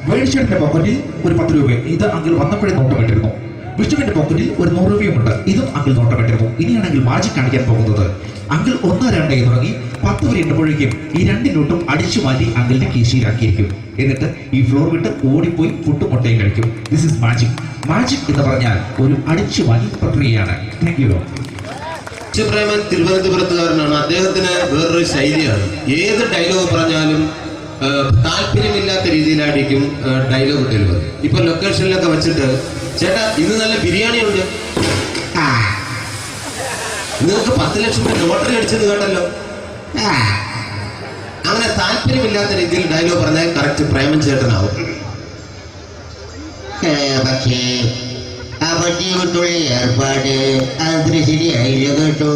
Speaker 22: വേണിച്ചേട്ടന്റെ പോക്കറ്റിൽ ഒരു 10 രൂപ. ഇത് അങ്കിൾ വന്നപ്പോഴേ നോട്ടമിട്ടിരുന്നു. വിഷ്ണുവിന്റെ പോക്കറ്റിൽ ഒരു 100 രൂപയുമുണ്ട്. ഇതും അങ്കിൾ നോട്ടമിട്ടിരുന്നു. ഇനിയാണെങ്കിൽ മാജിക് കാണിക്കാൻ പോകുന്നത്. അങ്കിൾ 1, 2 എന്ന് തുടങ്ങി 10 വരെ എണ്ണുമ്പോഴേക്കും ഈ 2 നോട്ടും അടിച്ചു മാറ്റി അങ്കിളിന്റെ കീശയിലാക്കിയിരിക്കും. എന്നിട്ട് ഈ ഫ്ലോർ വിട്ട് ഓടിപ്പോയി ഫുഡ് മുട്ടയും കഴിക്കും. This is magic. മാജിക് എന്ന് പറഞ്ഞാൽ ഒരു അടിച്ചു മാറ്റി പ്രക്രിയയാണ്. Thank you.
Speaker 20: പ്രേമൻ തിരുവനന്തപുരത്തുകാരനാണ്. അദ്ദേഹത്തിന് വേറൊരു ശൈലിയാണ്. ഏത് ഡയലോഗ് പറഞ്ഞാലും താല്പര്യമില്ലാത്ത രീതിയിലായിരിക്കും ഡയലോഗ് ഡെലിവറി. ഇപ്പൊ ലൊക്കേഷനിലൊക്കെ വെച്ചിട്ട് ചേട്ടാ ഇന്ന് നല്ല ബിരിയാണി ഉണ്ട്, നിങ്ങൾക്ക് 10 ലക്ഷം രൂപ ലോട്ടറി അടിച്ചെന്ന് കേട്ടല്ലോ. അങ്ങനെ താല്പര്യമില്ലാത്ത രീതിയിൽ ഡയലോഗ് പറഞ്ഞാൽ കറക്റ്റ് പ്രേമൻ ചേട്ടനാവും. പക്ഷേ ആ വട്ടി കൊണ്ടുള്ള ഏർപ്പാട് അത്ര ശരിയായില്ല കേട്ടോ.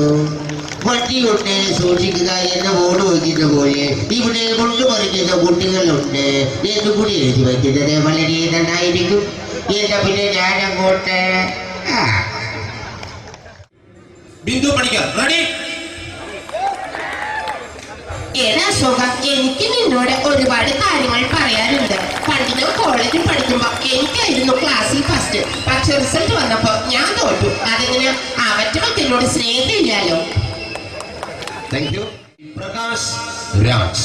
Speaker 20: വട്ടി കൊണ്ട് സൂക്ഷിക്കുക എന്ന ബോർഡ് വയ്ക്കുന്ന പോലെ ഇവിടെ കൊണ്ട് പറിക്കുന്ന കുട്ടികളുണ്ട് എന്ന് കൂടി എഴുതി വയ്ക്കുന്നത് വളരെ നന്നായിരിക്കും. എന്നാ പിന്നെ ഞാനങ്ങോട്ട് ബിന്ദു പഠിക്കാം. റെഡി?
Speaker 23: ഏതാ ശോക, എനിക്ക് നിന്നോട് ഒരുപാട് കാര്യങ്ങൾ പറയാനുണ്ട്. പണ്ട് ഞാൻ കോളേജിൽ പഠിക്കുമ്പോ എനിക്കായിരുന്നു ക്ലാസ്സിൽ ഫസ്റ്റ്. പക്ഷെ റിസൾട്ട് വന്നപ്പോ ഞാൻ തോറ്റു. അതെങ്ങനെ അവറ്റൊക്കെ എന്നോട് സ്നേഹമില്ലല്ലോ.
Speaker 20: Thank you. പ്രകാശ് രാജ്.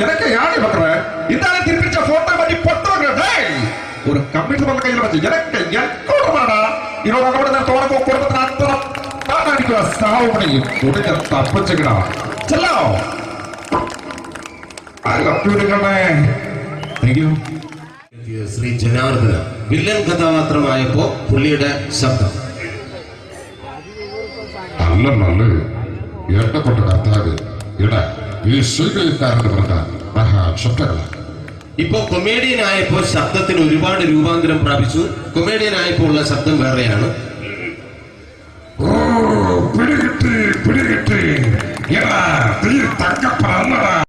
Speaker 22: எனக்கு யாரு பண்ற இதான திருப்பிச்ச போட்டோ பண்ணி பொட்டோங்க. ஒரு கம்ப்யூட்டர் பண்ண கையில வச்சு எனக்கு எக்கோடமாடா இதோட கூட தோணக்கோ குடும்பத்துல அத்தனை தாடிக்குற சாவு பண்ணி உடனே தப்பிச்சுக்கடா. செல்லோ I love you. Thank you.
Speaker 20: Shri Janardhana villain കഥാപാത്രമായപ്പോ പുള്ളിയുടെ ശബ്ദം.
Speaker 21: അല്ലല്ലേ എന്റെ കൊണ്ട് കർത്താവ് ഇട ഈ സ്വീകരിക്കാരെന്ന് പറഞ്ഞാൽ മഹാശബ്ദങ്ങളാണ്.
Speaker 20: ഇപ്പൊ കൊമേഡിയൻ ആയപ്പോ ശബ്ദത്തിന് ഒരുപാട് രൂപാന്തരം പ്രാപിച്ചു. കൊമേഡിയൻ ആയപ്പോ ഉള്ള ശബ്ദം വേറെയാണ്.
Speaker 21: ഓ പിടികിട്ടി എടാ തീ തങ്കപ്പറന്നടാ.